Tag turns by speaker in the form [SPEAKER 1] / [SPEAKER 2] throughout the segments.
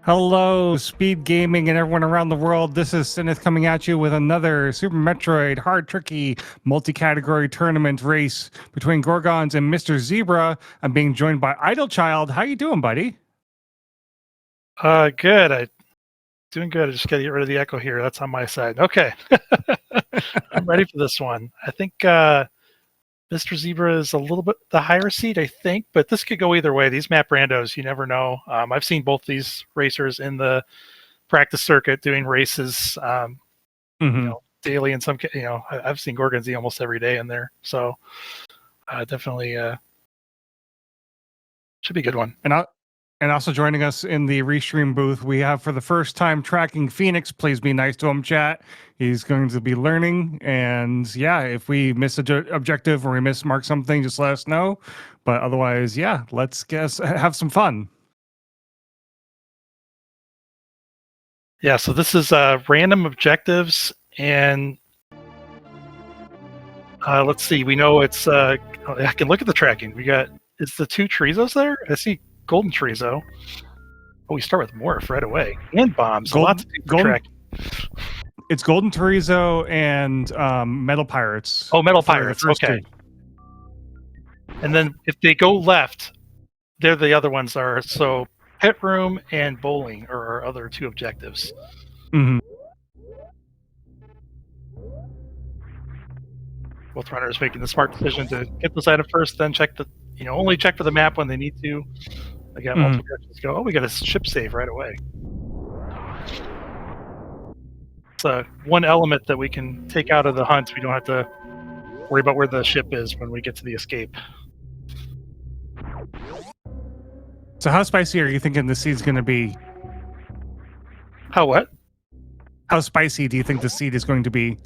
[SPEAKER 1] Hello, Speed Gaming and everyone around the world. This is Sinneth coming at you with another Super Metroid hard tricky multi-category tournament race between Gorgonz and Mr. Zebra. I'm being joined by Idle Child. How you doing, buddy?
[SPEAKER 2] Good. Doing good. I just got to get rid of the echo here. That's on my side. Okay. I'm ready for this one. I think Mr. Zebra is a little bit the higher seed, I think, but this could go either way. These map randos, you never know. I've seen both these racers in the practice circuit doing races, daily. In some, I've seen Gorgonz almost every day in there. So definitely should be a good one.
[SPEAKER 1] And also joining us in the restream booth, we have for the first time tracking Phoenix. Please be nice to him, chat. He's going to be learning. And yeah, if we miss an objective or we mismark something, just let us know. But otherwise, yeah, let's have some fun.
[SPEAKER 2] Yeah, so this is random objectives. And let's see. We know it's... I can look at the tracking. Is the two Trizos there? I see Golden Trizo. Oh, we start with Morph right away. And bombs. Lots of track.
[SPEAKER 1] It's Golden Trizo and Metal Pirates.
[SPEAKER 2] Oh, Metal Pirates. Okay. And then if they go left, they're the other ones are. So Pit Room and Bowling are our other two objectives.
[SPEAKER 1] Mm-hmm.
[SPEAKER 2] Both runners making the smart decision to get this item first, then check only check for the map when they need to. They got multiple directions to go. Oh, we got a ship save right away. It's one element that we can take out of the hunt. We don't have to worry about where the ship is when we get to the escape.
[SPEAKER 1] So how spicy are you thinking the seed's going to be?
[SPEAKER 2] How what?
[SPEAKER 1] How spicy do you think the seed is going to be?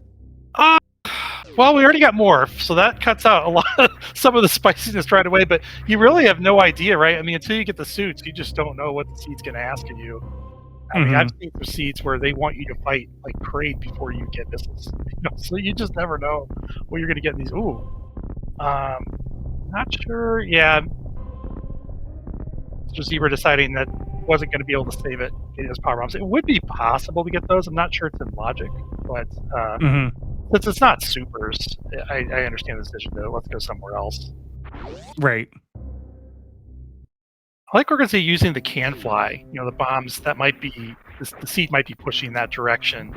[SPEAKER 2] Well, we already got Morph, so that cuts out a lot of some of the spiciness right away, but you really have no idea, right? I mean, until you get the suits, you just don't know what the seed's going to ask of you. I mean, I've seen some seeds where they want you to fight like Kraid before you get missiles. So you just never know what you're going to get in these. Ooh. Not sure. Yeah. Mr. Zebra deciding that wasn't going to be able to save it, getting those power bombs. It would be possible to get those. I'm not sure it's in logic, but since it's not supers, I understand the decision to let's go somewhere else.
[SPEAKER 1] Right.
[SPEAKER 2] I like Gorgonz using the can fly. The bombs that might be the seed might be pushing that direction.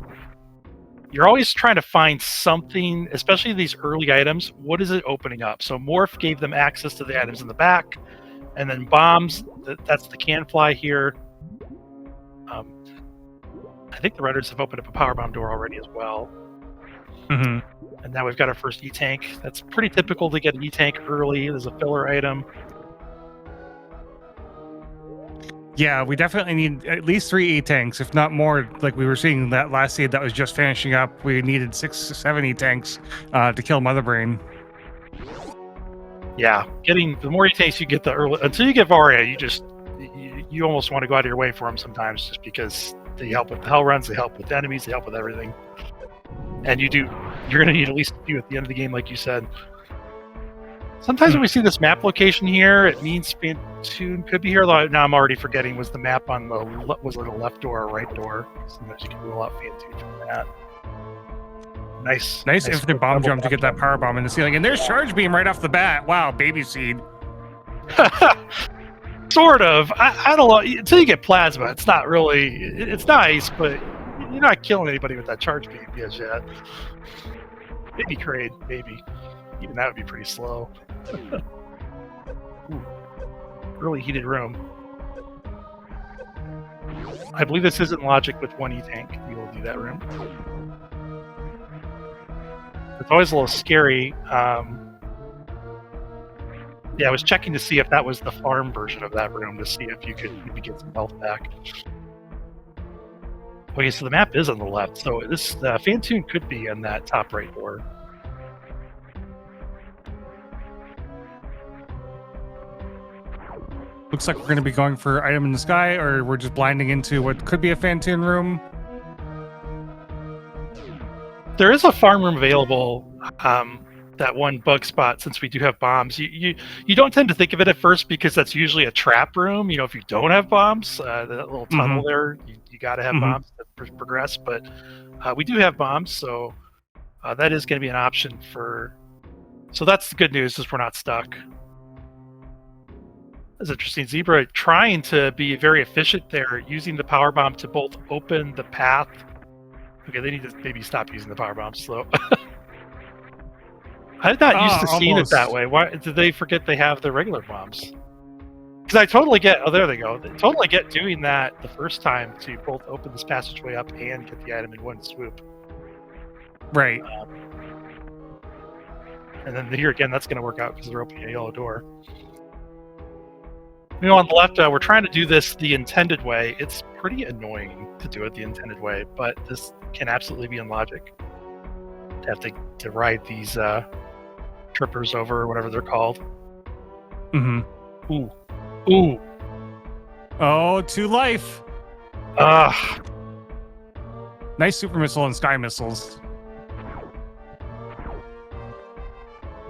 [SPEAKER 2] You're always trying to find something, especially these early items. What is it opening up? So Morph gave them access to the items in the back, and then bombs. That's the can fly here. I think the runners have opened up a power bomb door already as well. And now we've got our first E-Tank. That's pretty typical to get an E-Tank early. There's a filler item.
[SPEAKER 1] Yeah, we definitely need at least 3 E-Tanks, if not more. Like we were seeing that last seed that was just finishing up. We needed 6 or 7 E-Tanks to kill Mother Brain.
[SPEAKER 2] Yeah, the more E-Tanks you get, the early until you get Varia, you almost want to go out of your way for them sometimes, just because they help with the hell runs, they help with enemies, they help with everything. And you're going to need at least a few at the end of the game, like you said. Sometimes when we see this map location here, it means Fantoon could be here. Now I'm already forgetting, was the map on was it a left door or right door? Sometimes you can rule out Fantoon from that. Nice
[SPEAKER 1] infinite bomb jump to get that power bomb in the ceiling. And there's Charge Beam right off the bat. Wow, baby seed.
[SPEAKER 2] Sort of. I don't know. Until you get Plasma, it's not really... It's nice, but you're not killing anybody with that Charge Beam yet. Maybe Kraid, maybe. Even that would be pretty slow. Ooh. Really heated room. I believe this isn't logic with one E-Tank. You will do that room. It's always a little scary. Yeah, I was checking to see if that was the farm version of that room to see if you could maybe get some health back. Okay, so the map is on the left, so this Fantoon could be on that top right door.
[SPEAKER 1] Looks like we're going to be going for item in the sky, or we're just blinding into what could be a Fantoon room.
[SPEAKER 2] There is a farm room available that one bug spot, since we do have bombs, you don't tend to think of it at first because that's usually a trap room. If you don't have bombs, that little tunnel there, you got to have bombs to progress. But we do have bombs, so that is going to be an option for. So that's the good news, is we're not stuck. That's interesting. Zebra trying to be very efficient there, using the power bomb to both open the path. Okay, they need to maybe stop using the power bombs slow. I'm not used to seeing it that way. Why did they forget they have the regular bombs? Because I totally get. Oh, there they go. They totally get doing that the first time to both open this passageway up and get the item in one swoop.
[SPEAKER 1] Right.
[SPEAKER 2] And then here again, that's going to work out because they're opening a yellow door. On the left, we're trying to do this the intended way. It's pretty annoying to do it the intended way, but this can absolutely be in logic. To have to ride these trippers over, or whatever they're called. Ooh.
[SPEAKER 1] Oh, to life. Nice super missile and sky missiles.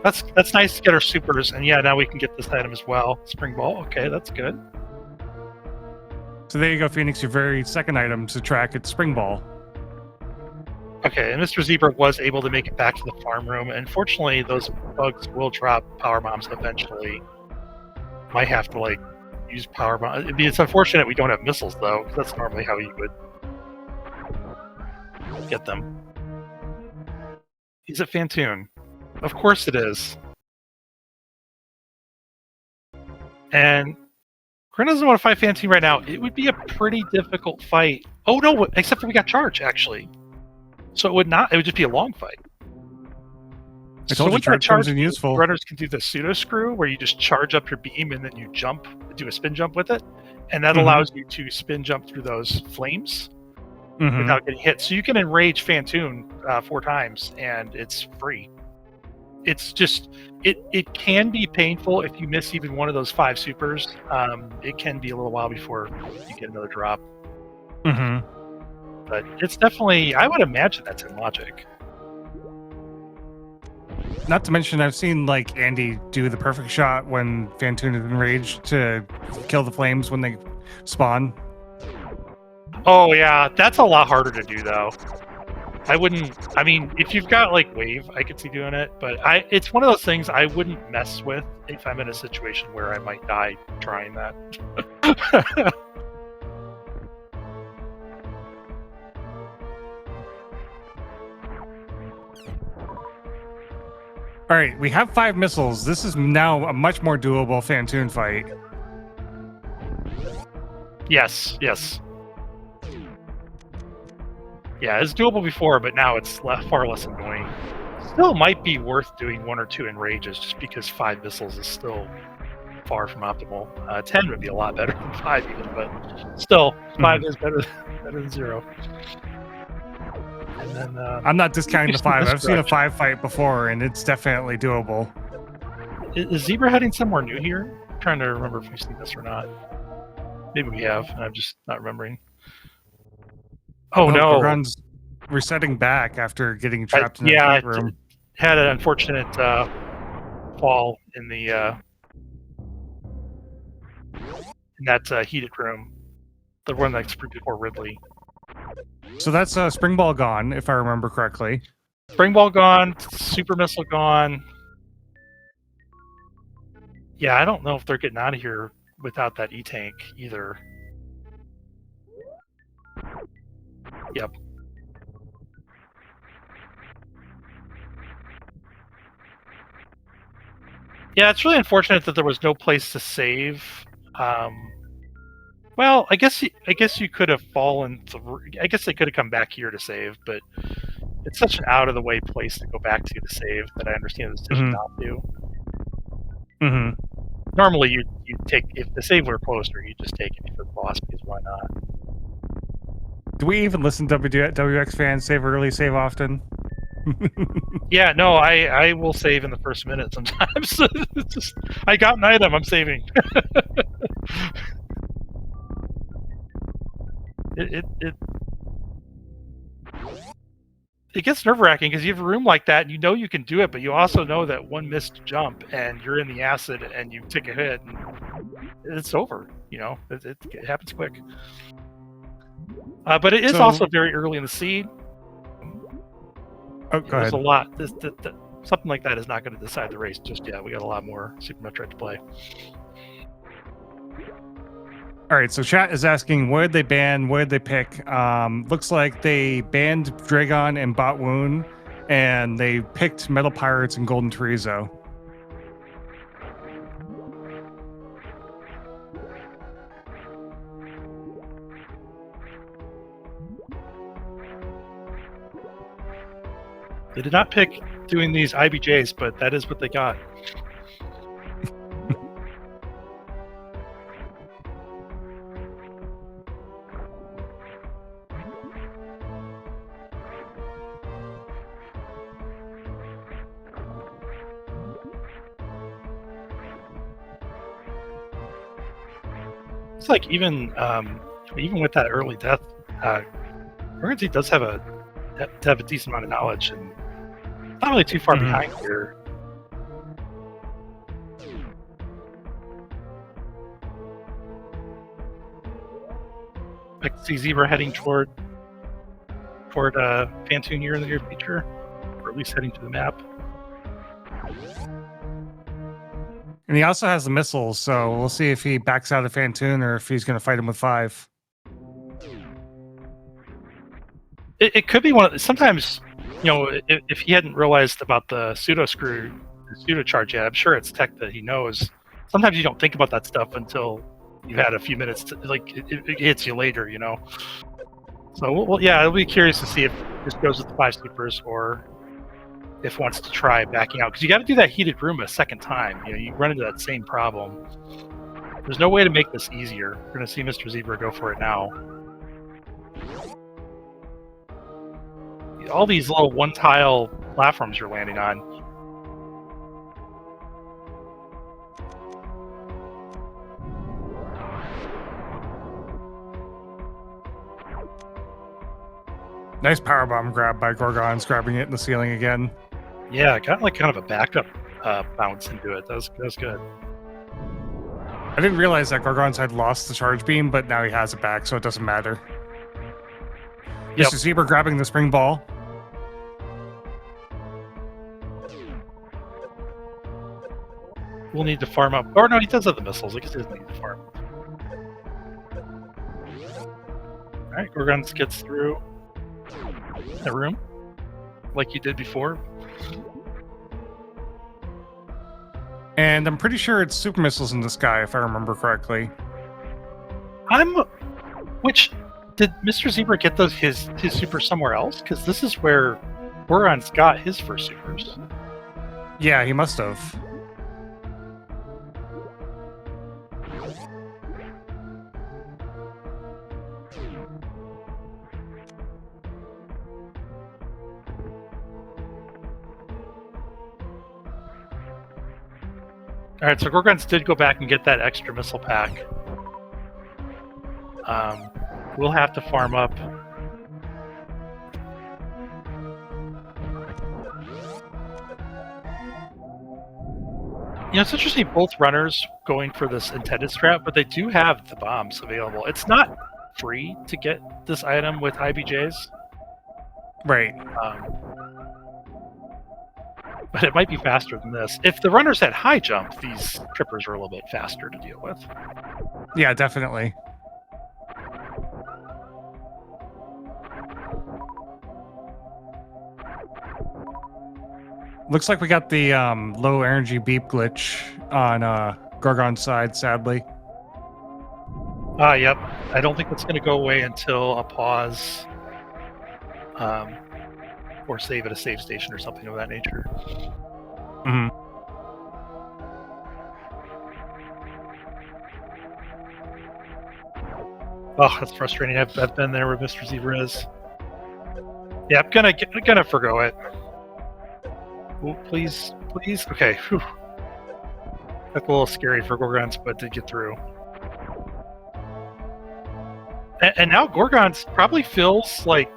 [SPEAKER 2] That's nice to get our supers, and yeah, now we can get this item as well. Spring ball. Okay, that's good.
[SPEAKER 1] So there you go, Phoenix. Your very second item to track its spring ball.
[SPEAKER 2] Okay, and Mr. Zebra was able to make it back to the farm room. Unfortunately, those bugs will drop power bombs eventually. Might have to use power bombs. It's unfortunate we don't have missiles though, because that's normally how you would get them. Is it Fantoon? Of course it is. And Grin doesn't want to fight Fantoon right now. It would be a pretty difficult fight. Oh no, except for we got charge actually. So it would not. It would just be a long fight.
[SPEAKER 1] I told you charge comes in useful.
[SPEAKER 2] Runners can do the pseudo screw, where you just charge up your beam and then you jump, do a spin jump with it, and that allows you to spin jump through those flames without getting hit. So you can enrage Fantoon 4 times, and it's free. It's just it can be painful if you miss even one of those 5 supers. It can be a little while before you get another drop. But it's definitely, I would imagine that's in logic.
[SPEAKER 1] Not to mention, I've seen Andy do the perfect shot when Fantoon is enraged to kill the flames when they spawn.
[SPEAKER 2] Oh yeah, that's a lot harder to do though. I mean, if you've got wave, I could see doing it, but it's one of those things I wouldn't mess with if I'm in a situation where I might die trying that.
[SPEAKER 1] All right, we have 5 missiles. This is now a much more doable Fantoon fight.
[SPEAKER 2] Yes. Yeah, it's doable before, but now it's far less annoying. Still might be worth doing 1 or 2 enrages, just because 5 missiles is still far from optimal. 10 would be a lot better than 5 even, but still, 5 is better than 0. And then,
[SPEAKER 1] I'm not discounting the 5. I've seen a 5 fight before, and it's definitely doable.
[SPEAKER 2] Is Zebra heading somewhere new here? I'm trying to remember if we've seen this or not. Maybe we have, and I'm just not remembering. Oh no!
[SPEAKER 1] Gorgonz resetting back after getting trapped in the heat room.
[SPEAKER 2] Had an unfortunate fall in that heated room, the one that's before Ridley.
[SPEAKER 1] So that's spring ball gone, if I remember correctly.
[SPEAKER 2] Spring ball gone, super missile gone. Yeah, I don't know if they're getting out of here without that E-tank either. Yep. Yeah, it's really unfortunate that there was no place to save. Well, I guess you could have fallen through. I guess they could have come back here to save, but it's such an out of the way place to go back to save that I understand the decision not to. Normally, you take, if the save were closer, you just take it for the boss, because why not?
[SPEAKER 1] Do we even listen to WX fans save early, save often?
[SPEAKER 2] Yeah, no, I will save in the first minute sometimes. It's just, I got an item, I'm saving. it gets nerve-wracking because you have a room like that and you know you can do it, but you also know that one missed jump and you're in the acid and you take a hit and it's over. You know, it happens quick. But it is also very early in the seed.
[SPEAKER 1] Oh, go
[SPEAKER 2] There's
[SPEAKER 1] ahead.
[SPEAKER 2] a lot. Something like that is not going to decide the race just yet. We got a lot more Super Metroid to play.
[SPEAKER 1] All right, so chat is asking, what did they ban? What did they pick? Looks like they banned Dragon and Bot Wound, and they picked Metal Pirates and Golden Chorizo.
[SPEAKER 2] They did not pick doing these IBJs, but that is what they got. It's like even with that early death, Gorgonz does have a decent amount of knowledge and not really too far behind here. I can see Zebra heading toward Phantoon here in the near future, or at least heading to the map.
[SPEAKER 1] And he also has the missiles, so we'll see if he backs out of Phantoon or if he's going to fight him with 5.
[SPEAKER 2] It could be one of sometimes, you know, if he hadn't realized about the pseudo screw, the pseudo charge yet, I'm sure it's tech that he knows. Sometimes you don't think about that stuff until you've had a few minutes to, like, it hits you later, you know. So, well, yeah, I'll be curious to see if this goes with the 5 supers or if wants to try backing out, because you got to do that heated room a second time. You know, you run into that same problem. There's no way to make this easier. We're going to see Mr. Zebra go for it now. All these little one-tile platforms you're landing on.
[SPEAKER 1] Nice powerbomb grab by Gorgonz, grabbing it in the ceiling again.
[SPEAKER 2] Yeah, got like kind of a backup bounce into it. That was good.
[SPEAKER 1] I didn't realize that Gorgonz had lost the charge beam, but now he has it back, so it doesn't matter.
[SPEAKER 2] Yep.
[SPEAKER 1] Mr. Zebra grabbing the spring ball.
[SPEAKER 2] We'll need to farm up. Or no, he does have the missiles. I guess he doesn't need to farm. Alright, Gorgonz gets through the room like you did before.
[SPEAKER 1] And I'm pretty sure it's super missiles in the sky, if I remember correctly.
[SPEAKER 2] Which did Mr. Zebra get his super somewhere else? Because this is where Gorgonz got his first supers.
[SPEAKER 1] Yeah, he must have.
[SPEAKER 2] Alright, so Gorgonz did go back and get that extra missile pack. We'll have to farm up. You know, it's interesting, both runners going for this intended strat, but they do have the bombs available. It's not free to get this item with IBJs.
[SPEAKER 1] Right.
[SPEAKER 2] But it might be faster than this. If the runners had high jump, these trippers are a little bit faster to deal with.
[SPEAKER 1] Yeah, definitely. Looks like we got the low energy beep glitch on Gorgon's side, sadly.
[SPEAKER 2] Yep. I don't think that's going to go away until a pause. Or save at a save station or something of that nature.
[SPEAKER 1] Mm-hmm.
[SPEAKER 2] Oh, that's frustrating. I've been there where Mr. Zebra is. Yeah, I'm gonna forgo it. Ooh, please. Okay. Whew. That's a little scary for Gorgonz, but did get through. And now Gorgonz probably feels like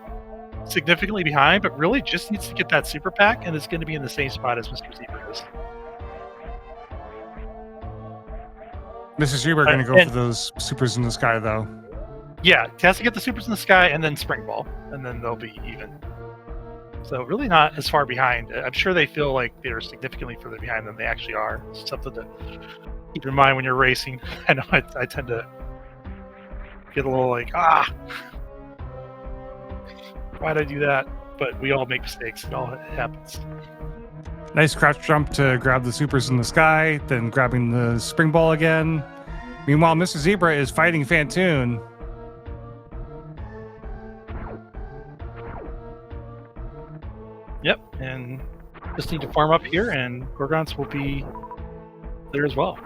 [SPEAKER 2] significantly behind, but really just needs to get that super pack, and is going to be in the same spot as Mr. Zebra is.
[SPEAKER 1] Mr. Zebra are going to go for those supers in the sky, though.
[SPEAKER 2] Yeah, he has to get the supers in the sky and then spring ball, and then they'll be even. So really not as far behind. I'm sure they feel like they're significantly further behind than they actually are. It's something to keep in mind when you're racing. I know I tend to get a little like, why'd I do that? But we all make mistakes. It all happens.
[SPEAKER 1] Nice crouch jump to grab the supers in the sky, then grabbing the spring ball again. Meanwhile, Mr. Zebra is fighting Fantoon.
[SPEAKER 2] Yep, and just need to farm up here, and Gorgonz will be there as well.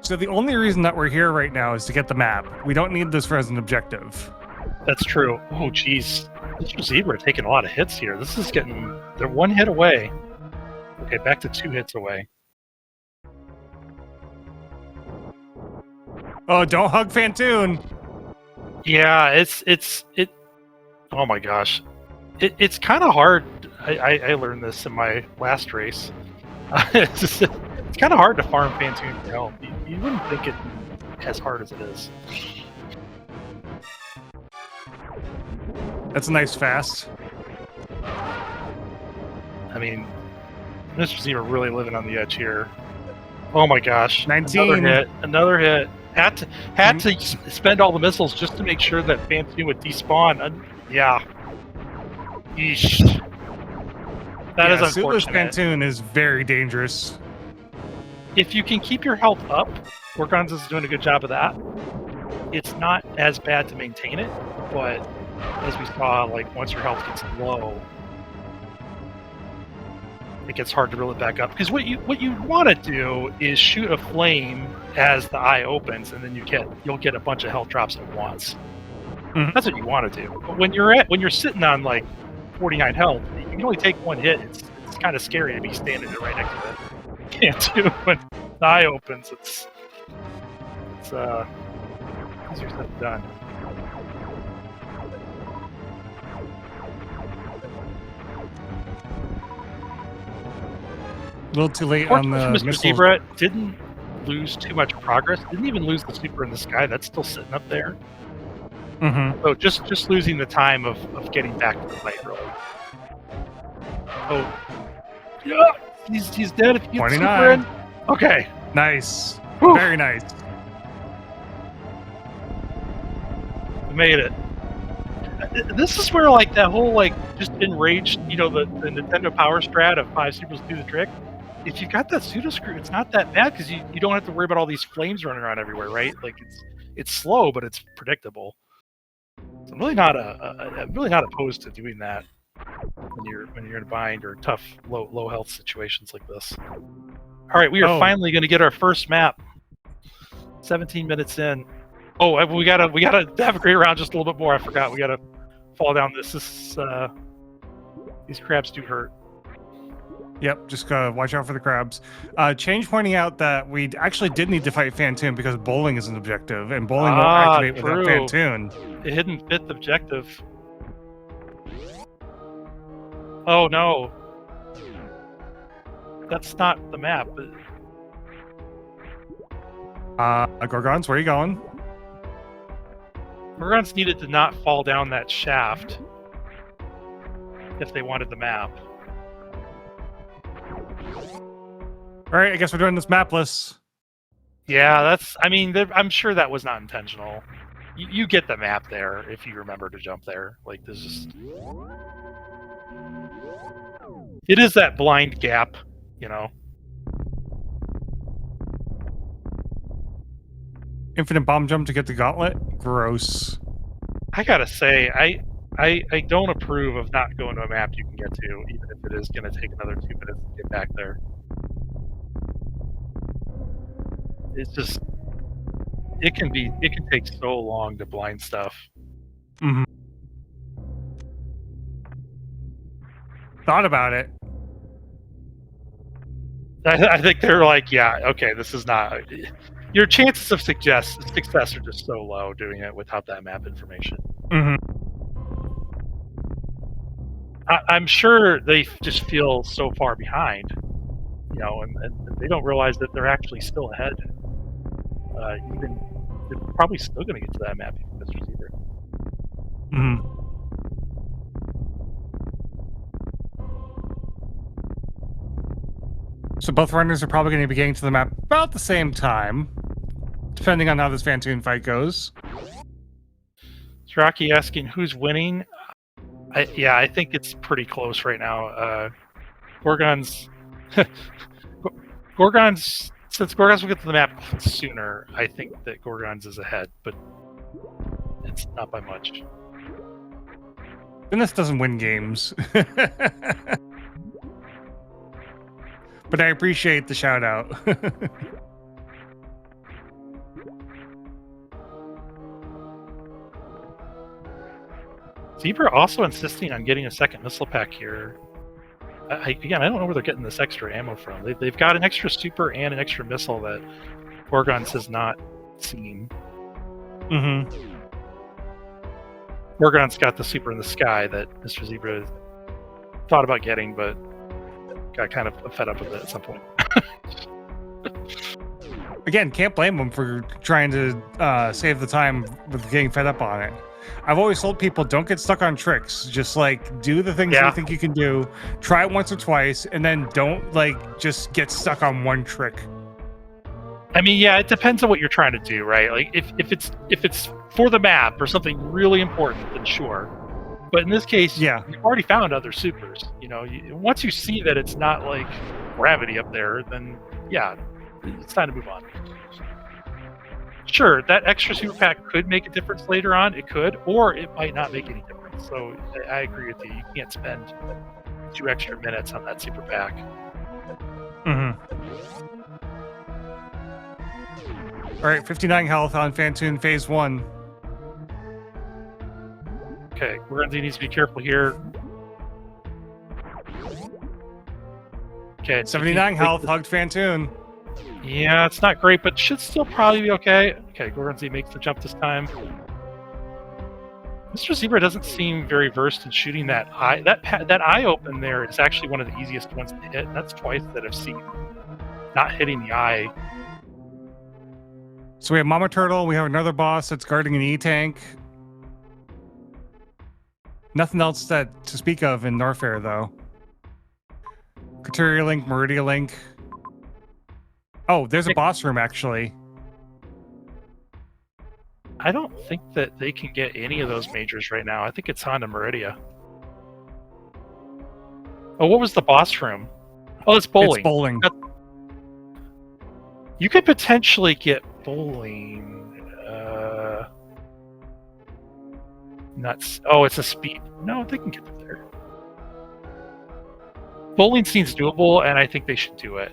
[SPEAKER 1] So the only reason that we're here right now is to get the map. We don't need this for as an objective.
[SPEAKER 2] That's true. Oh, geez. Mr. Zebra taking a lot of hits here. This is getting... They're 1 hit away. Okay, back to 2 hits away.
[SPEAKER 1] Oh, don't hug Fantoon!
[SPEAKER 2] Yeah, it. Oh my gosh, it's kind of hard. I learned this in my last race. It's kind of hard to farm Fantoon for help. You wouldn't think it as hard as it is.
[SPEAKER 1] That's a nice fast.
[SPEAKER 2] I mean, Mr. Zebra really living on the edge here. Oh my gosh,
[SPEAKER 1] 19.
[SPEAKER 2] Another hit. Had to spend all the missiles just to make sure that Fantoon would despawn. Yeah. Yeesh. That is unfortunate.
[SPEAKER 1] Suitless Fantoon is very dangerous.
[SPEAKER 2] If you can keep your health up, Gorgonz is doing a good job of that. It's not as bad to maintain it, but as we saw, like once your health gets low, it gets hard to reel it back up. Because what you want to do is shoot a flame as the eye opens, and then you'll get a bunch of health drops at once.
[SPEAKER 1] Mm-hmm.
[SPEAKER 2] That's what you want to do. But when you're sitting on like 49 health, you can only take 1 hit. It's kind of scary to be standing there right next to it. You can't do when the eye opens. It's easier said than done.
[SPEAKER 1] A little too late on the
[SPEAKER 2] Mr. Zebra didn't lose too much progress. Didn't even lose the super in the sky. That's still sitting up there.
[SPEAKER 1] Mm-hmm.
[SPEAKER 2] So just losing the time of getting back to the fight, really. Oh, yeah, he's dead. If you get
[SPEAKER 1] 29.
[SPEAKER 2] super in. Okay.
[SPEAKER 1] Nice.
[SPEAKER 2] Whew.
[SPEAKER 1] Very nice.
[SPEAKER 2] We made it. This is where like that whole like just enraged, the Nintendo Power Strat of 5 supers do the trick. If you've got that pseudo screw, it's not that bad because you don't have to worry about all these flames running around everywhere, right? Like it's slow, but it's predictable. So I'm really not opposed to doing that when you're in a bind or tough low health situations like this. All right, we are finally going to get our first map. 17 minutes in. Oh, we gotta have a great round just a little bit more. I forgot. We gotta fall down this. These crabs do hurt.
[SPEAKER 1] Yep, just watch out for the crabs. Change pointing out that we actually did need to fight Fantoon because bowling is an objective, and bowling won't activate without Fantoon.
[SPEAKER 2] The hidden fifth objective. Oh no. That's not the map.
[SPEAKER 1] Gorgonz, where are you going?
[SPEAKER 2] Gorgonz needed to not fall down that shaft if they wanted the map.
[SPEAKER 1] All right, I guess we're doing this mapless.
[SPEAKER 2] Yeah, I'm sure that was not intentional. You get the map there if you remember to jump there. Like, there's just... It is that blind gap,
[SPEAKER 1] Infinite bomb jump to get the gauntlet? Gross.
[SPEAKER 2] I gotta say, I don't approve of not going to a map you can get to, even if it is going to take another 2 minutes to get back there. It's just... It can take so long to blind stuff.
[SPEAKER 1] Mm-hmm. Thought about it.
[SPEAKER 2] I think they're like, yeah, okay, this is not... your chances of success are just so low doing it without that map information.
[SPEAKER 1] Mm-hmm.
[SPEAKER 2] I'm sure they just feel so far behind, you know, and they don't realize that they're actually still ahead. Even they're probably still going to get to that map, Mr. Zebra.
[SPEAKER 1] Mm-hmm. So both runners are probably going to be getting to the map about the same time, depending on how this Fantoon fight goes.
[SPEAKER 2] Is Rocky asking who's winning? I think it's pretty close right now. Gorgonz, since Gorgonz will get to the map sooner, I think that Gorgonz is ahead, but it's not by much.
[SPEAKER 1] And this doesn't win games. But I appreciate the shout out.
[SPEAKER 2] Zebra also insisting on getting a second missile pack here. Again, I don't know where they're getting this extra ammo from. They've got an extra super and an extra missile that Gorgonz has not seen.
[SPEAKER 1] Mm-hmm.
[SPEAKER 2] Gorgonz got the super in the sky that Mr. Zebra thought about getting, but got kind of fed up with it at some point.
[SPEAKER 1] Again, can't blame them for trying to save the time with getting fed up on it. I've always told people, don't get stuck on tricks. Just like do the things you think you can do. Try it once or twice, and then don't like just get stuck on one trick.
[SPEAKER 2] I mean, yeah, it depends on what you're trying to do, right? Like if it's for the map or something really important, then sure. But in this case, you've already found other supers. You know, once you see that it's not like gravity up there, then yeah, it's time to move on. Sure, that extra super pack could make a difference later on. It could, or it might not make any difference. So I agree with you. You can't spend 2 extra minutes on that super pack.
[SPEAKER 1] Mm-hmm. All right, 59 health on Fantoon Phase 1.
[SPEAKER 2] Okay, Gorgonz needs to be careful here. Okay,
[SPEAKER 1] 79 health, hugged Fantoon.
[SPEAKER 2] Yeah, it's not great, but should still probably be okay. Okay, Gorgonz makes the jump this time. Mr. Zebra doesn't seem very versed in shooting that eye. That eye open there is actually one of the easiest ones to hit. That's twice that I've seen not hitting the eye.
[SPEAKER 1] So we have Mama Turtle. We have another boss that's guarding an E-tank. Nothing else to speak of in Norfair, though. Kateria Link, Meridia Link. Oh, there's a boss room, actually.
[SPEAKER 2] I don't think that they can get any of those majors right now. I think it's on to Meridia. Oh, what was the boss room? Oh, it's bowling.
[SPEAKER 1] It's bowling.
[SPEAKER 2] You could potentially get bowling. Nuts. Oh, it's a speed. No, they can get there. Bowling seems doable, and I think they should do it.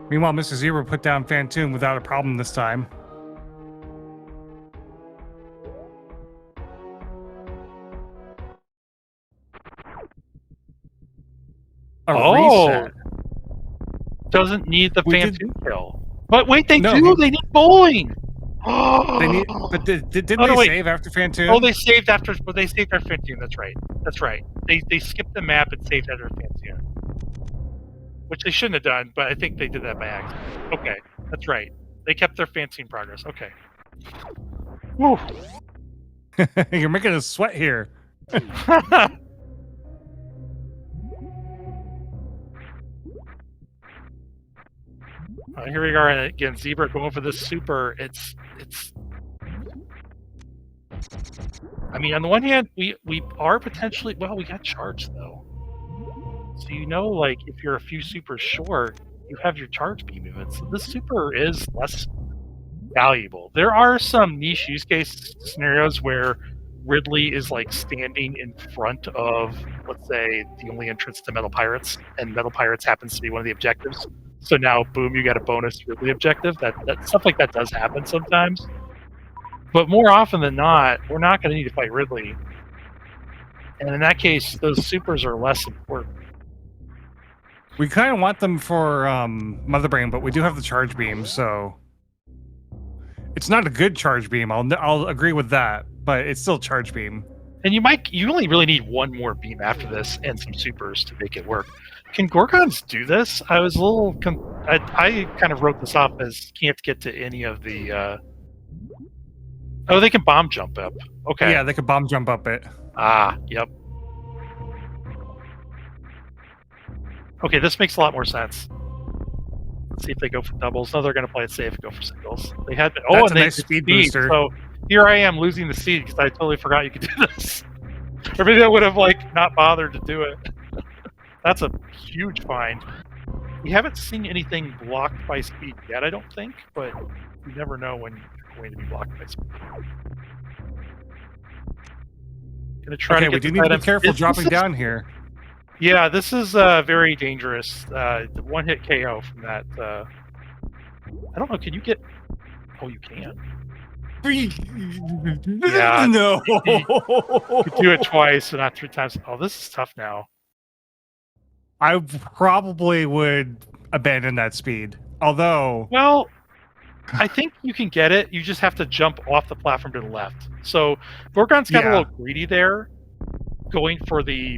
[SPEAKER 1] Meanwhile, Mr. Zebra put down Fantoon without a problem this time. Reset.
[SPEAKER 2] Doesn't need the Fantoon kill. But wait, they do.
[SPEAKER 1] No.
[SPEAKER 2] They need bowling.
[SPEAKER 1] They need, but didn't they save after Fantoon?
[SPEAKER 2] Oh, they saved after. Well, they saved after Fantoon. That's right. That's right. They skipped the map and saved after Fantoon, which they shouldn't have done. But I think they did that by accident. Okay, that's right. They kept their Fantoon progress. Okay. Woo.
[SPEAKER 1] You're making us sweat here.
[SPEAKER 2] Here we are again. Zebra going for this super. It's. I mean, on the one hand, we are potentially we got charged though. So you know, like if you're a few supers short, you have your charge beam movement. So this super is less valuable. There are some niche use case scenarios where Ridley is like standing in front of, let's say, the only entrance to Metal Pirates, and Metal Pirates happens to be one of the objectives. So now, boom, you get a bonus Ridley objective. That stuff like that does happen sometimes. But more often than not, we're not going to need to fight Ridley. And in that case, those supers are less important.
[SPEAKER 1] We kind of want them for Mother Brain, but we do have the charge beam, so it's not a good charge beam. I'll agree with that, but it's still charge beam.
[SPEAKER 2] And you only really need one more beam after this and some supers to make it work. Can Gorgonz do this? I was a little. I kind of wrote this off as can't get to any of the. Oh, they can bomb jump up. Okay.
[SPEAKER 1] Yeah, they could bomb jump up it.
[SPEAKER 2] Ah, yep. Okay, this makes a lot more sense. Let's see if they go for doubles. No, they're going to play it safe and go for singles. They had been. Oh,
[SPEAKER 1] That's
[SPEAKER 2] and
[SPEAKER 1] a
[SPEAKER 2] they
[SPEAKER 1] nice
[SPEAKER 2] did
[SPEAKER 1] speed booster.
[SPEAKER 2] So here I am losing the seed because I totally forgot you could do this. Or maybe I would have not bothered to do it. That's a huge find. We haven't seen anything blocked by speed yet, I don't think, but you never know when you're going to be blocked by speed. Gonna try
[SPEAKER 1] Okay,
[SPEAKER 2] to
[SPEAKER 1] we
[SPEAKER 2] get
[SPEAKER 1] do need to be careful dropping down here.
[SPEAKER 2] Yeah, this is very dangerous. One hit KO from that. I don't know. Can you get? Oh, you can. Yeah.
[SPEAKER 1] No.
[SPEAKER 2] You could do it twice, but not 3 times. Oh, this is tough now.
[SPEAKER 1] I probably would abandon that speed. Although,
[SPEAKER 2] well, I think you can get it. You just have to jump off the platform to the left. So Gorgonz got a little greedy there, going for the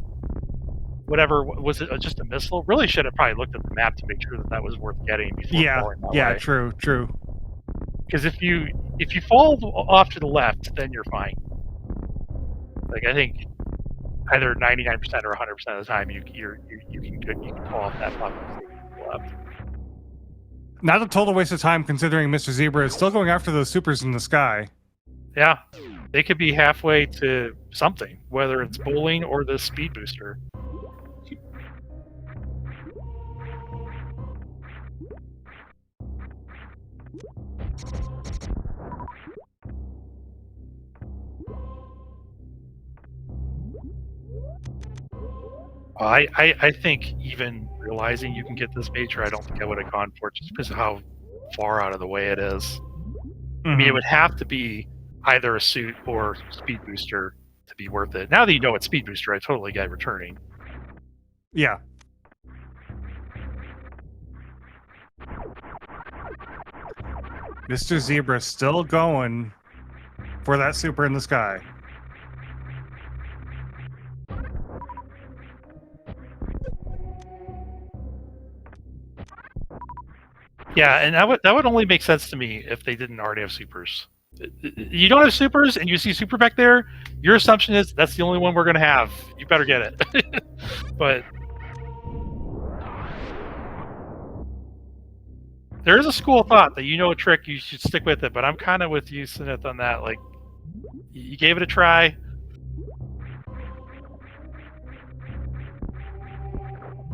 [SPEAKER 2] whatever was it? Just a missile? Really should have probably looked at the map to make sure that that was worth getting. Before falling that way.
[SPEAKER 1] True.
[SPEAKER 2] Because if you fall off to the left, then you're fine. I think either 99% or 100% of the time you can fall off that platform to the left.
[SPEAKER 1] Not a total waste of time considering Mr. Zebra is still going after those supers in the sky.
[SPEAKER 2] Yeah, they could be halfway to something, whether it's bowling or the speed booster. I think even realizing you can get this major, I don't think I would have gone for it just because of how far out of the way it is. Mm-hmm. I mean, it would have to be either a suit or speed booster to be worth it. Now that you know it's speed booster, I totally get returning.
[SPEAKER 1] Yeah. Mr. Zebra still going for that super in the sky.
[SPEAKER 2] Yeah, and that would only make sense to me if they didn't already have supers. You don't have supers, and you see super back there. Your assumption is that's the only one we're going to have. You better get it. But there is a school of thought that you know a trick, you should stick with it. But I'm kind of with you, Sunith, on that. Like, you gave it a try.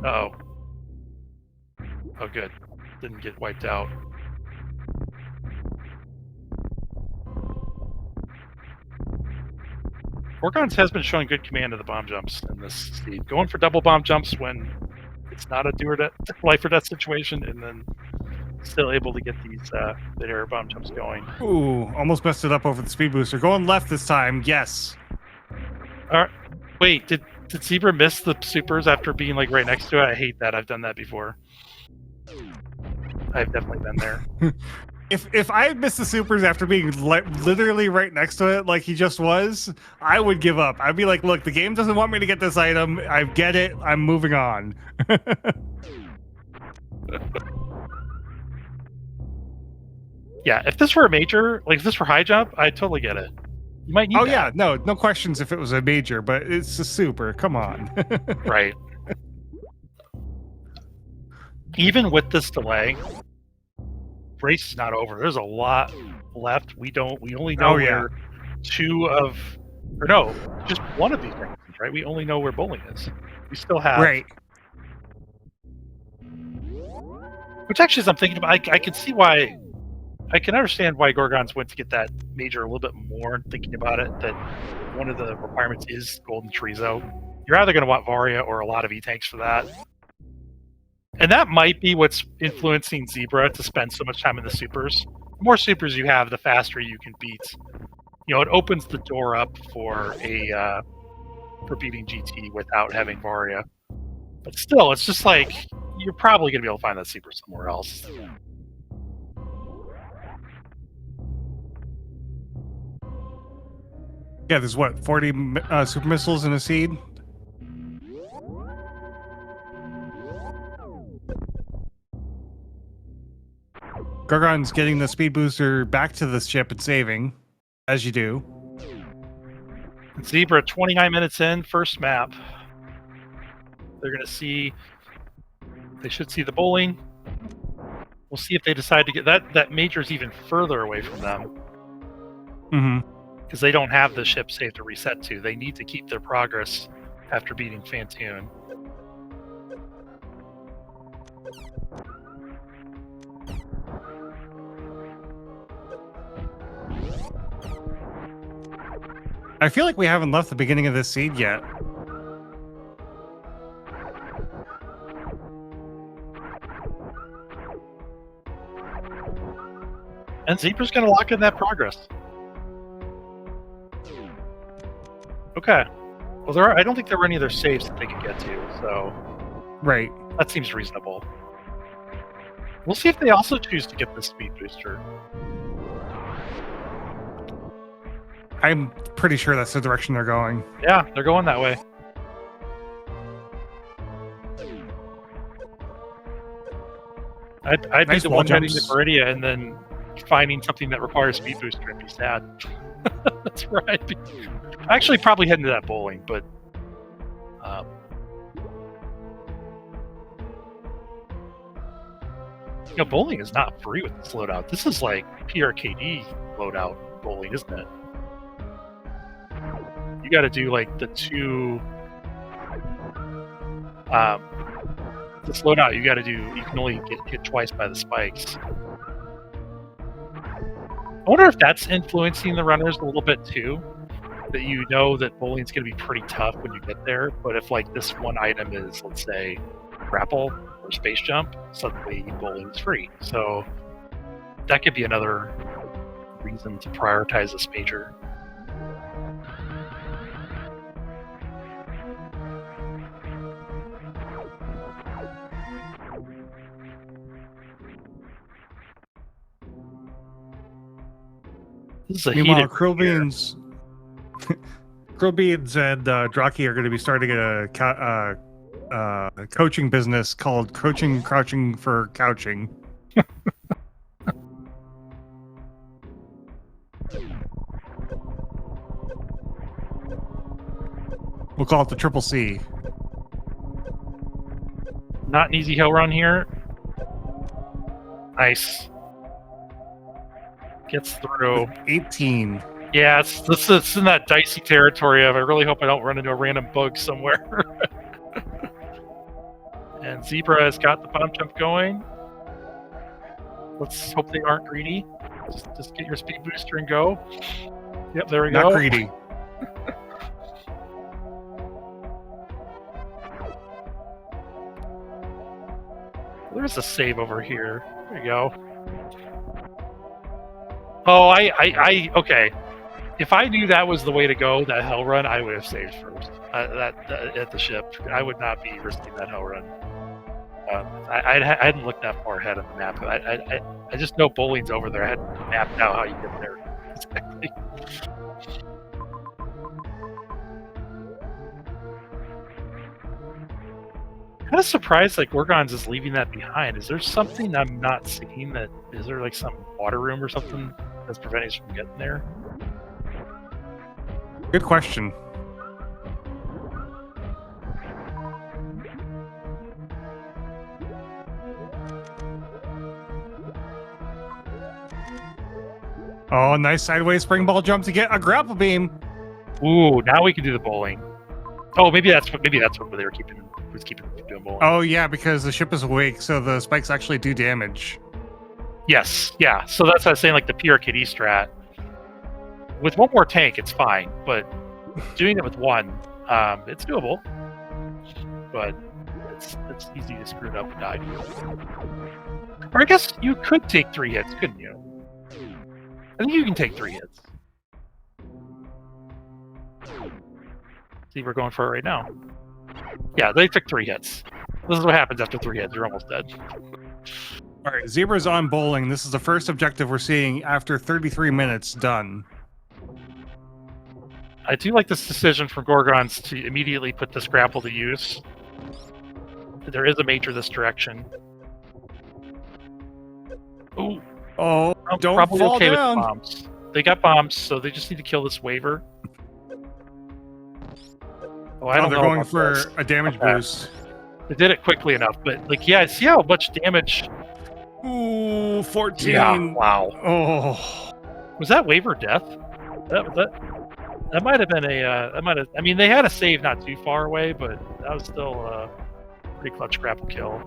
[SPEAKER 2] Uh-oh. Oh, good. Didn't get wiped out. Gorgonz has been showing good command of the bomb jumps in this speed. Going for double bomb jumps when it's not a life or death situation, and then still able to get these mid-air bomb jumps going.
[SPEAKER 1] Ooh, almost messed it up over the speed booster. Going left this time, yes.
[SPEAKER 2] Wait, did Zebra miss the supers after being right next to it? I hate that. I've done that before. I've definitely been there.
[SPEAKER 1] If I had missed the supers after being literally right next to it like he just was, I would give up. I'd be like, look, the game doesn't want me to get this item. I get it. I'm moving on.
[SPEAKER 2] Yeah, if this were a major, if this were high jump, I'd totally get it. You might need that.
[SPEAKER 1] Yeah, no questions if it was a major, but it's a super. Come on.
[SPEAKER 2] Right. Even with this delay, race is not over. There's a lot left. We only know where just one of these things, right? We only know where bowling is. We still have which actually, as I'm thinking about, I can see why. I can understand why Gorgonz went to get that major a little bit more. Thinking about it, that one of the requirements is Golden Chorizo. You're either going to want Varia or a lot of E-tanks for that. And that might be what's influencing Zebra to spend so much time in the supers. The more supers you have, the faster you can beat. It opens the door up for beating GT without having Varia. But still, it's just you're probably going to be able to find that zebra somewhere else.
[SPEAKER 1] Yeah, there's what, 40 super missiles in a seed? Gorgon's getting the speed booster back to the ship and saving, as you do.
[SPEAKER 2] Zebra, 29 minutes in, first map. They're going to see... They should see the bowling. We'll see if they decide to get... That major's even further away from them.
[SPEAKER 1] Mm-hmm.
[SPEAKER 2] Because they don't have the ship safe to reset to. They need to keep their progress after beating Fantoon.
[SPEAKER 1] I feel like we haven't left the beginning of this seed yet.
[SPEAKER 2] And Zebra's going to lock in that progress. Okay. Well, I don't think there were any other saves that they could get to, so...
[SPEAKER 1] Right.
[SPEAKER 2] That seems reasonable. We'll see if they also choose to get the speed booster.
[SPEAKER 1] I'm pretty sure that's the direction they're going.
[SPEAKER 2] Yeah, they're going that way. I'd be
[SPEAKER 1] Nice
[SPEAKER 2] the
[SPEAKER 1] wall
[SPEAKER 2] one heading to
[SPEAKER 1] jumps.
[SPEAKER 2] Meridia and then finding something that requires speed booster and be sad. That's where I'd be. Actually, probably heading to that bowling, but you know, bowling is not free with this loadout. This is like PRKD loadout bowling, isn't it? You got to do like the two. This loadout, you got to do. You can only get hit twice by the spikes. I wonder if that's influencing the runners a little bit too. That you know that bowling's going to be pretty tough when you get there, but if like this one item is, let's say, grapple or space jump, suddenly bowling's free. So that could be another reason to prioritize this major. This is a
[SPEAKER 1] Meanwhile,
[SPEAKER 2] heated
[SPEAKER 1] Krillbeans and Draki are going to be starting a coaching business called Crouching for Couching. We'll call it the Triple C.
[SPEAKER 2] Not an easy hill run here. Nice. Gets through.
[SPEAKER 1] 18.
[SPEAKER 2] Yeah, it's in that dicey territory of I really hope I don't run into a random bug somewhere. And Zebra has got the bomb jump going. Let's hope they aren't greedy. Just get your speed booster and go. Yep, there we go.
[SPEAKER 1] Not greedy.
[SPEAKER 2] There's a save over here. There you go. Oh, okay. If I knew that was the way to go, that hell run, I would have saved first. At the ship, I would not be risking that hell run. I hadn't looked that far ahead of the map. I just know bowling's over there. I hadn't mapped out how you get there exactly. Kind of surprised like Gorgonz is leaving that behind. Is there something I'm not seeing? Is there like some water room or something that's preventing us from getting there?
[SPEAKER 1] Good question. Oh, nice sideways spring ball jump to get a grapple beam.
[SPEAKER 2] Ooh, now we can do the bowling. Oh, maybe that's what they were keeping doing bowling.
[SPEAKER 1] Oh yeah, because the ship is awake, so the spikes actually do damage.
[SPEAKER 2] Yes, yeah. So that's what I was saying, like the PRKD strat. With one more tank, it's fine, but doing it with one, it's doable. But it's easy to screw it up and die. Or I guess you could take 3 hits, couldn't you? I think you can take 3 hits. See, we're going for it right now. Yeah, they took 3 hits. This is what happens after 3 hits. You're almost dead.
[SPEAKER 1] All right, Zebra's on bowling. This is the first objective we're seeing after 33 minutes done.
[SPEAKER 2] I do like this decision from Gorgonz to immediately put this grapple to use. There is a major this direction. Ooh.
[SPEAKER 1] Oh,
[SPEAKER 2] I'm
[SPEAKER 1] don't
[SPEAKER 2] probably
[SPEAKER 1] fall
[SPEAKER 2] okay
[SPEAKER 1] down.
[SPEAKER 2] with bombs. They got bombs, so they just need to kill this waiver. Oh, I don't
[SPEAKER 1] they're
[SPEAKER 2] know
[SPEAKER 1] going
[SPEAKER 2] about
[SPEAKER 1] for
[SPEAKER 2] this.
[SPEAKER 1] a damage
[SPEAKER 2] Okay.
[SPEAKER 1] boost.
[SPEAKER 2] They did it quickly enough, but like, yeah, see how much damage.
[SPEAKER 1] Ooh, 14.
[SPEAKER 2] Yeah, wow.
[SPEAKER 1] Oh,
[SPEAKER 2] Was that waiver death? That might have been a. I mean, they had a save not too far away, but that was still a pretty clutch grapple kill.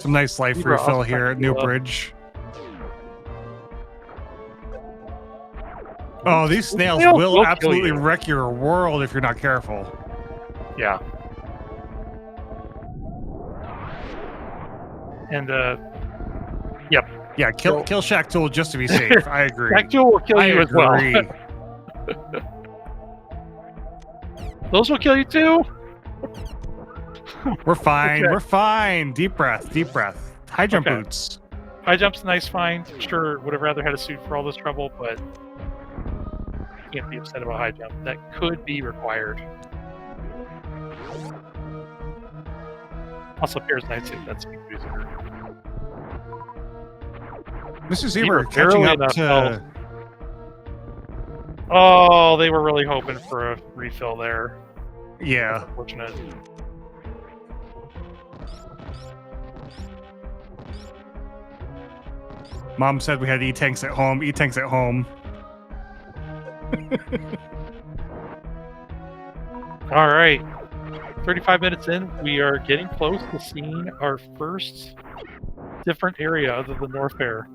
[SPEAKER 1] some nice life
[SPEAKER 2] Zebra
[SPEAKER 1] refill
[SPEAKER 2] also
[SPEAKER 1] here
[SPEAKER 2] trying
[SPEAKER 1] at
[SPEAKER 2] to
[SPEAKER 1] New
[SPEAKER 2] heal up.
[SPEAKER 1] Bridge. Oh, these snails
[SPEAKER 2] Snails
[SPEAKER 1] will
[SPEAKER 2] will kill
[SPEAKER 1] absolutely
[SPEAKER 2] you.
[SPEAKER 1] wreck your world if you're not careful.
[SPEAKER 2] Yeah. And yep.
[SPEAKER 1] Yeah, kill Shack Tool just to be safe. I agree.
[SPEAKER 2] That tool will kill you as well.
[SPEAKER 1] agree.
[SPEAKER 2] Those will kill you too.
[SPEAKER 1] We're fine.
[SPEAKER 2] Okay.
[SPEAKER 1] We're fine. Deep breath. Deep breath. High jump
[SPEAKER 2] Okay.
[SPEAKER 1] boots.
[SPEAKER 2] High jump's a nice find. Sure, would have rather had a suit for all this trouble, but can't be upset about high jump. That could be required. Also, pairs nice suit. That's speed booster.
[SPEAKER 1] Mr. Zebra
[SPEAKER 2] Zebra
[SPEAKER 1] catching
[SPEAKER 2] barely
[SPEAKER 1] up
[SPEAKER 2] enough
[SPEAKER 1] to.
[SPEAKER 2] health. Oh, they were really hoping for a refill there.
[SPEAKER 1] Yeah.
[SPEAKER 2] Unfortunate.
[SPEAKER 1] Mom said we had E-tanks at home. E-tanks at home.
[SPEAKER 2] All right. 35 minutes in, we are getting close to seeing our first different area other than North Fair.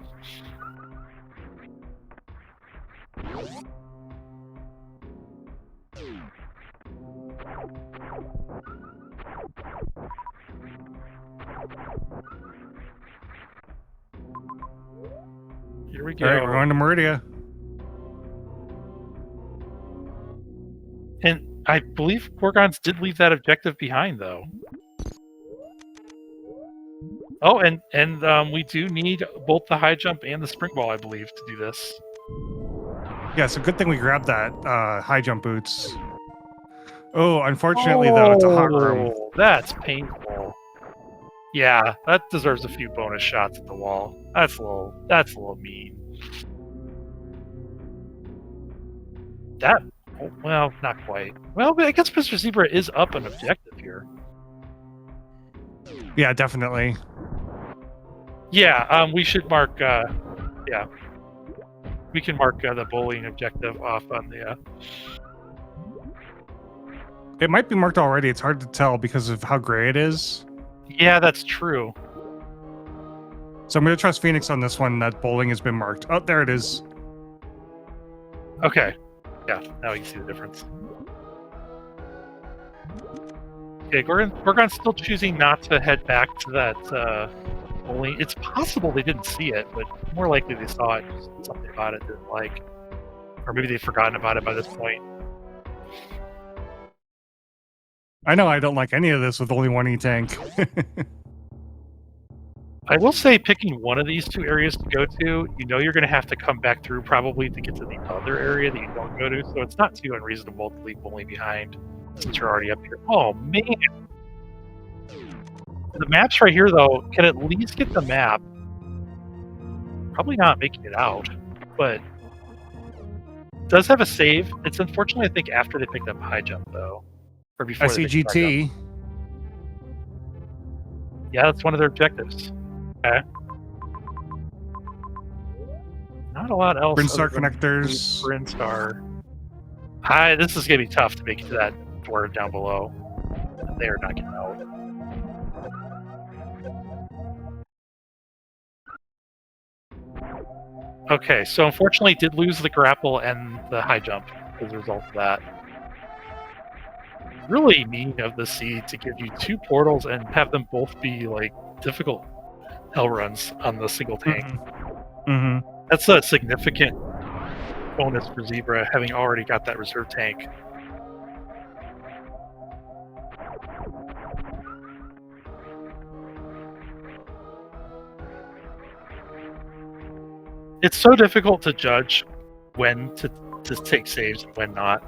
[SPEAKER 2] Here we go.
[SPEAKER 1] All right, we're going to Meridia.
[SPEAKER 2] And I believe Gorgonz did leave that objective behind, though. Oh, and we do need both the high jump and the spring ball, I believe, to do this.
[SPEAKER 1] Yeah, so good thing we grabbed that high jump boots. Oh, unfortunately, though, it's a hot room.
[SPEAKER 2] Oh, that's painful. Yeah, that deserves a few bonus shots at the wall. That's a little mean. That, well, not quite. Well, but I guess Mr. Zebra is up an objective here.
[SPEAKER 1] Yeah, definitely.
[SPEAKER 2] Yeah, we should mark. Yeah, we can mark the bowling objective off on the.
[SPEAKER 1] It might be marked already. It's hard to tell because of how gray it is.
[SPEAKER 2] Yeah, that's true.
[SPEAKER 1] So I'm going to trust Phoenix on this one that bowling has been marked. Oh, there it is.
[SPEAKER 2] Okay. Yeah, now we can see the difference. Okay, Gorgon's still choosing not to head back to that bowling. It's possible they didn't see it, but more likely they saw it. Just something about it didn't like, or maybe they've forgotten about it by this point.
[SPEAKER 1] I know I don't like any of this with only one E-tank.
[SPEAKER 2] I will say, picking one of these two areas to go to, you know you're going to have to come back through probably to get to the other area that you don't go to, so it's not too unreasonable to leave bowling behind since you're already up here. Oh, man! The map's right here, though. Can at least get the map. Probably not making it out, but it does have a save. It's unfortunately, I think, after they picked up high jump, though. Or before
[SPEAKER 1] I
[SPEAKER 2] they
[SPEAKER 1] see
[SPEAKER 2] picked up high
[SPEAKER 1] GT.
[SPEAKER 2] jump. Yeah, that's one of their objectives. Okay. Not a lot else.
[SPEAKER 1] Brinstar
[SPEAKER 2] other than
[SPEAKER 1] connectors.
[SPEAKER 2] Brinstar. This is going to be tough to make it to that door down below. They are not getting out. Okay, so unfortunately did lose the grapple and the high jump as a result of that. Really mean of the seed to give you two portals and have them both be like difficult hell runs on the single tank.
[SPEAKER 1] Mm-hmm.
[SPEAKER 2] That's a significant bonus for Zebra, having already got that reserve tank. It's so difficult to judge when to take saves and when not.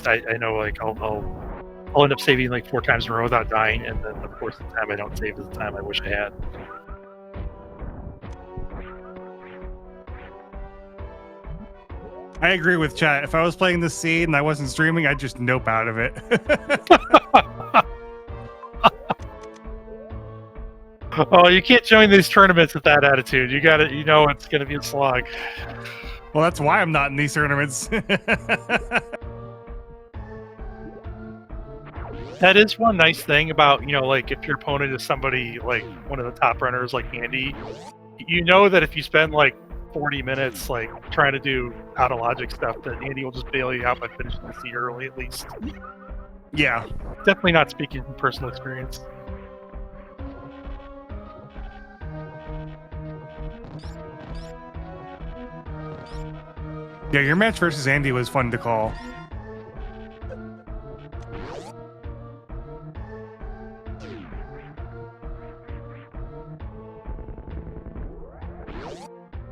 [SPEAKER 2] I know, like, I'll end up saving like 4 times in a row without dying, and then of course the time I don't save is the time I wish I had.
[SPEAKER 1] I agree with chat. If I was playing this seed and I wasn't streaming, I'd just nope out of it.
[SPEAKER 2] Oh, you can't join these tournaments with that attitude. You got to, it's going to be a slog.
[SPEAKER 1] Well, that's why I'm not in these tournaments.
[SPEAKER 2] That is one nice thing about, like, if your opponent is somebody like one of the top runners like Andy, you know that if you spend like 40 minutes like trying to do out of logic stuff, that Andy will just bail you out by finishing the seed early at least.
[SPEAKER 1] Yeah.
[SPEAKER 2] Definitely not speaking from personal experience.
[SPEAKER 1] Yeah, your match versus Andy was fun to call.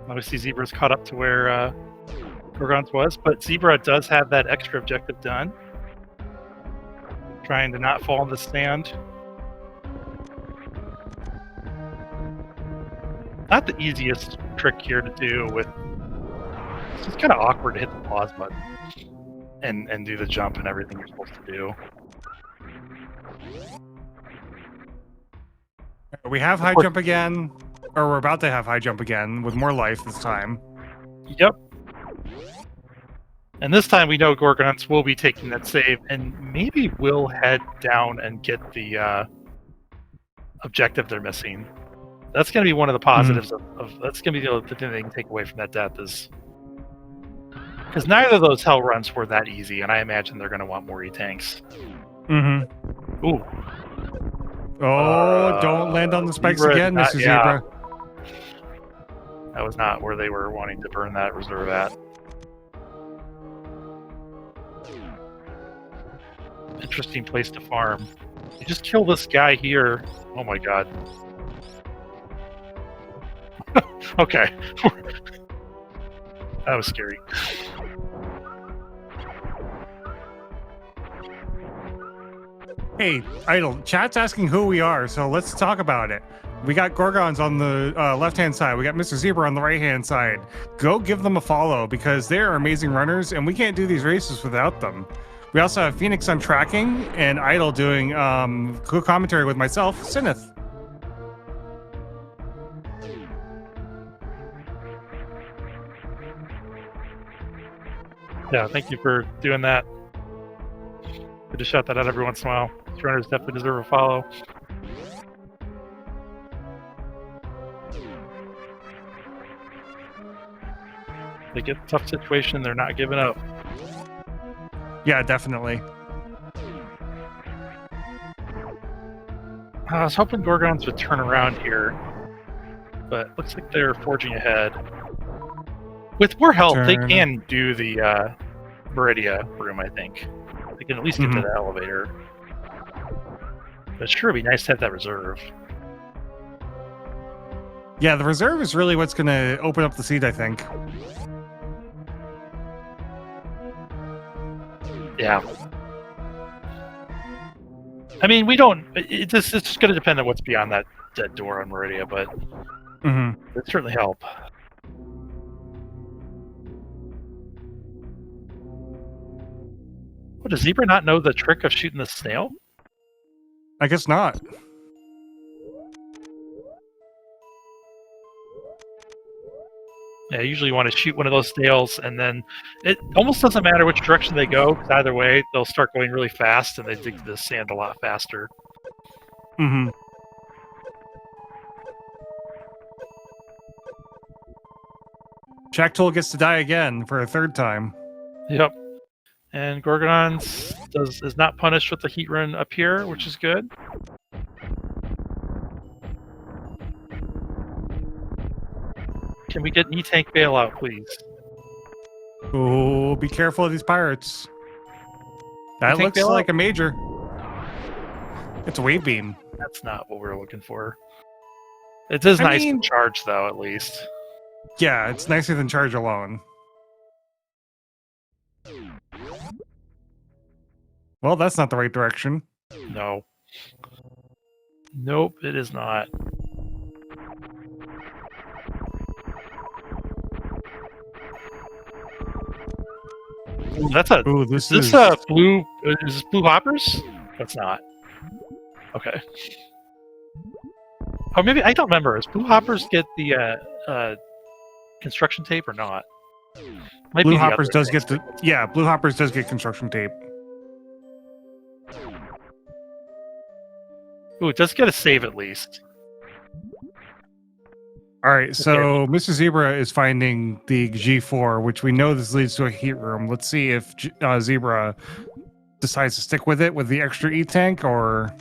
[SPEAKER 2] Obviously, Zebra's caught up to where Gorgonz was, but Zebra does have that extra objective done. Trying to not fall in the sand. Not the easiest trick here to do with... It's just kind of awkward to hit the pause button and do the jump and everything you're supposed to do.
[SPEAKER 1] We have high jump again, or we're about to have high jump again with more life this time.
[SPEAKER 2] Yep. And this time we know Gorgonz will be taking that save, and maybe will head down and get the objective they're missing. That's going to be one of the positives of that's going to be the thing they can take away from that death, is because neither of those hell runs were that easy, and I imagine they're going to want more E-tanks.
[SPEAKER 1] Mm-hmm.
[SPEAKER 2] Ooh.
[SPEAKER 1] Oh, don't land on the spikes again, Mr. Zebra.
[SPEAKER 2] That was not where they were wanting to burn that reserve at. Interesting place to farm. You just kill this guy here. Oh my god. Okay. That was scary.
[SPEAKER 1] Hey, Idle, chat's asking who we are, so let's talk about it. We got Gorgonz on the left-hand side. We got Mr. Zebra on the right-hand side. Go give them a follow, because they are amazing runners, and we can't do these races without them. We also have Phoenix on tracking, and Idle doing co-commentary with myself, Sinith.
[SPEAKER 2] Yeah, thank you for doing that. Good to shout that out every once in a while. These runners definitely deserve a follow. They get a tough situation, they're not giving up.
[SPEAKER 1] Yeah, definitely.
[SPEAKER 2] I was hoping Gorgonz would turn around here, but looks like they're forging ahead. With more help, they can do the Meridia room, I think. They can at least get to the elevator. But sure, it'd be nice to have that reserve.
[SPEAKER 1] Yeah, the reserve is really what's going to open up the seat, I think.
[SPEAKER 2] Yeah. I mean, we don't... It's just going to depend on what's beyond that dead door on Meridia, but it'd certainly help. What, does Zebra not know the trick of shooting the snail?
[SPEAKER 1] I guess not.
[SPEAKER 2] Yeah, usually you want to shoot one of those snails, and then it almost doesn't matter which direction they go, because either way, they'll start going really fast, and they dig the sand a lot faster.
[SPEAKER 1] Jack Tool gets to die again for a third time.
[SPEAKER 2] Yep. And Gorgonz is not punished with the heat run up here, which is good. Can we get an E-tank bailout, please?
[SPEAKER 1] Oh, be careful of these pirates. That
[SPEAKER 2] E-tank
[SPEAKER 1] looks
[SPEAKER 2] bailout?
[SPEAKER 1] like a major. It's a wave beam.
[SPEAKER 2] That's not what we're looking for. It is nice to charge, though, at least.
[SPEAKER 1] Yeah, it's nicer than charge alone. Well, that's not the right direction.
[SPEAKER 2] No. Nope, it is not. Ooh, that's a.
[SPEAKER 1] Ooh,
[SPEAKER 2] Is this a blue? Is this blue hoppers? That's not. Okay. Oh, maybe I don't remember. Does blue hoppers get the construction tape or not? Might
[SPEAKER 1] Blue
[SPEAKER 2] be the
[SPEAKER 1] hoppers
[SPEAKER 2] other
[SPEAKER 1] does
[SPEAKER 2] thing.
[SPEAKER 1] get the yeah. Blue hoppers does get construction tape.
[SPEAKER 2] Ooh, it does get a save at least.
[SPEAKER 1] All right, so Mr. Zebra is finding the G4, which we know this leads to a heat room. Let's see if Zebra decides to stick with it with the extra E-tank, or...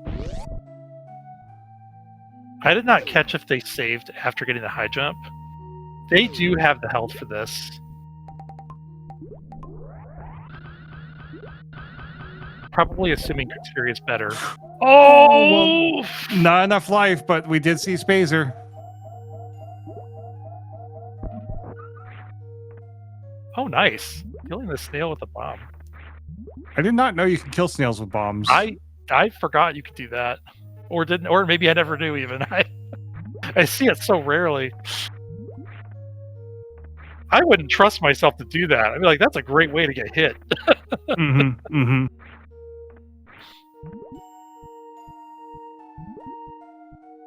[SPEAKER 2] I did not catch if they saved after getting the high jump. They do have the health for this. Probably assuming Criteria is better. Oh!
[SPEAKER 1] Well, not enough life, but we did see Spazer.
[SPEAKER 2] Oh, nice. Killing the snail with a bomb.
[SPEAKER 1] I did not know you could kill snails with bombs.
[SPEAKER 2] I forgot you could do that. Or didn't, or maybe I never knew even. I see it so rarely. I wouldn't trust myself to do that. I'd be like, that's a great way to get hit.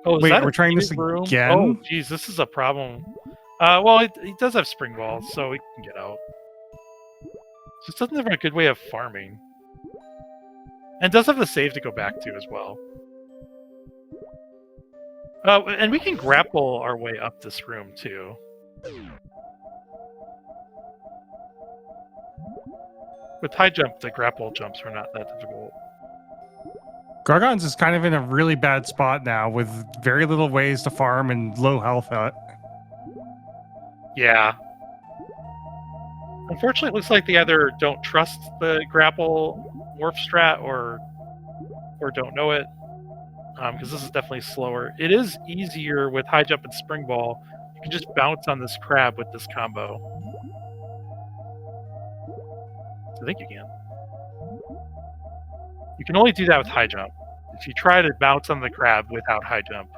[SPEAKER 2] Oh,
[SPEAKER 1] wait, we're trying this
[SPEAKER 2] room?
[SPEAKER 1] again?
[SPEAKER 2] Oh, geez, this is a problem. Well, he does have spring balls, so he can get out. Just doesn't have a good way of farming. And does have the save to go back to as well. And we can grapple our way up this room, too. With high jump, the grapple jumps are not that difficult.
[SPEAKER 1] Gorgonz is kind of in a really bad spot now with very little ways to farm and low health at.
[SPEAKER 2] Yeah. Unfortunately, it looks like they either don't trust the grapple morph strat or don't know it. Because this is definitely slower. It is easier with high jump and spring ball. You can just bounce on this crab with this combo. I think you can. You can only do that with high jump. If you try to bounce on the crab without high jump,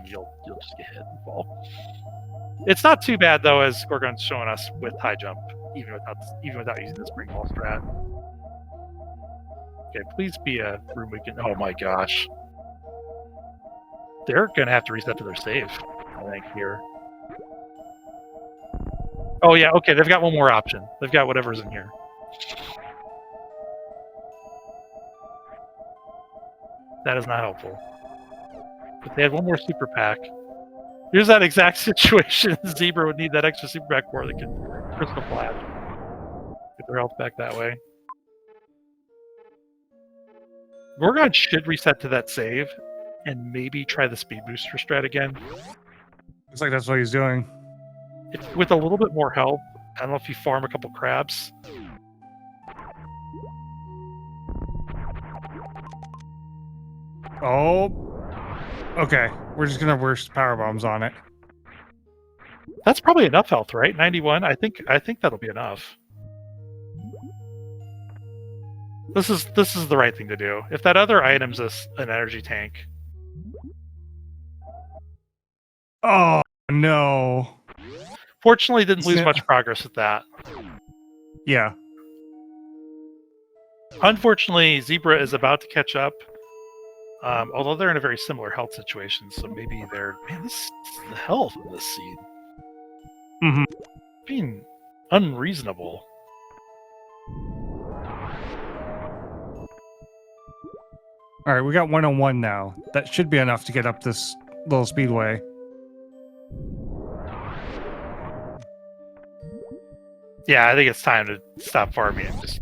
[SPEAKER 2] you'll just get hit and fall. It's not too bad though, as Gorgon's showing us with high jump, even without using the spring ball strat. Okay, please be a room we can. Oh my gosh, they're gonna have to reset to their save, I think here. Oh yeah, okay, they've got one more option. They've got whatever's in here. That is not helpful. But they had one more super pack. Here's that exact situation Zebra would need that extra super pack for. They can crystal flash. Get their health back that way. Gorgon should reset to that save and maybe try the speed booster strat again.
[SPEAKER 1] Looks like that's what he's doing.
[SPEAKER 2] With a little bit more help, I don't know if you farm a couple crabs.
[SPEAKER 1] Oh, okay. We're just gonna burst power bombs on it.
[SPEAKER 2] That's probably enough health, right? 91. I think that'll be enough. This is the right thing to do. If that other item's an energy tank.
[SPEAKER 1] Oh no.
[SPEAKER 2] Fortunately, didn't lose much progress with that.
[SPEAKER 1] Yeah.
[SPEAKER 2] Unfortunately, Zebra is about to catch up. Although they're in a very similar health situation, so maybe they're... Man, this is the health of this scene.
[SPEAKER 1] Mm-hmm.
[SPEAKER 2] Being unreasonable.
[SPEAKER 1] All right, we got 101 now. That should be enough to get up this little speedway.
[SPEAKER 2] Yeah, I think it's time to stop farming and just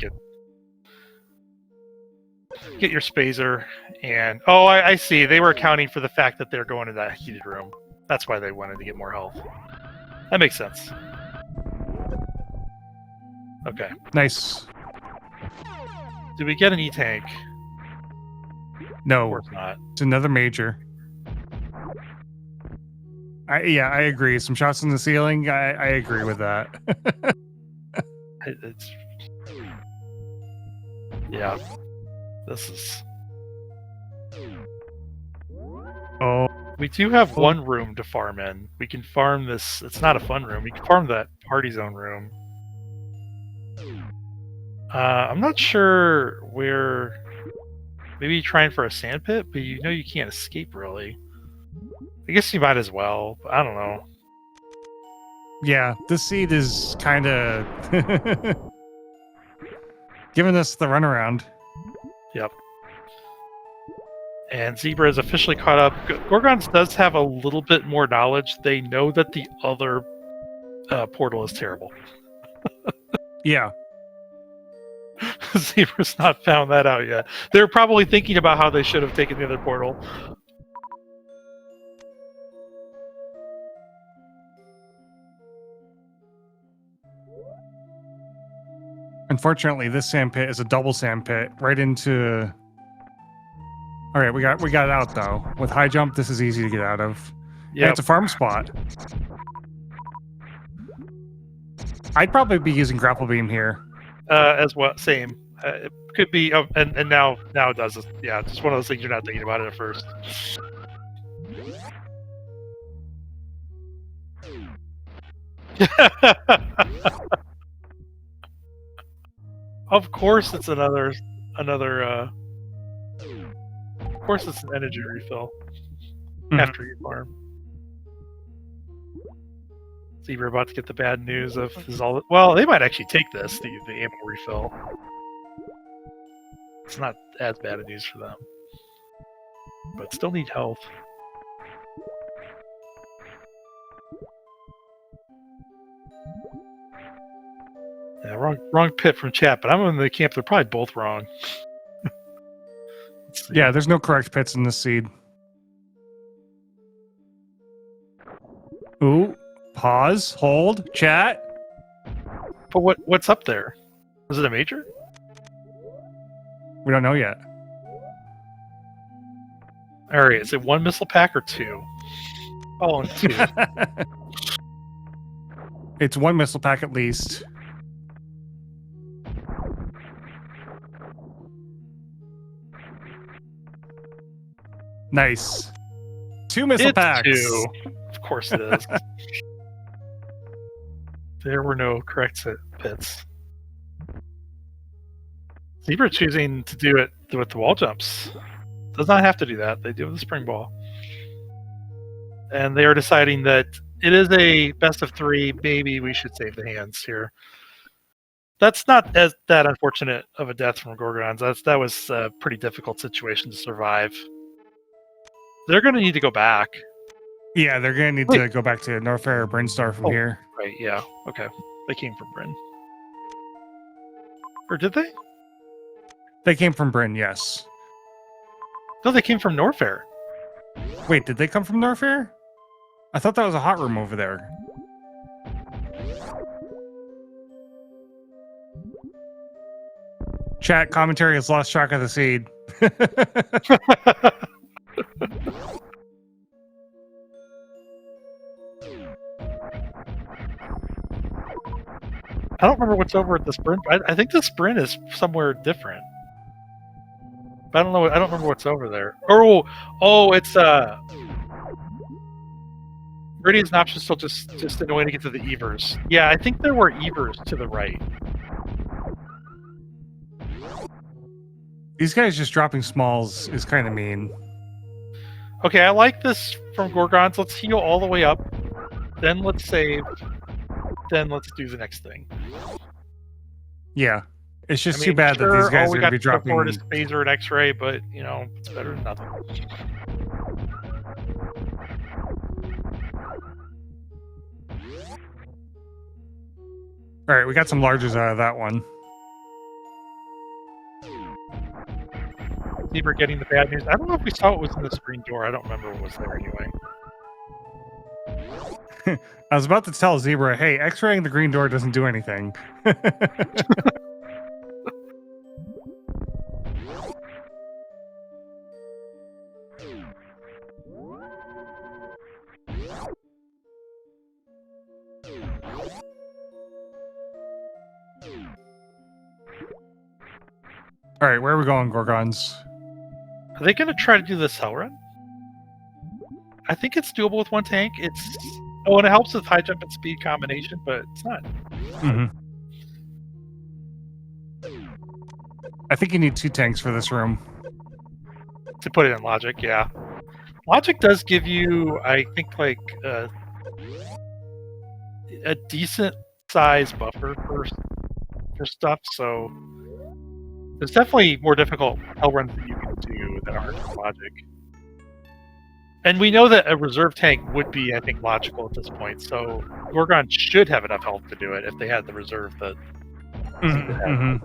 [SPEAKER 2] get your Spazer. And oh, I see. They were accounting for the fact that they're going to that heated room. That's why they wanted to get more health. That makes sense. Okay.
[SPEAKER 1] Nice.
[SPEAKER 2] Do we get an E-tank? Of
[SPEAKER 1] No,
[SPEAKER 2] course not.
[SPEAKER 1] it's another major. Yeah, I agree. Some shots in the ceiling. I agree with that.
[SPEAKER 2] It's yeah. This is.
[SPEAKER 1] Oh,
[SPEAKER 2] We do have one room to farm in. We can farm this. It's not a fun room. We can farm that party zone room. I'm not sure where. Maybe trying for a sand pit, but you know you can't escape really. I guess you might as well. But I don't know.
[SPEAKER 1] yeah. This seed is kind of giving us the runaround.
[SPEAKER 2] Yep. And Zebra is officially caught up. Gorgonz does have a little bit more knowledge. They know that the other portal is terrible.
[SPEAKER 1] Yeah.
[SPEAKER 2] Zebra's not found that out yet. They're probably thinking about how they should have taken the other portal.
[SPEAKER 1] Unfortunately, this sand pit is a double sand pit right into. All right, we got it out though. With high jump, this is easy to get out of. Yeah, it's a farm spot. I'd probably be using grapple beam here.
[SPEAKER 2] As well, same. It could be, and now it does this. Yeah, it's just one of those things you're not thinking about it at first. Of course, it's another. Of course, it's an energy refill after you farm. Zebra about to get the bad news of is all. Well, they might actually take this, the ammo refill. It's not as bad a news for them, but still need health. Yeah, wrong pit from chat, but I'm in the camp. They're probably both wrong.
[SPEAKER 1] Yeah, there's no correct pits in this seed. Ooh, pause, hold, chat.
[SPEAKER 2] But what's up there? Is it a major?
[SPEAKER 1] We don't know yet.
[SPEAKER 2] All right, is it one missile pack or two? Oh, and two.
[SPEAKER 1] It's one missile pack at least. Nice. Two missile packs.
[SPEAKER 2] Two. Of course it is. There were no correct pits. Zebra choosing to do it with the wall jumps. Does not have to do that. They do it with the spring ball. And they are deciding that it is a best of three. Maybe we should save the hands here. That's not that unfortunate of a death from Gorgonz. That was a pretty difficult situation to survive. They're going to need to go back.
[SPEAKER 1] Yeah, they're going to need to go back to Norfair or Brinstar from here.
[SPEAKER 2] Right, yeah. Okay. They came from Bryn. Or did they?
[SPEAKER 1] They came from Bryn, yes.
[SPEAKER 2] No, they came from Norfair.
[SPEAKER 1] Wait, did they come from Norfair? I thought that was a hot room over there. Chat commentary has lost track of the seed.
[SPEAKER 2] I don't remember what's over at the sprint. I think the sprint is somewhere different. But I don't know. I don't remember what's over there. Oh, it's Meridian's an option still just annoying to get to the Evers. Yeah, I think there were Evers to the right.
[SPEAKER 1] These guys just dropping smalls is kind of mean.
[SPEAKER 2] Okay, I like this from Gorgonz. Let's heal all the way up. Then let's save. Then let's do the next thing.
[SPEAKER 1] Yeah. It's just too bad that these guys are going to be dropping.
[SPEAKER 2] All we got to phaser and X-ray, but, you know, it's better than nothing.
[SPEAKER 1] All right, we got some larges out of that one.
[SPEAKER 2] Zebra getting the bad news. I don't know if we saw what was in the screen door. I don't remember what was there anyway.
[SPEAKER 1] I was about to tell Zebra, hey, X-raying the green door doesn't do anything. All right, where are we going, Gorgonz?
[SPEAKER 2] Are they going to try to do this hell run? I think it's doable with one tank. And it helps with high jump and speed combination, but it's not.
[SPEAKER 1] Mm-hmm. I think you need 2 tanks for this room.
[SPEAKER 2] To put it in logic, yeah. Logic does give you, I think, like a decent size buffer for stuff. So there's definitely more difficult hell runs that you can do that aren't logic. And we know that a reserve tank would be, I think, logical at this point. So Gorgonz should have enough health to do it if they had the reserve that.
[SPEAKER 1] Mm-hmm.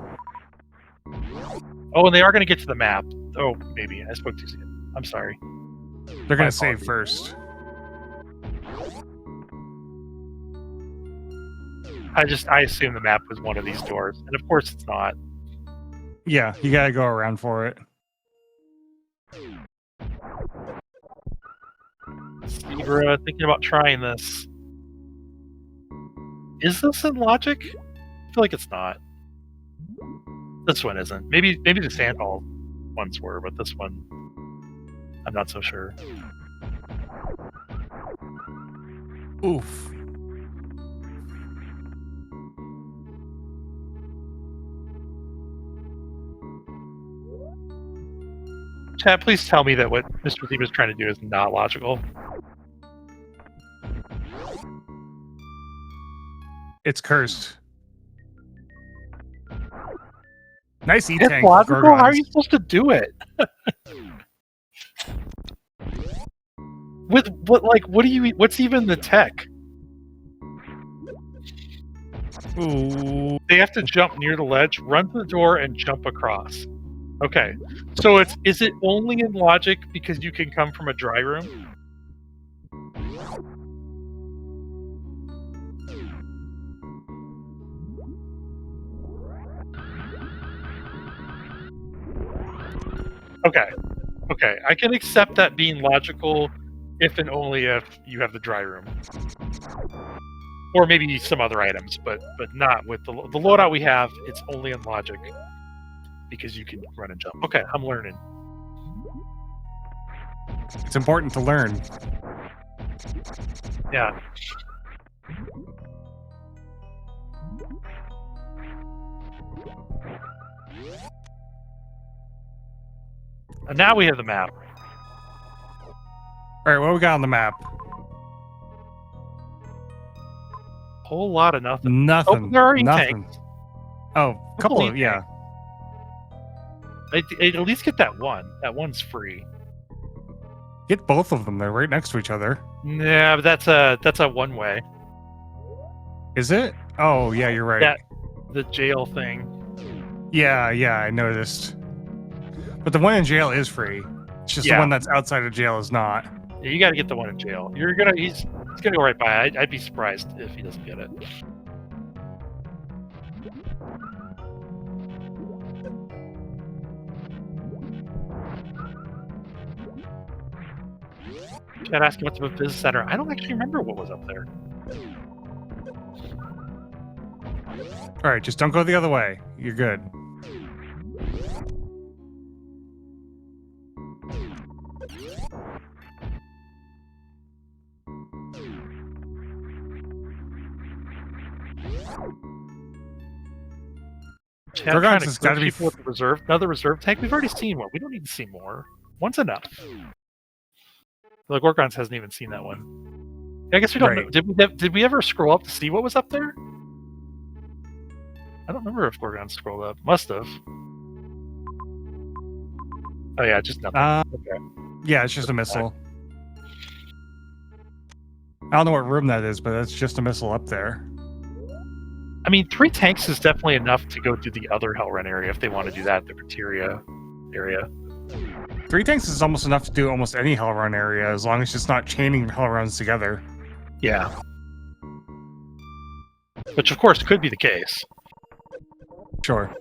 [SPEAKER 2] Oh, and they are going to get to the map. Oh, maybe I spoke too soon. I'm sorry.
[SPEAKER 1] They're going to save first.
[SPEAKER 2] I assume the map was one of these doors, and of course it's not.
[SPEAKER 1] Yeah, you got to go around for it.
[SPEAKER 2] Zebra, thinking about trying this. Is this in logic? I feel like it's not. This one isn't. Maybe the Sandhall ones were, but this one, I'm not so sure.
[SPEAKER 1] Oof.
[SPEAKER 2] Chat, please tell me that what Mr. Zebra is trying to do is not logical.
[SPEAKER 1] It's cursed. Nice
[SPEAKER 2] It's
[SPEAKER 1] tank.
[SPEAKER 2] logical?
[SPEAKER 1] Gorgonz.
[SPEAKER 2] How are you supposed to do it? With what? Like, what do you? What's even the tech?
[SPEAKER 1] Ooh.
[SPEAKER 2] They have to jump near the ledge, run to the door, and jump across. Okay, so is it only in logic because you can come from a dry room? Okay, I can accept that being logical if and only if you have the dry room. Or maybe some other items, but not with the loadout we have. It's only in logic because you can run and jump. Okay, I'm learning.
[SPEAKER 1] It's important to learn.
[SPEAKER 2] Yeah. And now we have the map.
[SPEAKER 1] All right, what we got on the map?
[SPEAKER 2] Whole lot of nothing.
[SPEAKER 1] Nothing.
[SPEAKER 2] Oh, there are
[SPEAKER 1] nothing.
[SPEAKER 2] tanks.
[SPEAKER 1] Oh, a couple of, yeah.
[SPEAKER 2] I'd at least get that one. That one's free.
[SPEAKER 1] Get both of them. They're right next to each other.
[SPEAKER 2] Yeah, but that's a one way.
[SPEAKER 1] Is it? Oh, yeah, you're right.
[SPEAKER 2] Yeah, the jail thing.
[SPEAKER 1] Yeah, I noticed. But the one in jail is free. It's just the one that's outside of jail is not.
[SPEAKER 2] Yeah, you got to get the one in jail. He's gonna go right by. I'd be surprised if he doesn't get it. Chat asking what's up with Business Center. I don't actually remember what was up there.
[SPEAKER 1] All right, just don't go the other way. You're good.
[SPEAKER 2] Gorgonz has got to be with the reserve. Another reserve tank. We've already seen one. We don't need to see more. One's enough. The Gorgonz hasn't even seen that one. I guess we don't know. Did we ever scroll up to see what was up there? I don't remember if Gorgonz scrolled up. Must have. Oh yeah, just nothing. Okay.
[SPEAKER 1] Yeah, it's just a missile. I don't know what room that is, but it's just a missile up there.
[SPEAKER 2] I mean, 3 tanks is definitely enough to go to the other Hellrun area if they want to do that, the criteria area.
[SPEAKER 1] 3 tanks is almost enough to do almost any Hellrun area, as long as it's not chaining Hellruns together.
[SPEAKER 2] Yeah. Which, of course, could be the case.
[SPEAKER 1] Sure.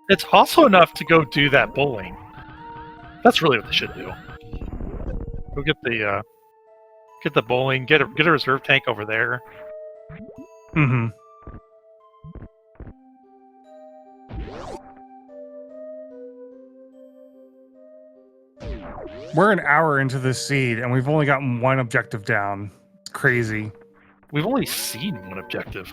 [SPEAKER 2] It's also enough to go do that bowling. That's really what they should do. Go get the bowling, get a reserve tank over there.
[SPEAKER 1] Mm-hmm. We're an hour into this seed, and we've only gotten one objective down. It's crazy.
[SPEAKER 2] We've only seen one objective.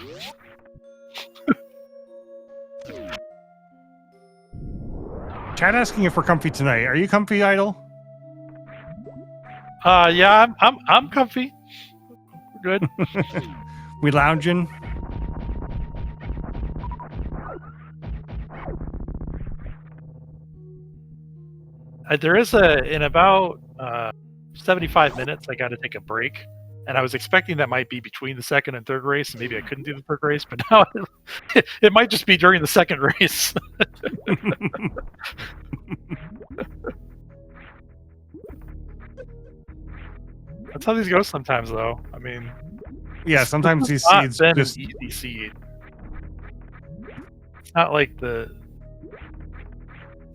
[SPEAKER 1] Chat asking if we're comfy tonight. Are you comfy, Idle?
[SPEAKER 2] Yeah, I'm comfy. We're good.
[SPEAKER 1] We lounging?
[SPEAKER 2] There is in about 75 minutes, I got to take a break. And I was expecting that might be between the second and third race, and maybe I couldn't do the third race, but now it might just be during the second race. That's how these go sometimes, though. I mean,
[SPEAKER 1] Yeah, sometimes these
[SPEAKER 2] not
[SPEAKER 1] seeds
[SPEAKER 2] been
[SPEAKER 1] just...
[SPEAKER 2] an easy seed. It's not like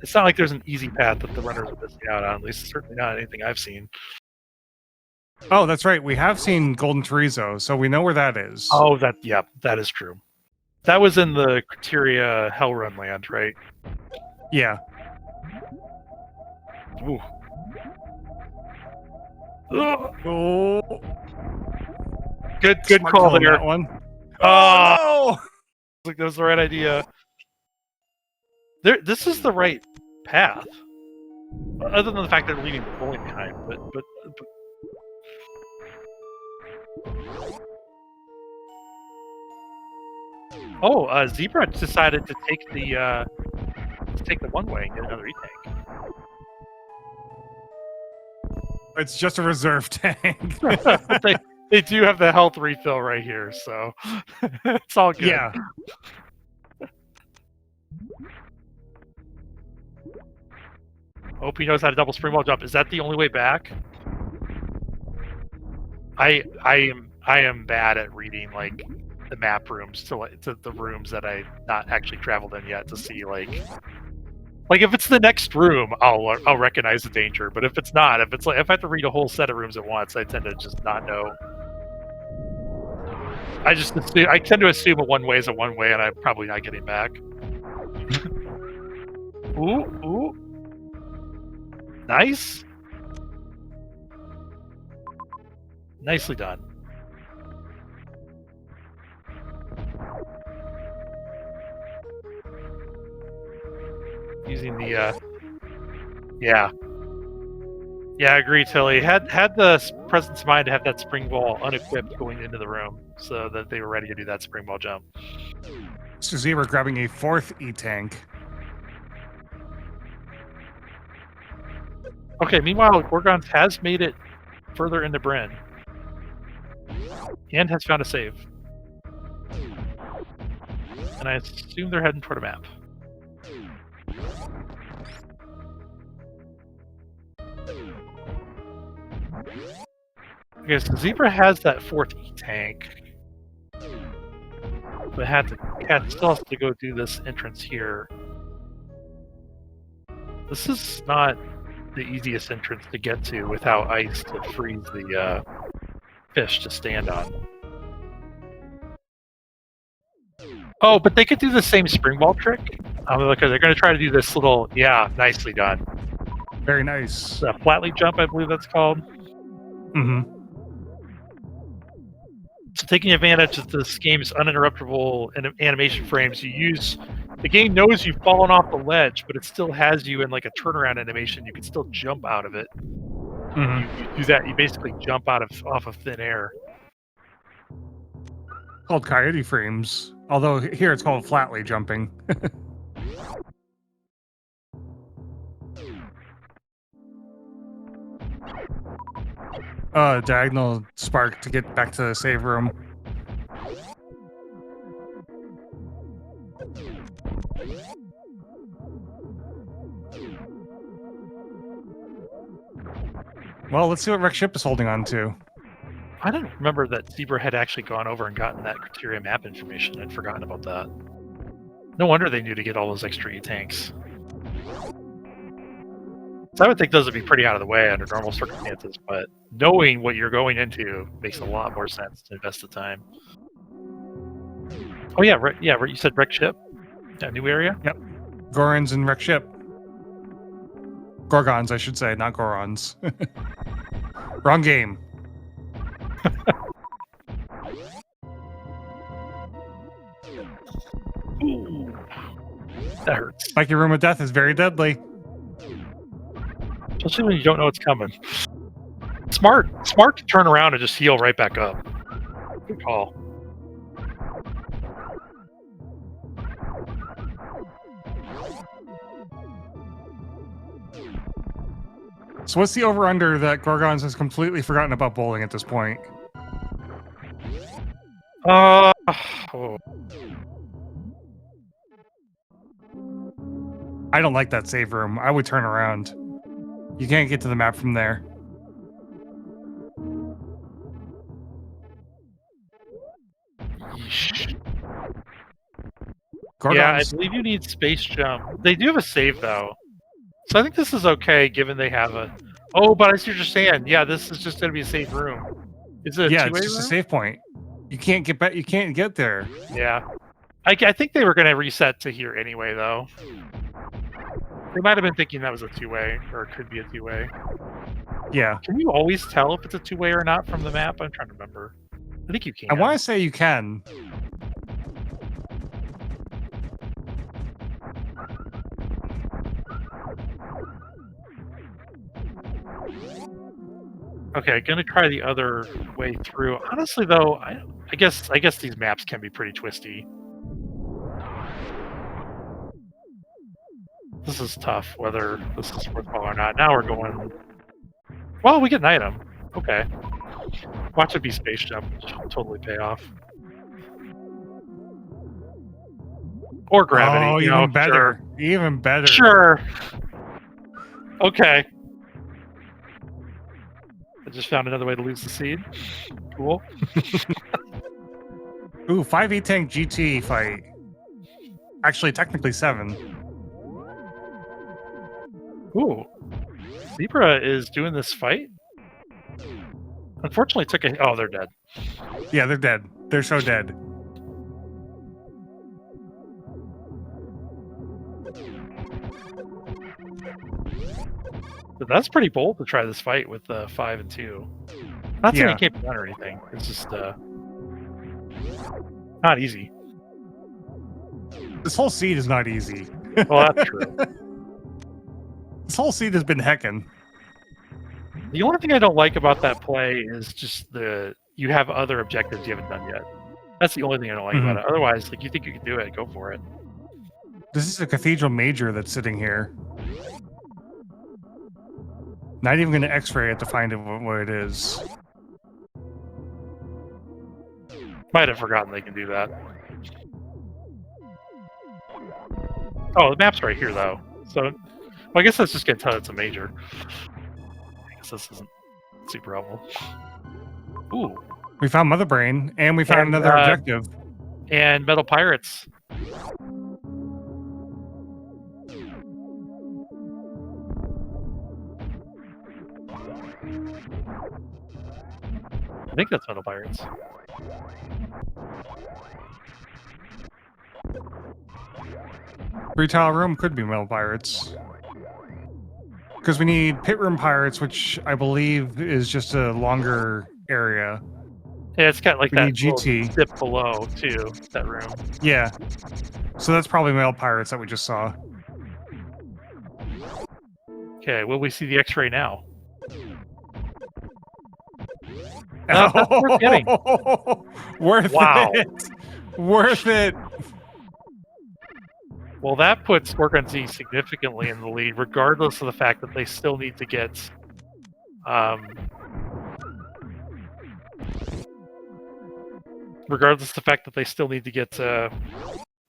[SPEAKER 2] it's not like there's an easy path that the runners are missing out on. At least, certainly not anything I've seen.
[SPEAKER 1] Oh, that's right. We have seen Golden Chorizo, so we know where that is.
[SPEAKER 2] Oh, that is true. That was in the Criteria Hellrun land, right?
[SPEAKER 1] Yeah.
[SPEAKER 2] Ooh.
[SPEAKER 1] Oh,
[SPEAKER 2] Good
[SPEAKER 1] smart
[SPEAKER 2] call
[SPEAKER 1] on
[SPEAKER 2] there.
[SPEAKER 1] that one.
[SPEAKER 2] Oh, like that was the right idea. This is the right path. Other than the fact that they're leaving the bowling behind, but oh, Zebra decided to take the one way and get another E-tank.
[SPEAKER 1] It's just a reserve tank.
[SPEAKER 2] They do have the health refill right here, so it's all good.
[SPEAKER 1] Yeah.
[SPEAKER 2] Hope he knows how to double springwall jump. Is that the only way back? I am bad at reading like the map rooms to the rooms that I've not actually traveled in yet to see like if it's the next room, I'll recognize the danger. But if it's not, if I have to read a whole set of rooms at once, I tend to just not know. I tend to assume a one way is a one way, and I'm probably not getting back. Ooh. Nice. Nicely done. Using the yeah, I agree, Tilly. Had the presence of mind to have that spring ball unequipped going into the room so that they were ready to do that spring ball jump.
[SPEAKER 1] So Zebra grabbing a fourth E-tank.
[SPEAKER 2] Okay, meanwhile, Gorgonz has made it further into Bryn. And has found a save. And I assume they're heading toward a map. Okay, so Zebra has that fourth E-tank. But Cat still has to go do this entrance here. This is not the easiest entrance to get to without ice to freeze the fish to stand on. Oh, but they could do the same spring ball trick. Look, they're going to try to do this little, yeah, nicely done.
[SPEAKER 1] Very nice.
[SPEAKER 2] Flatly jump, I believe that's called.
[SPEAKER 1] Mm-hmm.
[SPEAKER 2] So taking advantage of this game's uninterruptible animation frames, the game knows you've fallen off the ledge, but it still has you in like a turnaround animation. You can still jump out of it.
[SPEAKER 1] Mm-hmm.
[SPEAKER 2] You do that, you basically jump off of thin air.
[SPEAKER 1] Called coyote frames. Although here it's called flatly jumping. Diagonal spark to get back to the save room. Well, let's see what Rex Ship is holding on to.
[SPEAKER 2] I didn't remember that Zebra had actually gone over and gotten that criteria map information. I'd forgotten about that. No wonder they knew to get all those extra E-tanks. So I would think those would be pretty out of the way under normal circumstances, but knowing what you're going into makes a lot more sense to invest the time. Oh yeah, you said Wreck Ship? That new area?
[SPEAKER 1] Yep. Gorgonz and Rex Ship. Gorgonz, I should say, not Gorons. Wrong game.
[SPEAKER 2] Ooh, that hurts.
[SPEAKER 1] Spiky Room of Death is very deadly.
[SPEAKER 2] Especially when you don't know what's coming. Smart to turn around and just heal right back up. Good call.
[SPEAKER 1] So what's the over-under that Gorgonz has completely forgotten about bowling at this point?
[SPEAKER 2] Oh.
[SPEAKER 1] I don't like that save room. I would turn around. You can't get to the map from there. Gorgonz.
[SPEAKER 2] Yeah, I believe you need space jump. They do have a save though, so I think this is okay given they have a. Oh, but I see what you're saying. Yeah, this is just going to be a safe room. Is it?
[SPEAKER 1] Yeah,
[SPEAKER 2] two-way
[SPEAKER 1] it's just
[SPEAKER 2] room?
[SPEAKER 1] a save point. You can't get back. You can't get there.
[SPEAKER 2] Yeah, I think they were going to reset to here anyway though. They might have been thinking that was a two-way, or it could be a two-way.
[SPEAKER 1] Yeah.
[SPEAKER 2] Can you always tell if it's a two-way or not from the map? I'm trying to remember. I think you can.
[SPEAKER 1] I want to say you can.
[SPEAKER 2] Okay, gonna try the other way through. Honestly, though, I guess these maps can be pretty twisty. This is tough, whether this is worthwhile or not. Now we're going. Well, we get an item. Okay. Watch it be space jump. Should totally pay off. Or gravity.
[SPEAKER 1] Oh,
[SPEAKER 2] you
[SPEAKER 1] even
[SPEAKER 2] know,
[SPEAKER 1] better.
[SPEAKER 2] Sure.
[SPEAKER 1] Even better.
[SPEAKER 2] Sure. Okay. I just found another way to lose the seed. Cool.
[SPEAKER 1] Ooh, 5 tank GT fight. Actually, technically 7.
[SPEAKER 2] Ooh. Zebra is doing this fight? Unfortunately, took a. Oh, they're dead.
[SPEAKER 1] Yeah, they're dead. They're so dead.
[SPEAKER 2] But that's pretty bold to try this fight with 5 and 2. Not saying
[SPEAKER 1] Yeah.
[SPEAKER 2] you can't be done or anything. It's just not easy.
[SPEAKER 1] This whole seed is not easy.
[SPEAKER 2] Well, that's true.
[SPEAKER 1] This whole seed has been heckin'.
[SPEAKER 2] The only thing I don't like about that play is just you have other objectives you haven't done yet. That's the only thing I don't like about it. Otherwise, like you think you can do it, go for it.
[SPEAKER 1] This is a Cathedral Major that's sitting here. Not even going to X-ray it to find it what it is.
[SPEAKER 2] Might have forgotten they can do that. Oh, the map's right here, though. So, well, I guess that's just going to tell it's a major. I guess this isn't super helpful. Ooh.
[SPEAKER 1] We found Mother Brain, and we found another objective.
[SPEAKER 2] And Metal Pirates. I think that's Metal Pirates.
[SPEAKER 1] Retail room could be Metal Pirates. Because we need Pit Room Pirates, which I believe is just a longer area.
[SPEAKER 2] Yeah, it's got like
[SPEAKER 1] We
[SPEAKER 2] that
[SPEAKER 1] need GT.
[SPEAKER 2] little dip below, too, that room.
[SPEAKER 1] Yeah. So that's probably Metal Pirates that we just saw.
[SPEAKER 2] Okay, will we see the X-ray now?
[SPEAKER 1] Oh,
[SPEAKER 2] that's worth getting.
[SPEAKER 1] Worth
[SPEAKER 2] Wow.
[SPEAKER 1] it. Worth it.
[SPEAKER 2] Well, that puts Gorgonz significantly in the lead, regardless of the fact that they still need to get that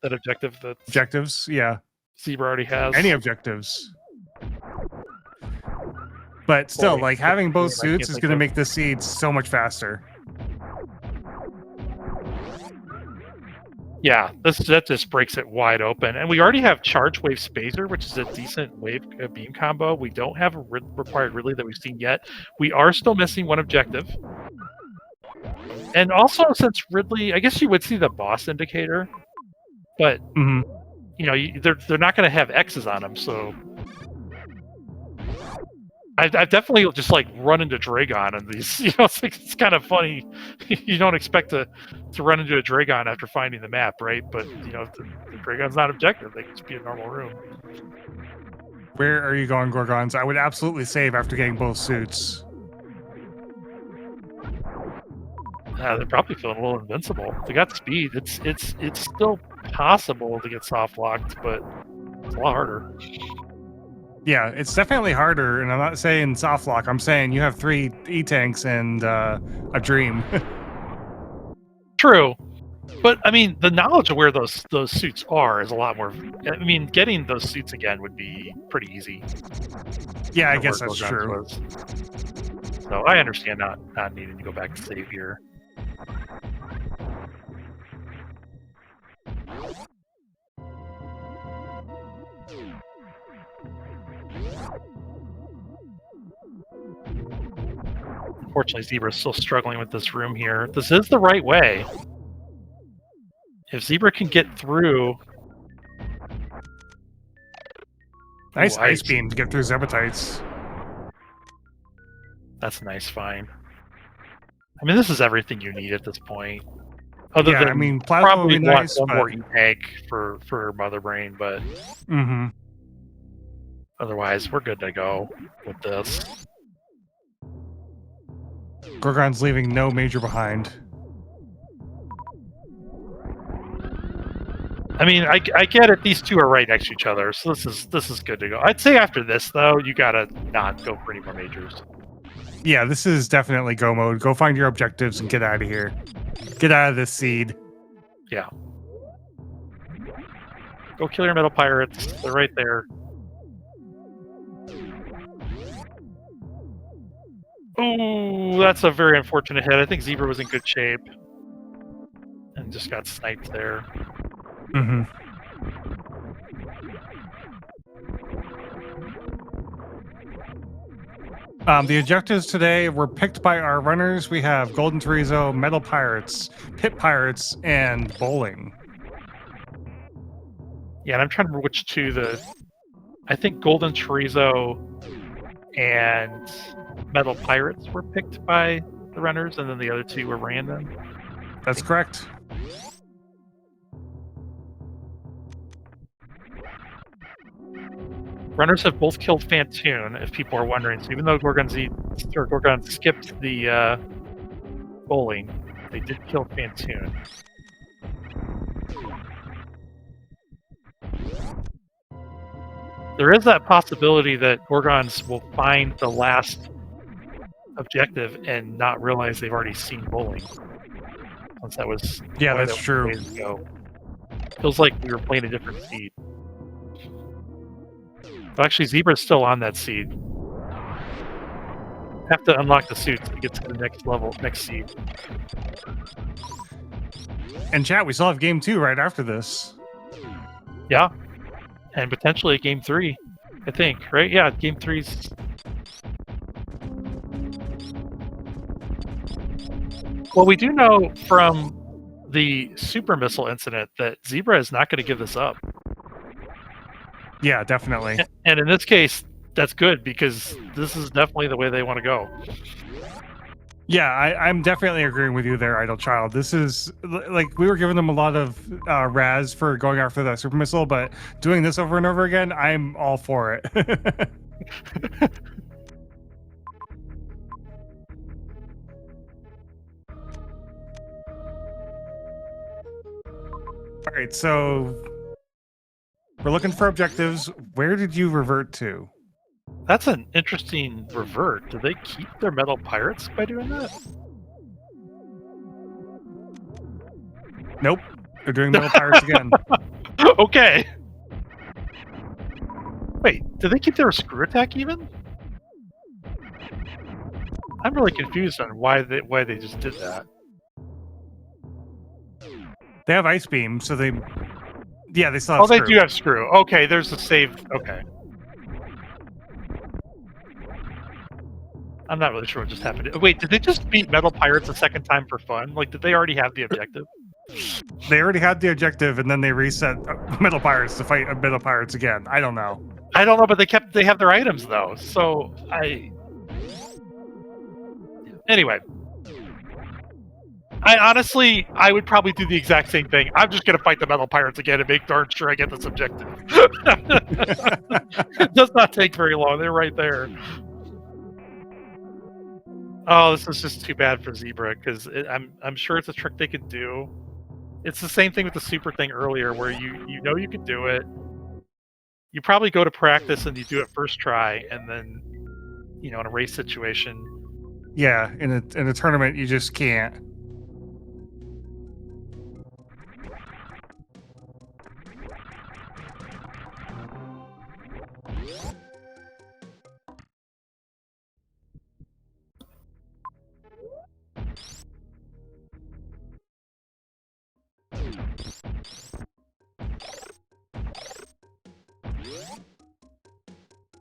[SPEAKER 2] objective that
[SPEAKER 1] Objectives, yeah.
[SPEAKER 2] Zebra already has.
[SPEAKER 1] Any objectives. But still,
[SPEAKER 2] Boy,
[SPEAKER 1] like having both
[SPEAKER 2] I can't
[SPEAKER 1] suits is
[SPEAKER 2] think
[SPEAKER 1] going to
[SPEAKER 2] of-
[SPEAKER 1] make the seed so much faster.
[SPEAKER 2] Yeah, that just breaks it wide open. And we already have Charge Wave Spacer, which is a decent wave beam combo. We don't have a required Ridley that we've seen yet. We are still missing one objective. And also, since Ridley, I guess you would see the boss indicator, but
[SPEAKER 1] Hmm.
[SPEAKER 2] you know they're not going to have X's on them. So I've definitely just like run into Dragon and these. You know, it's kind of funny. You don't expect to run into a Dragon after finding the map, right? But you know, the Dragon's not objective; they can just be a normal room.
[SPEAKER 1] Where are you going, Gorgonz? I would absolutely save after getting both suits.
[SPEAKER 2] They're probably feeling a little invincible. They got speed. It's still possible to get soft locked, but it's a lot harder.
[SPEAKER 1] Yeah, it's definitely harder, and I'm not saying soft lock. I'm saying you have 3 E-tanks and a dream.
[SPEAKER 2] True, but I mean, the knowledge of where those suits are is a lot more. I mean, getting those suits again would be pretty easy.
[SPEAKER 1] Yeah, I
[SPEAKER 2] for
[SPEAKER 1] guess
[SPEAKER 2] where
[SPEAKER 1] that's
[SPEAKER 2] Gorgonz
[SPEAKER 1] true.
[SPEAKER 2] was. So I understand not needing to go back to save here. Unfortunately, Zebra's still struggling with this room here. This is the right way. If Zebra can get through...
[SPEAKER 1] Nice
[SPEAKER 2] Ooh,
[SPEAKER 1] ice beam to get through Zebatites.
[SPEAKER 2] That's a nice find. I mean, this is everything you need at this point. Other
[SPEAKER 1] Yeah,
[SPEAKER 2] than
[SPEAKER 1] I mean, plasma would
[SPEAKER 2] probably
[SPEAKER 1] be
[SPEAKER 2] want
[SPEAKER 1] nice,
[SPEAKER 2] one
[SPEAKER 1] but...
[SPEAKER 2] more E-tank for Mother Brain, but
[SPEAKER 1] Mm-hmm.
[SPEAKER 2] otherwise, we're good to go with this.
[SPEAKER 1] Gorgon's leaving no major behind.
[SPEAKER 2] I mean, I get it. These two are right next to each other, so this is good to go. I'd say after this, though, you gotta not go for any more majors.
[SPEAKER 1] Yeah, this is definitely go mode. Go find your objectives and get out of here. Get out of this seed.
[SPEAKER 2] Yeah. Go kill your metal pirates. They're right there. Ooh, that's a very unfortunate hit. I think Zebra was in good shape. And just got sniped there.
[SPEAKER 1] Mm-hmm. The objectives today were picked by our runners. We have Golden Chorizo, Metal Pirates, Pit Pirates, and Bowling.
[SPEAKER 2] Yeah, and I'm trying to remember which two I think Golden Chorizo and Metal Pirates were picked by the runners, and then the other two were random.
[SPEAKER 1] That's correct.
[SPEAKER 2] Runners have both killed Fantoon, if people are wondering. So even though Gorgonz skipped the bowling, they did kill Fantoon. There is that possibility that Gorgonz will find the last objective and not realize they've already seen bowling. Since that was
[SPEAKER 1] That's true.
[SPEAKER 2] days ago. Feels like we were playing a different seed. But actually, Zebra's still on that seed. Have to unlock the suits to get to the next level, next seed.
[SPEAKER 1] And chat, we still have game 2 right after this.
[SPEAKER 2] Yeah. And potentially game 3, I think, right? Yeah, game 3's... Well, we do know from the super missile incident that Zebra is not going to give this up.
[SPEAKER 1] Yeah, definitely.
[SPEAKER 2] And in this case, that's good because this is definitely the way they want to go.
[SPEAKER 1] Yeah, I'm definitely agreeing with you there, Idle Child. This is, like, we were giving them a lot of Raz for going after that super missile, but doing this over and over again, I'm all for it. All right, so we're looking for objectives. Where did you revert to?
[SPEAKER 2] That's an interesting revert. Do they keep their metal pirates by doing that?
[SPEAKER 1] Nope. They're doing Metal Pirates again.
[SPEAKER 2] Okay. Wait, do they keep their screw attack even? I'm really confused on why they just did that.
[SPEAKER 1] They have ice beam, so they still have
[SPEAKER 2] Oh, they
[SPEAKER 1] screw.
[SPEAKER 2] do have screw. Okay, there's a save. Okay. I'm not really sure what just happened. Wait, did they just beat Metal Pirates a second time for fun? Like, did they already have the objective?
[SPEAKER 1] They already had the objective, and then they reset Metal Pirates to fight Metal Pirates again. I don't know.
[SPEAKER 2] I don't know, but they have their items though. So anyway. I would probably do the exact same thing. I'm just gonna fight the Metal Pirates again and make darn sure I get this objective. It does not take very long. They're right there. Oh, this is just too bad for Zebra because I'm sure it's a trick they could do. It's the same thing with the super thing earlier, where you know you could do it. You probably go to practice and you do it first try, and then in a race situation.
[SPEAKER 1] Yeah, in a tournament, you just can't.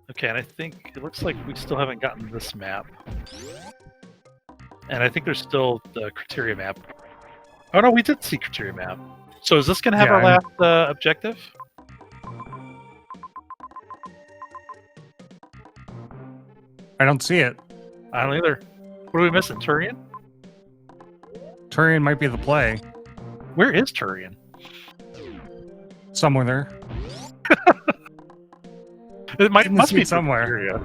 [SPEAKER 2] Okay, and I think it looks like we still haven't gotten this map. And I think there's still the criteria map. Oh no, we did see criteria map. So is this going to have our last objective?
[SPEAKER 1] I don't see it.
[SPEAKER 2] I don't either. What are we missing? Turian?
[SPEAKER 1] Turian might be the play.
[SPEAKER 2] Where is Turian?
[SPEAKER 1] Somewhere there.
[SPEAKER 2] It must be
[SPEAKER 1] somewhere.
[SPEAKER 2] Criteria.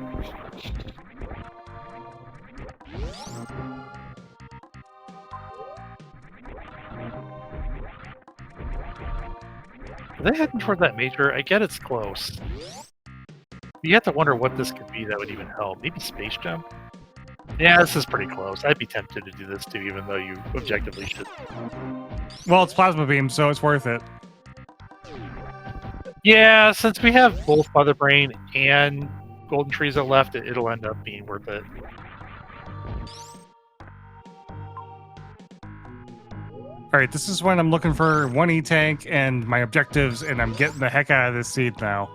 [SPEAKER 2] Are they heading toward that major? I get it's close. You have to wonder what this could be that would even help. Maybe space jump? Yeah, this is pretty close. I'd be tempted to do this too, even though you objectively should.
[SPEAKER 1] Well, it's plasma beam, so it's worth it.
[SPEAKER 2] Yeah, since we have both Mother Brain and Golden Trees left, it'll end up being worth it.
[SPEAKER 1] All right, this is when I'm looking for 1 E-Tank and my objectives, and I'm getting the heck out of this seat now.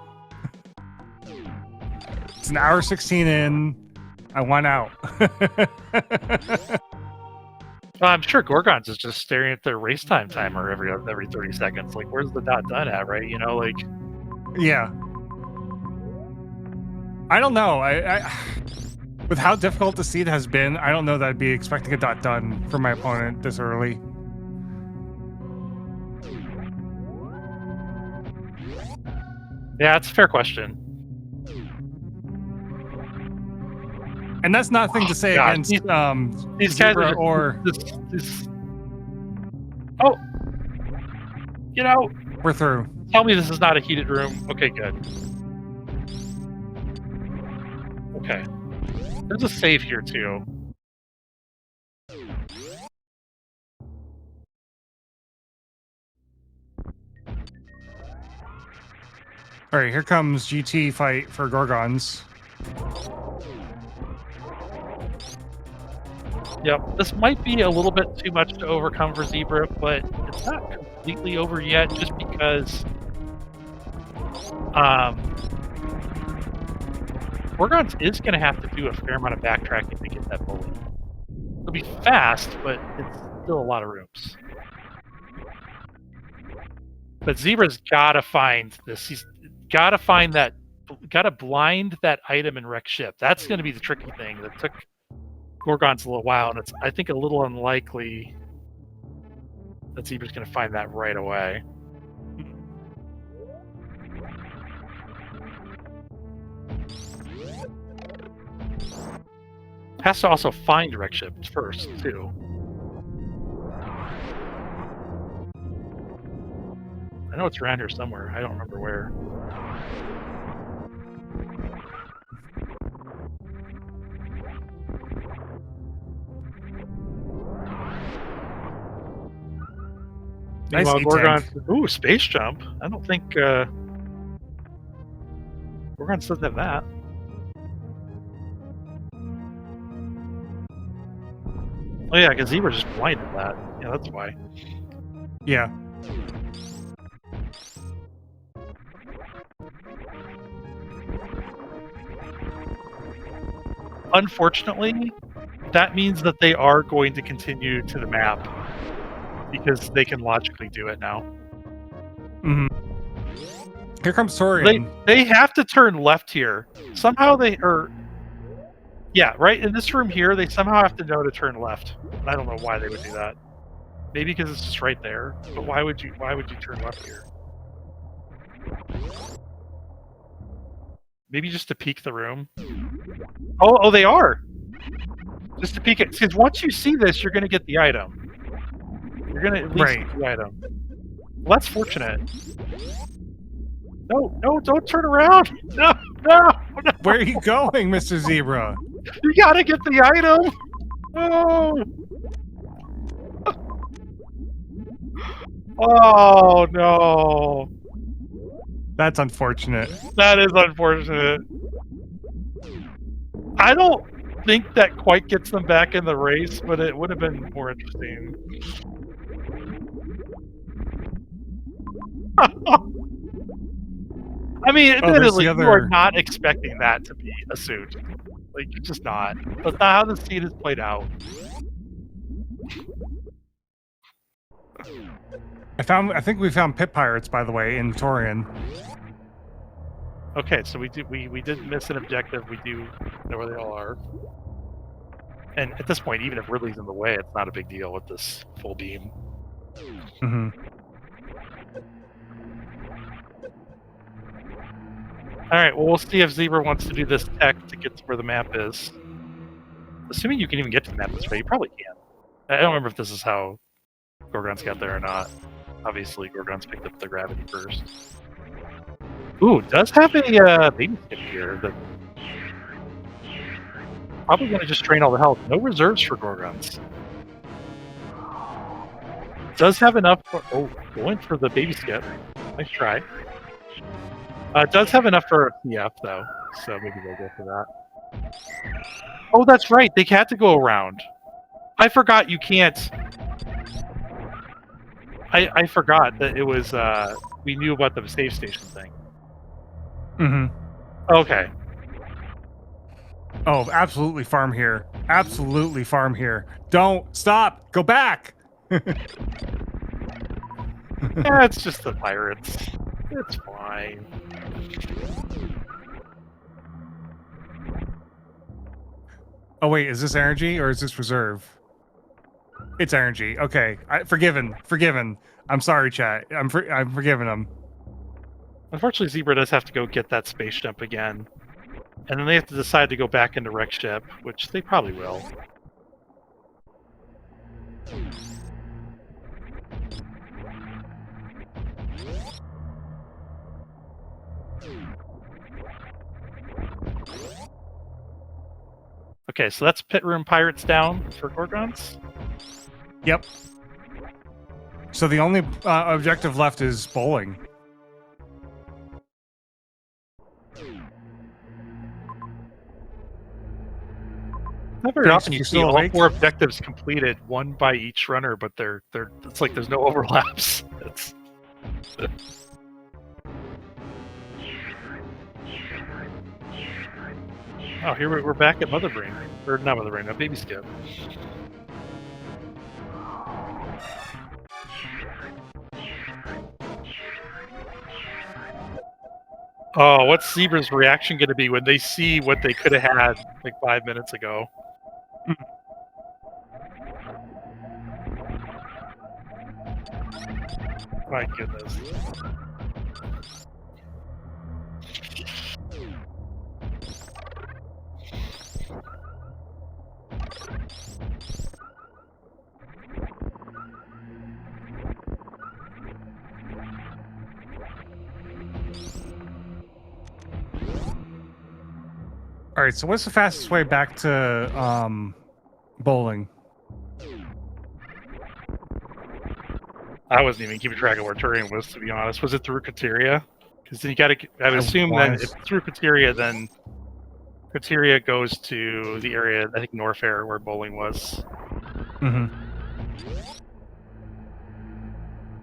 [SPEAKER 1] It's an hour 16 in. I want out.
[SPEAKER 2] Well, I'm sure Gorgonz is just staring at their race time timer every 30 seconds. Like, where's the dot done at, right?
[SPEAKER 1] Yeah. I don't know. I with how difficult the seed has been, I don't know that I'd be expecting a dot done from my opponent this early.
[SPEAKER 2] Yeah, it's a fair question.
[SPEAKER 1] And that's nothing to say against
[SPEAKER 2] these guys
[SPEAKER 1] Zebra
[SPEAKER 2] or
[SPEAKER 1] we're through.
[SPEAKER 2] Tell me this is not a heated room. Okay, good. Okay. There's a save here too.
[SPEAKER 1] All right, here comes GT fight for Gorgonz.
[SPEAKER 2] Yep, this might be a little bit too much to overcome for Zebra, but it's not completely over yet just because Gorgonz is going to have to do a fair amount of backtracking to get that bullet. It'll be fast, but it's still a lot of rooms. But Zebra's got to find this. He's got to find that, got to blind that item and wreck ship. That's going to be the tricky thing that took Gorgonz a little while, and it's, I think, a little unlikely that Zebra's going to find that right away. Has to also find wreck ships first, too. I know it's around here somewhere. I don't remember where.
[SPEAKER 1] Nice
[SPEAKER 2] Meanwhile,
[SPEAKER 1] E-Tank.
[SPEAKER 2] Gorgonz, ooh, space jump. I don't think Gorgonz doesn't have that. Oh yeah, because Zebra just blinded that. Yeah, that's why.
[SPEAKER 1] Yeah.
[SPEAKER 2] Unfortunately, that means that they are going to continue to the map because they can logically do it now.
[SPEAKER 1] Mm-hmm. Here comes Torian.
[SPEAKER 2] They have to turn left here. Somehow yeah, right in this room here, they somehow have to know to turn left. And I don't know why they would do that. Maybe because it's just right there. But why would you turn left here? Maybe just to peek the room. Oh, they are. Just to peek it, because once you see this, you're going to get the item. You're going to at least get the item. Well, that's fortunate. No, don't turn around. No.
[SPEAKER 1] Where are you going, Mr. Zebra?
[SPEAKER 2] You gotta get the item. No. Oh no.
[SPEAKER 1] That's unfortunate.
[SPEAKER 2] That is unfortunate. I don't think that quite gets them back in the race, but it would have been more interesting. I mean, admittedly, you are not expecting that to be a suit. Like, you're just not. That's not how the scene is played out.
[SPEAKER 1] I think we found pit pirates, by the way, in Torian.
[SPEAKER 2] Okay, so we did miss an objective. We do know where they all are. And at this point, even if Ridley's in the way, it's not a big deal with this full beam.
[SPEAKER 1] Mm-hmm.
[SPEAKER 2] Alright, well, we'll see if Zebra wants to do this tech to get to where the map is. Assuming you can even get to the map this way, you probably can. I don't remember if this is how Gorgonz got there or not. Obviously, Gorgonz picked up the gravity first. Ooh, it does have a baby skip here that probably going to just drain all the health. No reserves for Gorgonz. Does have enough for... Oh, going for the baby skip. Nice try. It does have enough for a CF, though, so maybe they'll go for that. Oh, that's right. They had to go around. I forgot you can't... I forgot that it was... we knew about the save station thing.
[SPEAKER 1] Mm-hmm.
[SPEAKER 2] Okay.
[SPEAKER 1] Oh, absolutely farm here. Absolutely farm here. Don't stop. Go back.
[SPEAKER 2] Yeah, it's just the pirates. It's fine.
[SPEAKER 1] Oh wait, is this energy or is this reserve? It's energy. Okay, forgiven. I'm sorry, chat. I'm forgiving them.
[SPEAKER 2] Unfortunately, Zebra does have to go get that spaceship again. And then they have to decide to go back into wreck ship, which they probably will. Okay, so that's pit room pirates down for Gorgonz.
[SPEAKER 1] Yep. So the only objective left is bowling.
[SPEAKER 2] Not very often you see all 4 objectives completed, one by each runner, but it's like there's no overlaps. Oh, here we're back at Mother Brain. Or not Mother Brain, Baby Skip. Oh, what's Zebra's reaction going to be when they see what they could have had like 5 minutes ago? My goodness.
[SPEAKER 1] All right, so what's the fastest way back to bowling?
[SPEAKER 2] I wasn't even keeping track of where Turian was, to be honest. Was it through Kateria? Because then you got to. I would assume then if it's through Kateria, then Kateria goes to the area, I think Norfair, where bowling was.
[SPEAKER 1] Mm-hmm.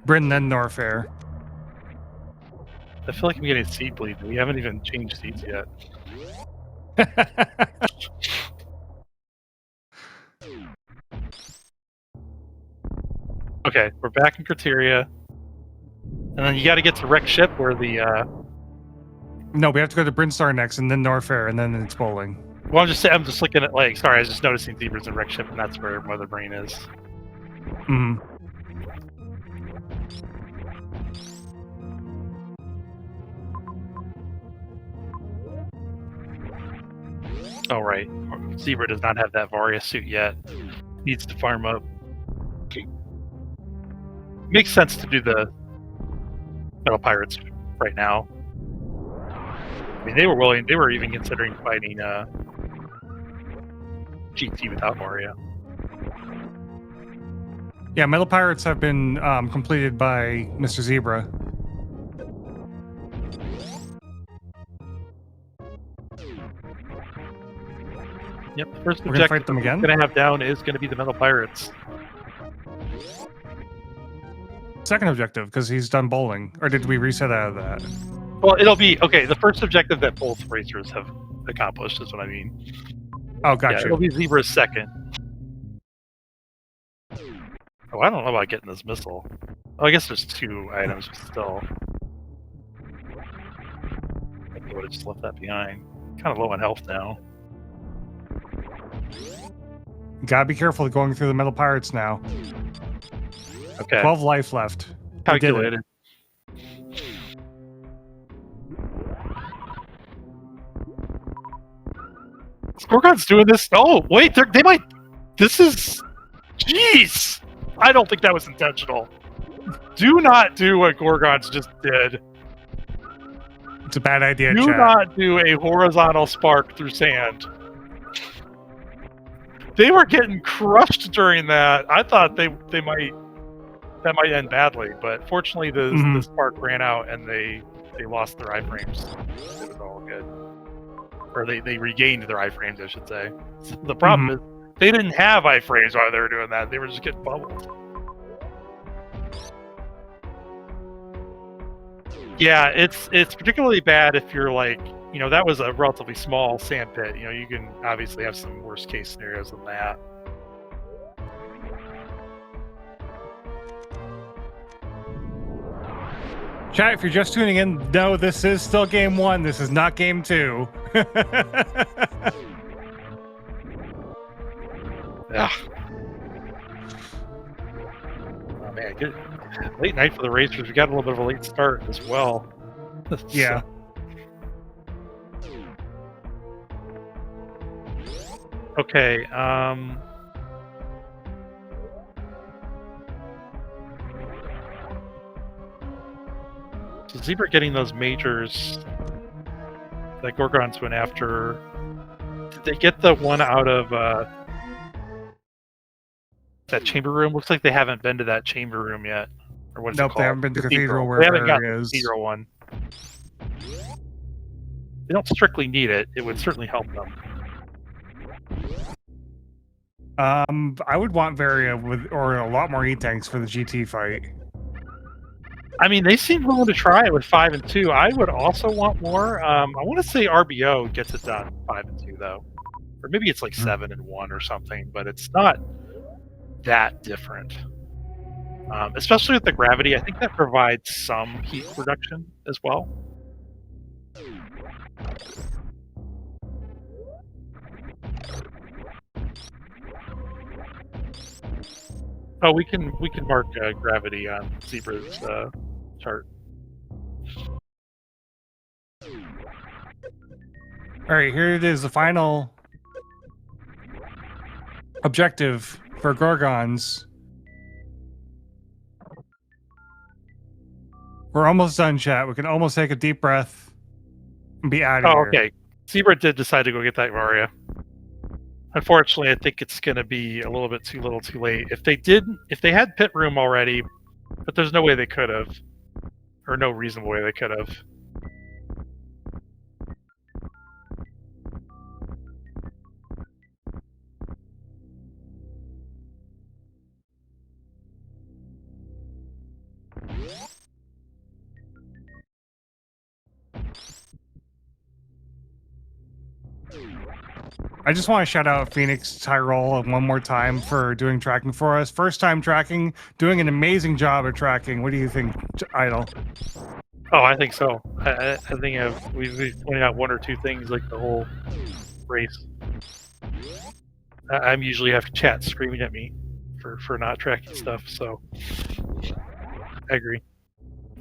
[SPEAKER 1] Bryn, then Norfair.
[SPEAKER 2] I feel like I'm getting seed bleed. We haven't even changed seeds yet. Okay, we're back in criteria. And then you got to get to wreck ship where the...
[SPEAKER 1] No, we have to go to Brinstar next, and then Norfair, and then it's bowling.
[SPEAKER 2] Well, I'm just looking at, like, sorry, I was just noticing zebras and wreck ship, and that's where Mother Brain is.
[SPEAKER 1] Mm-hmm.
[SPEAKER 2] Oh, right. Zebra does not have that Varia suit yet. Needs to farm up. Makes sense to do the Metal Pirates right now. I mean, they were even considering fighting GT without Varia.
[SPEAKER 1] Yeah, Metal Pirates have been completed by Mr. Zebra.
[SPEAKER 2] Yep, the first
[SPEAKER 1] We're gonna
[SPEAKER 2] objective
[SPEAKER 1] fight them again?
[SPEAKER 2] we're going to have down is going to be the Metal Pirates.
[SPEAKER 1] Second objective, because he's done bowling. Or did we reset out of that?
[SPEAKER 2] Well, it'll be, okay, the first objective that both racers have accomplished is what I mean.
[SPEAKER 1] Oh, gotcha.
[SPEAKER 2] It'll be Zebra's second. Oh, I don't know about getting this missile. Oh, I guess there's 2 items, but still. I would have just left that behind. Kind of low on health now.
[SPEAKER 1] Gotta be careful going through the Metal Pirates now.
[SPEAKER 2] Okay.
[SPEAKER 1] 12 life left. We did it.
[SPEAKER 2] Calculated. Gorgonz doing this? Oh, wait, they might... This is... Jeez! I don't think that was intentional. Do not do what Gorgonz just did.
[SPEAKER 1] It's a bad idea,
[SPEAKER 2] Do
[SPEAKER 1] chat.
[SPEAKER 2] not do a horizontal spark through sand. They were getting crushed during that. I thought that might end badly, but fortunately the spark ran out and they lost their iframes. It was all good. Or they regained their iframes, I should say. So the problem is they didn't have iframes while they were doing that. They were just getting bubbled. Yeah, it's particularly bad if you're like, you know, that was a relatively small sand pit. You know, you can obviously have some worst case scenarios than that.
[SPEAKER 1] Chat, if you're just tuning in, no, this is still game 1. This is not game 2.
[SPEAKER 2] Yeah. Oh man, good. Late night for the racers. We got a little bit of a late start as well.
[SPEAKER 1] Yeah.
[SPEAKER 2] Okay. So Zebra getting those majors that Gorgonz went after. Did they get the one out of that chamber room? Looks like they haven't been to that chamber room yet. Or what is it called?
[SPEAKER 1] Nope, they haven't been to Cathedral where
[SPEAKER 2] they haven't got
[SPEAKER 1] it is.
[SPEAKER 2] the Cathedral one. They don't strictly need it. It would certainly help them.
[SPEAKER 1] I would want Varia or a lot more E-tanks for the GT fight.
[SPEAKER 2] I mean, they seem willing to try it with 5 and 2. I would also want more. I want to say RBO gets it done 5 and 2 though, or maybe it's like 7 and 1 or something. But it's not that different, especially with the gravity. I think that provides some heat reduction as well. Oh, we can mark gravity on Zebra's chart.
[SPEAKER 1] All right, here it is, the final objective for Gorgonz. We're almost done, chat. We can almost take a deep breath and be out of here.
[SPEAKER 2] Okay. Zebra did decide to go get that Varia. Unfortunately, I think it's going to be a little bit too little too late. If they had pit room already, but there's no way they could have, or no reasonable way they could have.
[SPEAKER 1] I just want to shout out Phoenix Tyrol one more time for doing tracking for us. First time tracking, doing an amazing job at tracking. What do you think, Idle?
[SPEAKER 2] Oh, I think so. I think we've pointed out one or two things like the whole race. I'm usually have chat screaming at me for not tracking stuff, so I agree.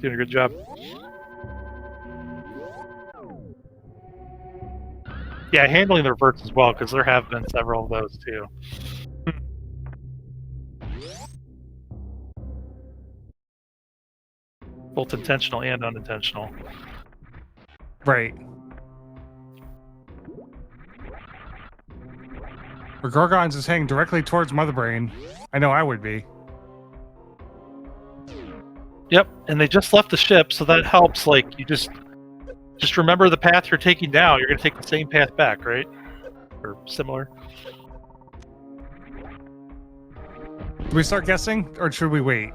[SPEAKER 2] Doing a good job. Yeah, handling the reverts as well, because there have been several of those too. Both intentional and unintentional.
[SPEAKER 1] Right. Where Gorgonz is heading directly towards Mother Brain. I know I would be.
[SPEAKER 2] Yep, and they just left the ship, so that helps. Like, you just remember the path you're taking now. You're going to take the same path back, right? Or similar.
[SPEAKER 1] Do we start guessing, or should we wait?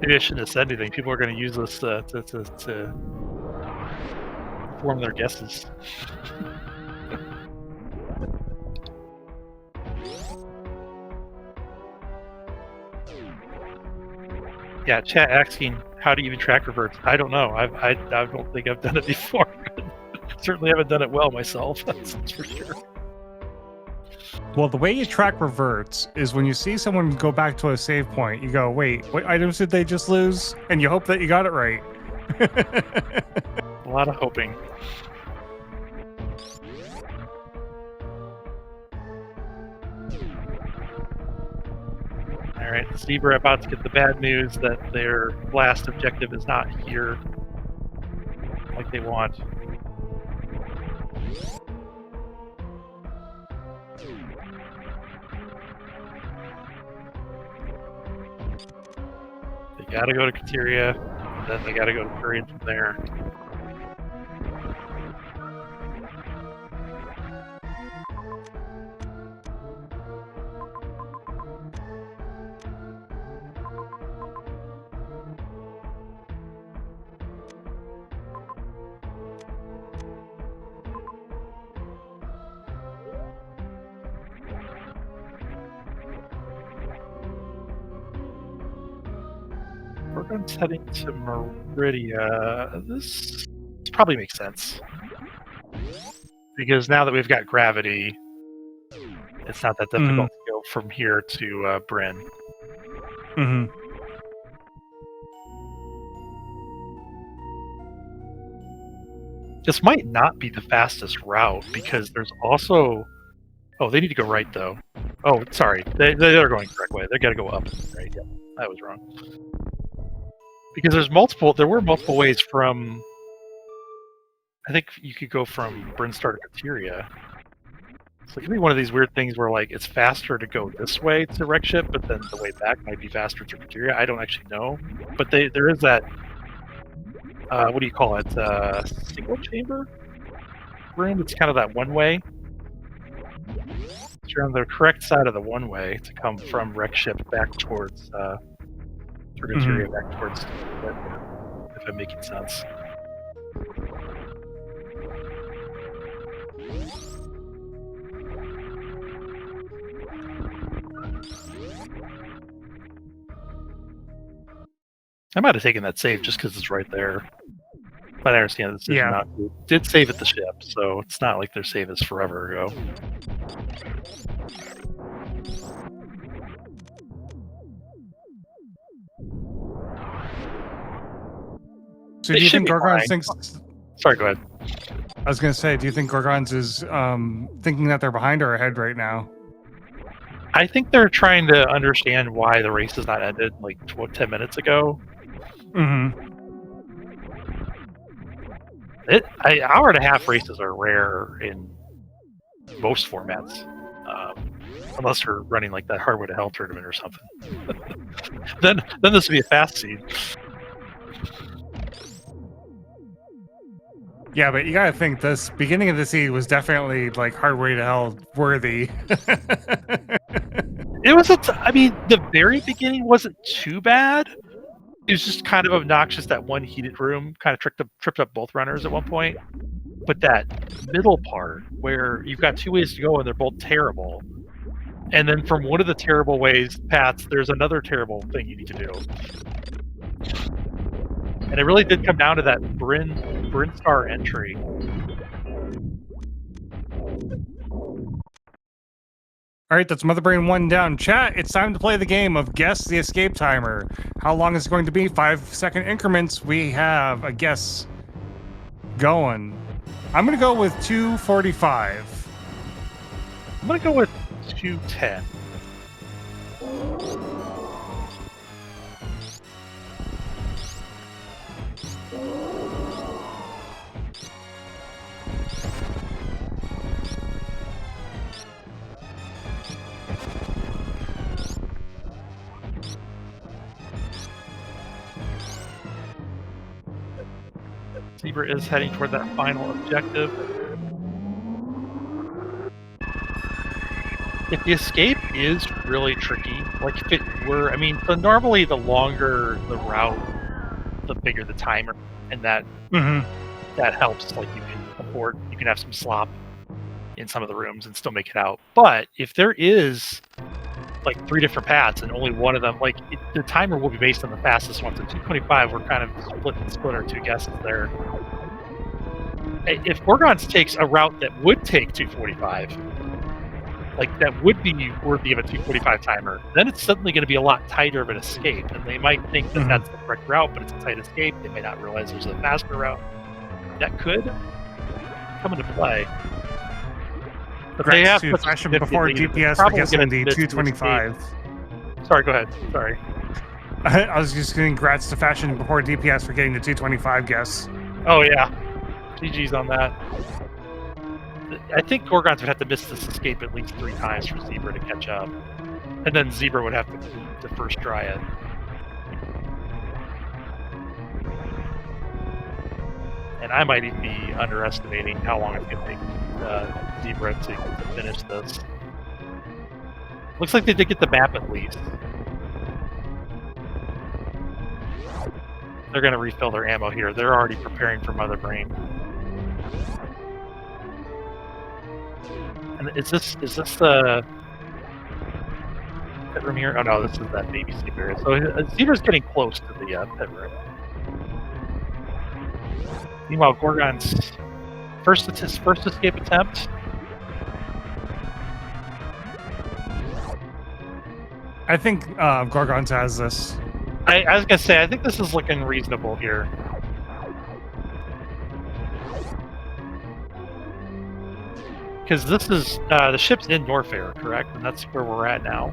[SPEAKER 2] Maybe I shouldn't have said anything. People are going to use this to form their guesses. Yeah, chat asking how to even track reverts. I don't know. I don't think I've done it before. Certainly haven't done it well myself. That's for sure.
[SPEAKER 1] Well, the way you track reverts is when you see someone go back to a save point, you go, wait, what items did they just lose? And you hope that you got it right.
[SPEAKER 2] A lot of hoping. All right, Zebra about to get the bad news that their last objective is not here like they want. They gotta go to Kateria, then they gotta go to Korean from there. Gorgonz heading to Meridia. This probably makes sense. Because now that we've got gravity, it's not that difficult to go from here to Bryn.
[SPEAKER 1] Mm-hmm.
[SPEAKER 2] This might not be the fastest route because there's also... Oh, they need to go right though. Oh, sorry. They're going the correct way. They gotta go up. Right, yeah. I was wrong. Because there were multiple ways from... I think you could go from Brinstar to Kateria. So it could be one of these weird things where like it's faster to go this way to wreck ship, but then the way back might be faster to Kateria. I don't actually know. But there is that... what do you call it? Single chamber room? It's kind of that one way. So you're on the correct side of the one way to come from wreck ship back towards... Kateria back towards... if I'm making sense. I might have taken that save just because it's right there. But I understand the decision not to. Did save at the ship, so it's not like their save is forever ago.
[SPEAKER 1] So do you think Gorgonz thinks...
[SPEAKER 2] Sorry, go ahead.
[SPEAKER 1] I was going to say, do you think Gorgonz is thinking that they're behind or ahead right now?
[SPEAKER 2] I think they're trying to understand why the race has not ended like 10 minutes ago.
[SPEAKER 1] Mm-hmm.
[SPEAKER 2] Hour and a half races are rare in most formats, unless you're running like that Hardware to Hell tournament or something. then this would be a fast seed.
[SPEAKER 1] Yeah, but you gotta think this beginning of the seed was definitely like Hardware to Hell worthy.
[SPEAKER 2] It was the very beginning wasn't too bad. It was just kind of obnoxious that one heated room kind of tripped up both runners at one point. But that middle part where you've got 2 ways to go and they're both terrible, and then from one of the terrible paths, there's another terrible thing you need to do. And it really did come down to that Bryn Star entry.
[SPEAKER 1] All right, that's Mother Brain 1 down. Chat, it's time to play the game of Guess the Escape Timer. How long is it going to be? 5-second increments. We have a guess going. I'm going to go with 2:45.
[SPEAKER 2] I'm going to go with 2:10. Zebra is heading toward that final objective. If the escape is really tricky, like if it were, I mean, so normally the longer the route, the bigger the timer, and that helps. Like you can have some slop in some of the rooms and still make it out. But if there is like 3 different paths and only one of them, like the timer will be based on the fastest one. So 2:25, we're kind of split our 2 guesses there. If Gorgonz takes a route that would take 2:45, like that would be worthy of a 2:45 timer, then it's suddenly going to be a lot tighter of an escape, and they might think that that's the correct route, but it's a tight escape. They may not realize there's a faster route that could come into play. But they have
[SPEAKER 1] to fashion before DPS for guessing the 2:25.
[SPEAKER 2] Sorry, go ahead. Sorry.
[SPEAKER 1] I was just getting congrats to fashion before DPS for getting the 2:25 guess.
[SPEAKER 2] Oh yeah, GG's on that. I think Gorgonz would have to miss this escape at least 3 times for Zebra to catch up, and then Zebra would have to first try it. And I might even be underestimating how long it's going to take Zebra to finish this. Looks like they did get the map at least. They're going to refill their ammo here. They're already preparing for Mother Brain. And is this the pit room here? Oh no, this is that baby Zebra. So Zebra's getting close to the pit room. Meanwhile, Gorgonz first escape attempt.
[SPEAKER 1] I think Gorgonz has this.
[SPEAKER 2] I was gonna say, I think this is looking reasonable here. Because this is the ship's in Norfair, correct? And that's where we're at now.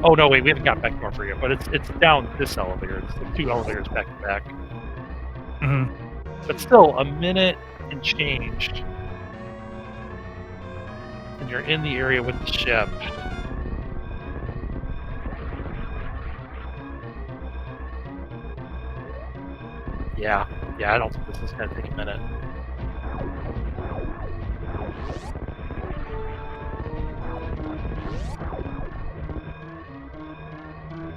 [SPEAKER 2] Oh no, wait, we haven't got back to Norfair yet, but it's down this elevator. It's the 2 elevators back to back. But still, a minute and change, and you're in the area with the ship. Yeah, I don't think this is going to take a minute.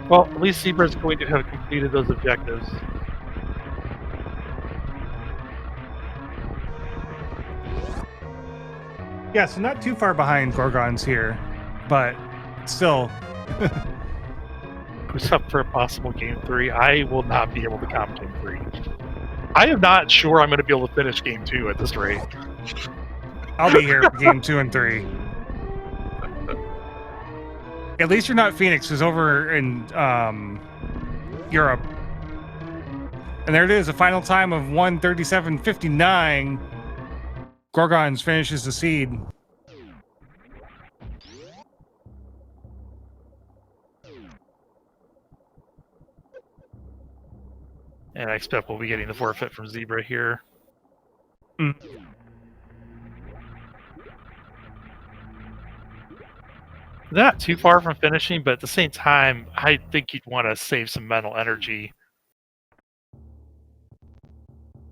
[SPEAKER 2] Well, at least Zebra's going to have completed those objectives.
[SPEAKER 1] Yeah, so not too far behind Gorgonz here, but still.
[SPEAKER 2] Who's up for a possible Game 3? I will not be able to comp Game 3. I am not sure I'm going to be able to finish Game 2 at this rate.
[SPEAKER 1] I'll be here for Game 2 and 3. At least you're not Phoenix, who's over in Europe. And there it is, a final time of 1:37.59. Gorgonz finishes the seed.
[SPEAKER 2] And I expect we'll be getting the forfeit from Zebra here. Not too far from finishing, but at the same time, I think you'd want to save some mental energy.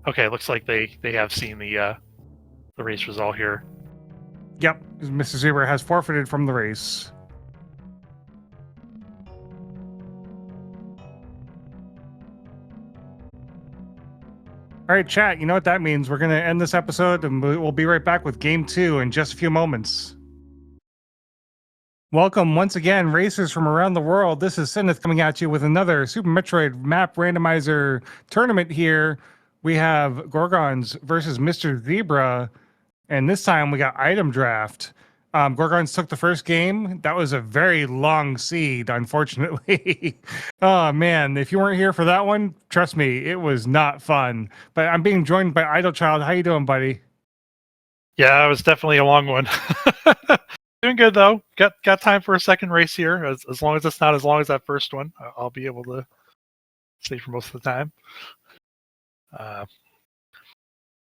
[SPEAKER 2] Okay, looks like they have seen the race result here.
[SPEAKER 1] Yep, Mr. Zebra has forfeited from the race. All right, chat. You know what that means? We're going to end this episode and we'll be right back with game 2 in just a few moments. Welcome once again, racers from around the world. This is Sinneth coming at you with another Super Metroid map randomizer tournament here. We have Gorgonz versus Mr.Zebra, and this time we got item draft. Gorgonz took the first game. That was a very long seed, unfortunately. Oh man, if you weren't here for that one, trust me, it was not fun. But I'm being joined by Idle Child. How you doing, buddy?
[SPEAKER 2] Yeah, it was definitely a long one. Doing good though. Got time for a second race here. As long as it's not as long as that first one, I'll be able to stay for most of the time.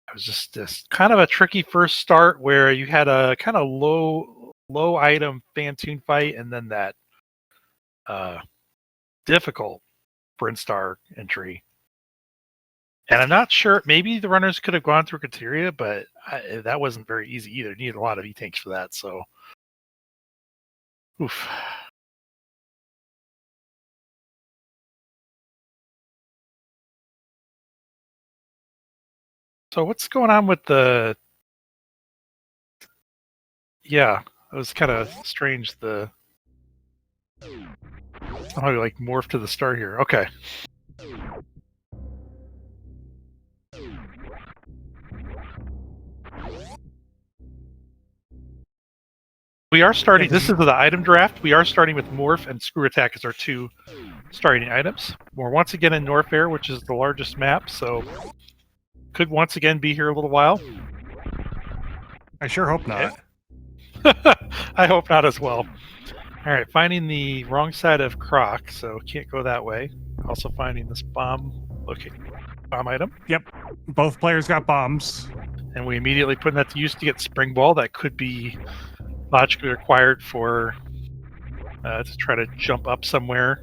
[SPEAKER 2] It was just kind of a tricky first start where you had a kind of low item Phantoon fight, and then that difficult Brinstar entry. And I'm not sure. Maybe the runners could have gone through criteria, but that wasn't very easy either. You needed a lot of E-tanks for that. So, oof. So what's going on with the? Yeah, it was kind of strange. The somehow like morphed to the start here. Okay. We are starting. This is the item draft. We are starting with Morph and Screw Attack as our two starting items. We're once again in Norfair, which is the largest map, so could once again be here a little while.
[SPEAKER 1] I sure hope not.
[SPEAKER 2] I hope not as well. All right, finding the wrong side of Croc, so can't go that way. Also finding this bomb item.
[SPEAKER 1] Yep, both players got bombs.
[SPEAKER 2] And we immediately put that to use to get Spring Ball. That could be logically required for to try to jump up somewhere.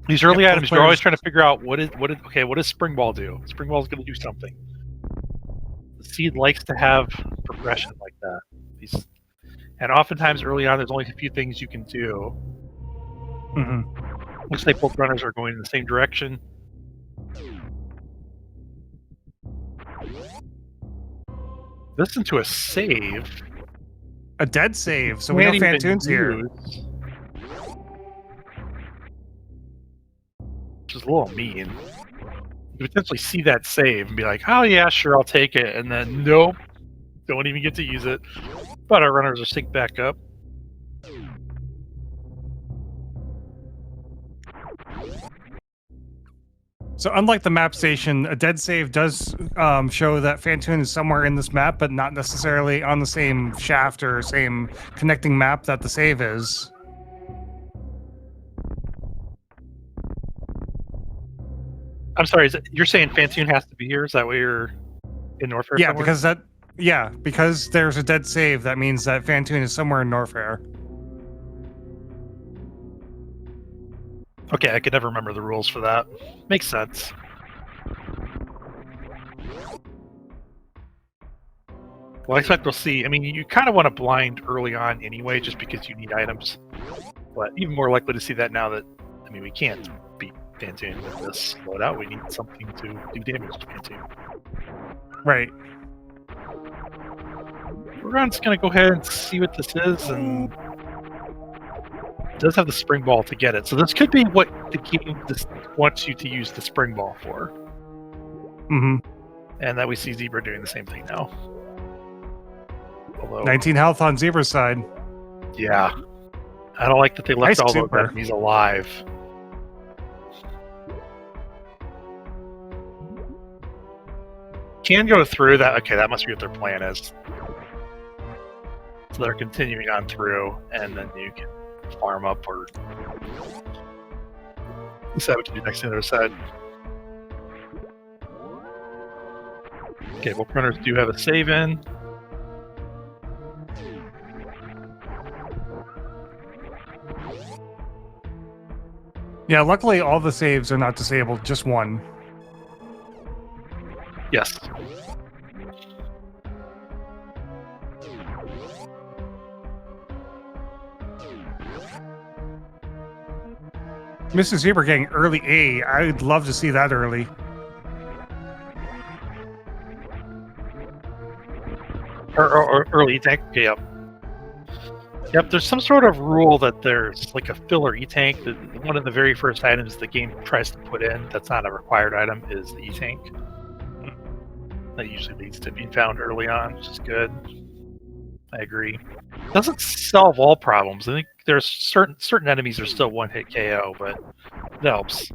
[SPEAKER 2] These early items, you're always trying to figure out what does Spring Ball do? Spring Ball is going to do something. The seed likes to have progression like that. And oftentimes early on, there's only a few things you can do.
[SPEAKER 1] Mm-hmm.
[SPEAKER 2] Looks like both runners are going in the same direction. Listen to a save.
[SPEAKER 1] A dead save, so we know Phantoon's here.
[SPEAKER 2] Which is a little mean. You potentially see that save and be like, oh yeah, sure, I'll take it. And then, nope, don't even get to use it. But our runners are synced back up.
[SPEAKER 1] So unlike the map station, a dead save does show that Phantoon is somewhere in this map, but not necessarily on the same shaft or same connecting map that the save is.
[SPEAKER 2] I'm sorry, you're saying Phantoon has to be here? Is that what you're in Norfair?
[SPEAKER 1] Yeah, because there's a dead save, that means that Phantoon is somewhere in Norfair.
[SPEAKER 2] Okay, I could never remember the rules for that. Makes sense. Well, I expect we'll see. I mean, you kind of want to blind early on anyway, just because you need items. But even more likely to see that now that, I mean, we can't beat Phantoon with this loadout. We need something to do damage to Phantoon.
[SPEAKER 1] Right.
[SPEAKER 2] Gorgonz going to go ahead and see what this is, and it does have the Spring Ball to get it. So this could be what the game wants you to use the Spring Ball for.
[SPEAKER 1] Mm-hmm.
[SPEAKER 2] And that we see Zebra doing the same thing now. Although,
[SPEAKER 1] 19 health on Zebra's side.
[SPEAKER 2] Yeah. I don't like that they left all those
[SPEAKER 1] Super.
[SPEAKER 2] enemies alive. Can go through that. Okay, that must be what their plan is. So they're continuing on through, and then you can farm up or decide what to do next to the other side. Okay, both runners do have a save in.
[SPEAKER 1] Yeah, luckily all the saves are not disabled, just one.
[SPEAKER 2] Yes.
[SPEAKER 1] Mr.Zebra getting early A. I'd love to see that early.
[SPEAKER 2] Or early E-Tank? Okay, yep. Yep, there's some sort of rule that there's like a filler E-Tank. One of the very first items the game tries to put in that's not a required item is the E-Tank. That usually leads to being found early on, which is good. I agree. Doesn't solve all problems. I think there's certain enemies are still one-hit KO, but it helps.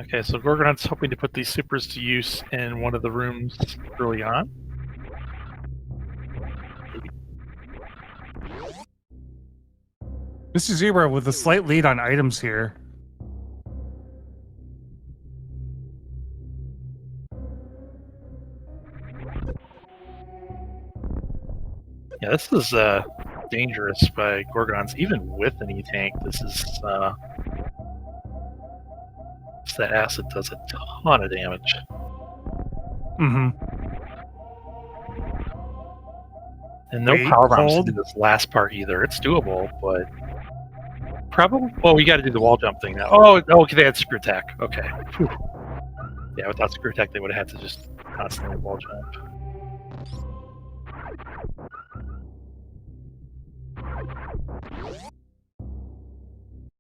[SPEAKER 2] Okay, so Gorgon's hoping to put these supers to use in one of the rooms early on.
[SPEAKER 1] Mr. Zebra with a slight lead on items here.
[SPEAKER 2] Yeah, this is dangerous by Gorgonz. Even with an E-Tank, this is that acid does a ton of damage.
[SPEAKER 1] Mm-hmm.
[SPEAKER 2] And no power bombs to do this last part either. It's doable, but probably. Well, we got to do the wall jump thing now. Oh, okay, they had screw attack. Okay. Whew. Yeah, without screw attack, they would have had to just constantly wall jump.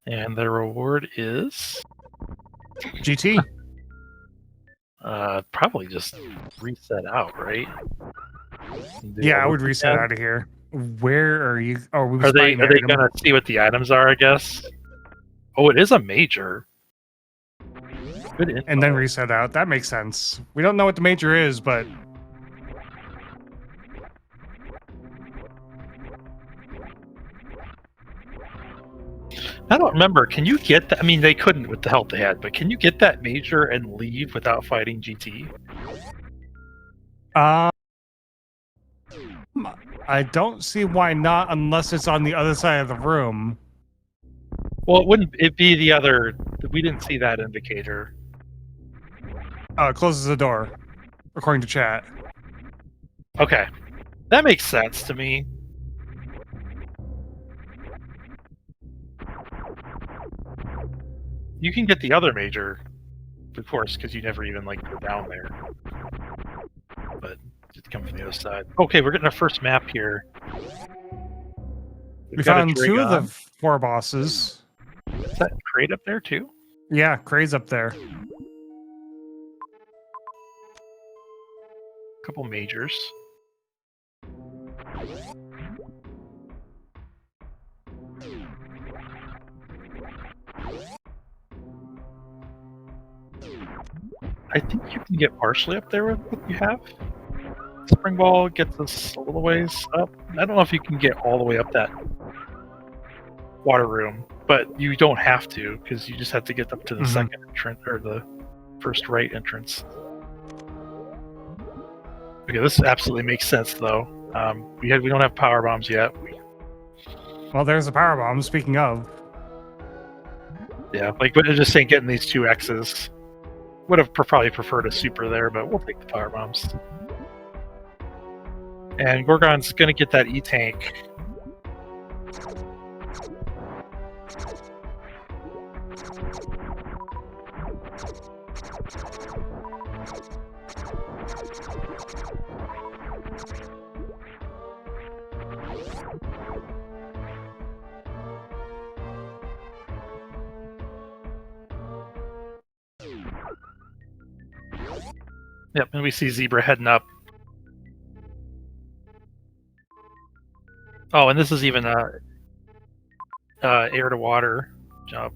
[SPEAKER 2] And the reward is
[SPEAKER 1] GT.
[SPEAKER 2] Probably just reset out, right?
[SPEAKER 1] Yeah, I would reset out of here. Where are you? Oh,
[SPEAKER 2] are they gonna see what the items are? I guess. Oh, it is a major. Good info.
[SPEAKER 1] And then reset out. That makes sense. We don't know what the major is, but
[SPEAKER 2] I don't remember. Can you get that? I mean, they couldn't with the help they had, but can you get that major and leave without fighting GT?
[SPEAKER 1] I don't see why not, unless it's on the other side of the room.
[SPEAKER 2] Well, it wouldn't. It be the other. We didn't see that indicator.
[SPEAKER 1] It closes the door, according to chat.
[SPEAKER 2] Okay, that makes sense to me. You can get the other major, of course, because you never even like go down there. But it comes from the other side. Okay, we're getting our first map here.
[SPEAKER 1] We found two of the 4 bosses.
[SPEAKER 2] Is that crate up there too?
[SPEAKER 1] Yeah, crate's up there.
[SPEAKER 2] A couple majors. I think you can get partially up there with what you have. Spring ball gets us a little ways up. I don't know if you can get all the way up that water room, but you don't have to because you just have to get up to the second entrance or the first right entrance. Okay, this absolutely makes sense though. We don't have power bombs yet.
[SPEAKER 1] Well, there's a power bomb. Speaking of,
[SPEAKER 2] yeah, like but just saying, getting these 2 X's. Would have probably preferred a super there, but we'll take the power bombs. And Gorgon's gonna get that E-Tank. Yep, and we see Zebra heading up. Oh, and this is even air to water jump.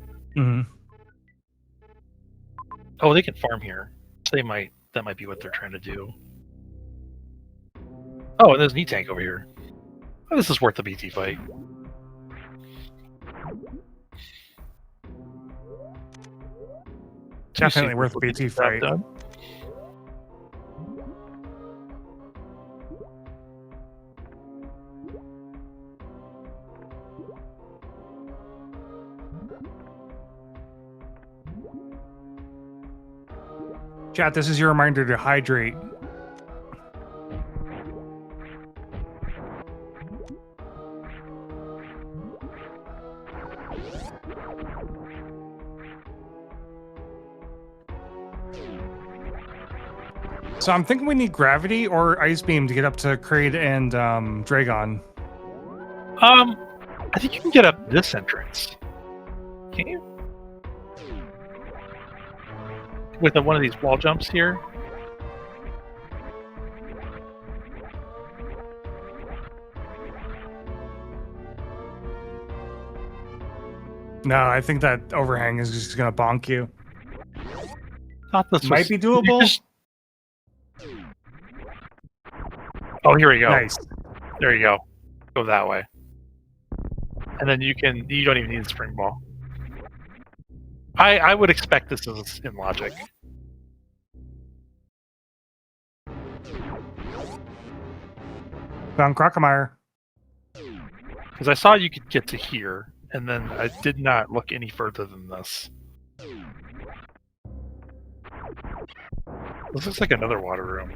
[SPEAKER 2] Oh, they can farm here. That might be what they're trying to do. Oh, and there's an E-Tank over here. Oh, this is worth the BT fight.
[SPEAKER 1] Definitely worth the BT fight.
[SPEAKER 2] Done.
[SPEAKER 1] Chat, this is your reminder to hydrate. So I'm thinking we need gravity or ice beam to get up to Kraid and Dragon.
[SPEAKER 2] I think you can get up this entrance. Can you? With one of these wall jumps here.
[SPEAKER 1] No, I think that overhang is just gonna bonk you.
[SPEAKER 2] Thought this
[SPEAKER 1] Might be doable.
[SPEAKER 2] Oh, here we go.
[SPEAKER 1] Nice.
[SPEAKER 2] There you go. Go that way. And then you don't even need a spring ball. I would expect this is in logic.
[SPEAKER 1] Found Crocomire.
[SPEAKER 2] Because I saw you could get to here, and then I did not look any further than this. This looks like another water room.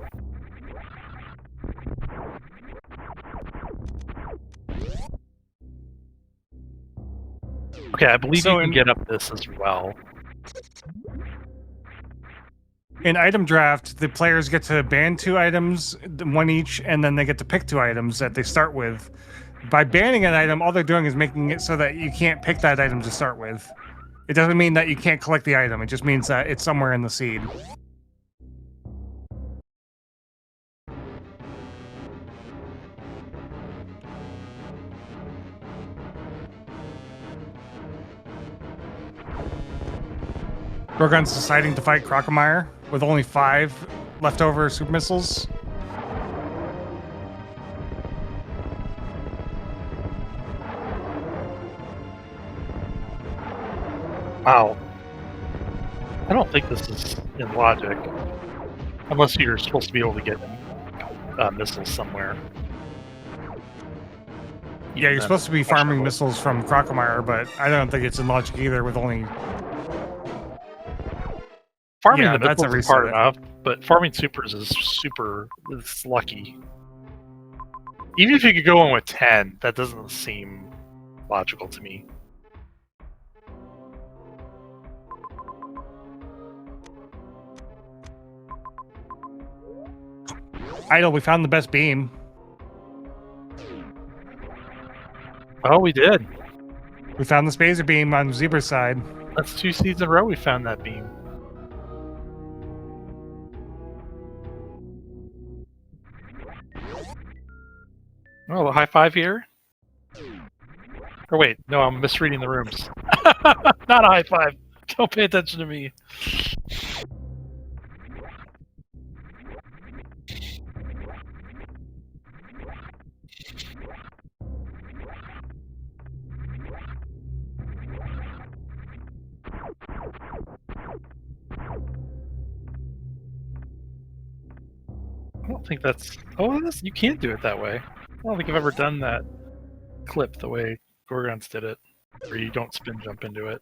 [SPEAKER 2] Okay, I believe you can get up this as well.
[SPEAKER 1] In item draft, the players get to ban 2 items, 1 each, and then they get to pick 2 items that they start with. By banning an item, all they're doing is making it so that you can't pick that item to start with. It doesn't mean that you can't collect the item, it just means that it's somewhere in the seed. Gorgonz deciding to fight Crocomire with only 5 leftover super missiles.
[SPEAKER 2] Wow. I don't think this is in logic. Unless you're supposed to be able to get missiles somewhere.
[SPEAKER 1] Yeah, you're supposed to be farming missiles from Crocomire, but I don't think it's in logic either with only...
[SPEAKER 2] Farming the missiles is hard enough, but farming supers is it's lucky. Even if you could go in with 10, that doesn't seem logical to me.
[SPEAKER 1] Idle, we found the best beam.
[SPEAKER 2] Oh, we did.
[SPEAKER 1] We found the Spazer beam on Zebra's side.
[SPEAKER 2] That's 2 seeds in a row we found that beam. Oh, a high five here? Or wait, no, I'm misreading the rooms. Not a high five. Don't pay attention to me. I don't think that's... Oh, you can't do it that way. I don't think I've ever done that clip the way Gorgonz did it, where you don't spin jump into it.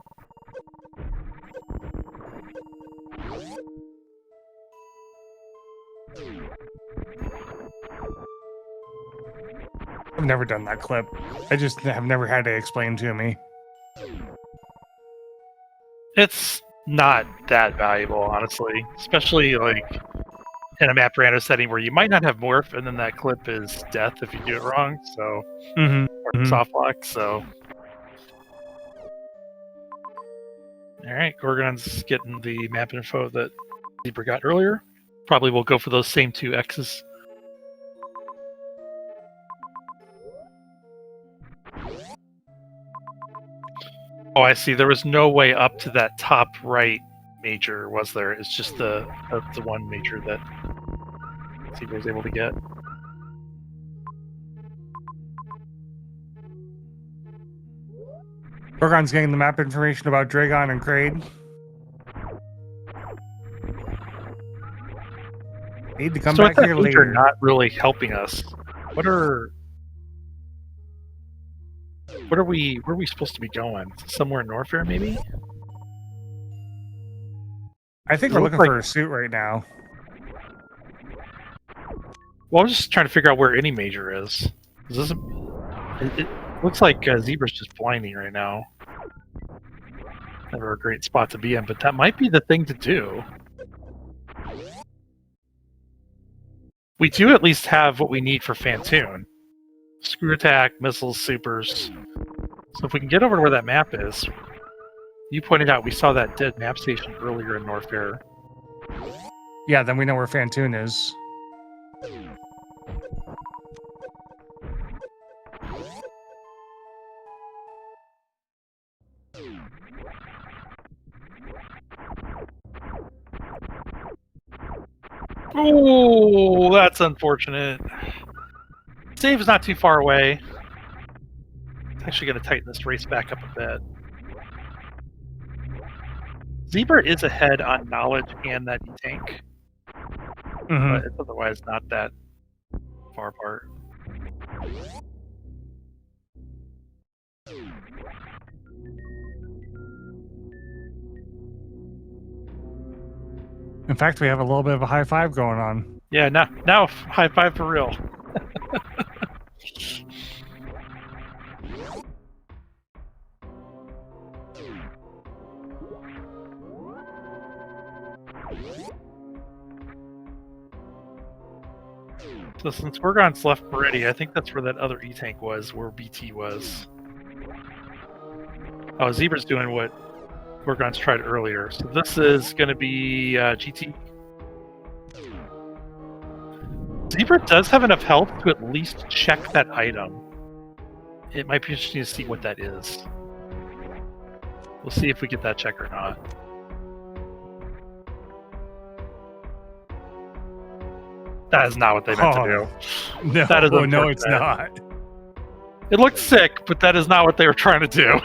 [SPEAKER 1] I've never done that clip. I just have never had it explained to me.
[SPEAKER 2] It's not that valuable, honestly. Especially, like, in a map random setting where you might not have morph, and then that clip is death if you do it wrong, so... Or soft lock, so... Alright, Gorgon's getting the map info that Zebra got earlier. Probably will go for those same 2 X's. Oh, I see. There was no way up to that top right major, was there? It's just the one major that Zebra was able to get.
[SPEAKER 1] Gorgon's getting the map information about Dragon and Kraid. Need to come back here later.
[SPEAKER 2] Not really helping us. Where are we supposed to be going? Somewhere in Norfair, maybe?
[SPEAKER 1] I think we're looking for a suit right now.
[SPEAKER 2] Well, I'm just trying to figure out where any major is. It looks like Zebra's just blinding right now. Never a great spot to be in, but that might be the thing to do. We do at least have what we need for Fantoon. Screw attack, missiles, supers. So if we can get over to where that map is, you pointed out we saw that dead map station earlier in Norfair.
[SPEAKER 1] Yeah, then we know where Fantoon is.
[SPEAKER 2] Oh, that's unfortunate. Save's not too far away. It's actually going to tighten this race back up a bit. Zebra is ahead on knowledge and that E-tank, but it's otherwise not that far apart.
[SPEAKER 1] In fact, we have a little bit of a high five going on.
[SPEAKER 2] Yeah, now high five for real. So since Gorgonz left Meridian, I think that's where that other E-tank was, where BT was. Oh, Zebra's doing what Gorgonz tried earlier. So this is going to be GT. Zebra does have enough health to at least check that item. It might be interesting to see what that is. We'll see if we get that check or not. That is not what they meant to do.
[SPEAKER 1] No,
[SPEAKER 2] That is
[SPEAKER 1] no, it's not.
[SPEAKER 2] It looked sick, but that is not what they were trying to do.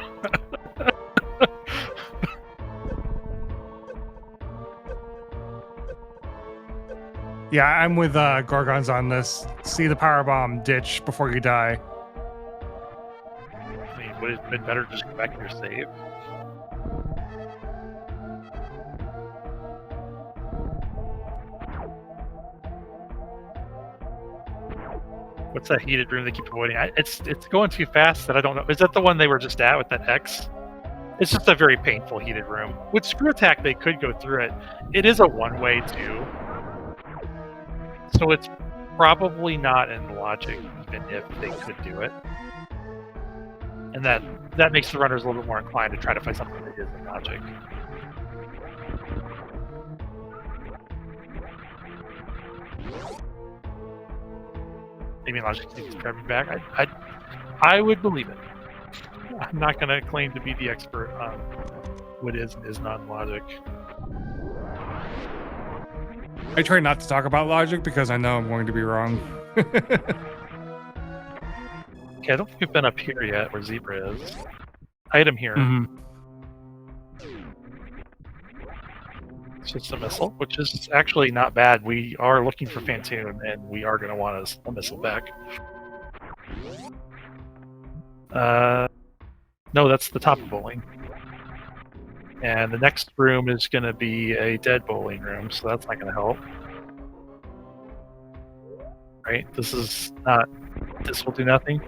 [SPEAKER 1] Yeah, I'm with Gorgonz on this. See the power bomb, ditch before you die.
[SPEAKER 2] I mean, would it have been better to just go back to your save? What's that heated room they keep avoiding? It's going too fast that I don't know. Is that the one they were just at with that X? It's just a very painful heated room. With screw attack, they could go through it. It is a one-way too. So it's probably not in logic, even if they could do it. And that makes the runners a little bit more inclined to try to find something that is in logic. Maybe logic takes grabbing back. I would believe it. I'm not going to claim to be the expert on what is and is not in logic.
[SPEAKER 1] I try not to talk about logic because I know I'm going to be wrong.
[SPEAKER 2] Okay, I don't think we've been up here yet where Zebra is. Item here. It's just a missile, which is actually not bad. We are looking for Fantoon, and we are going to want a missile back. No, that's the top of bowling. And the next room is going to be a dead bowling room, so that's not going to help. Right? This will do nothing.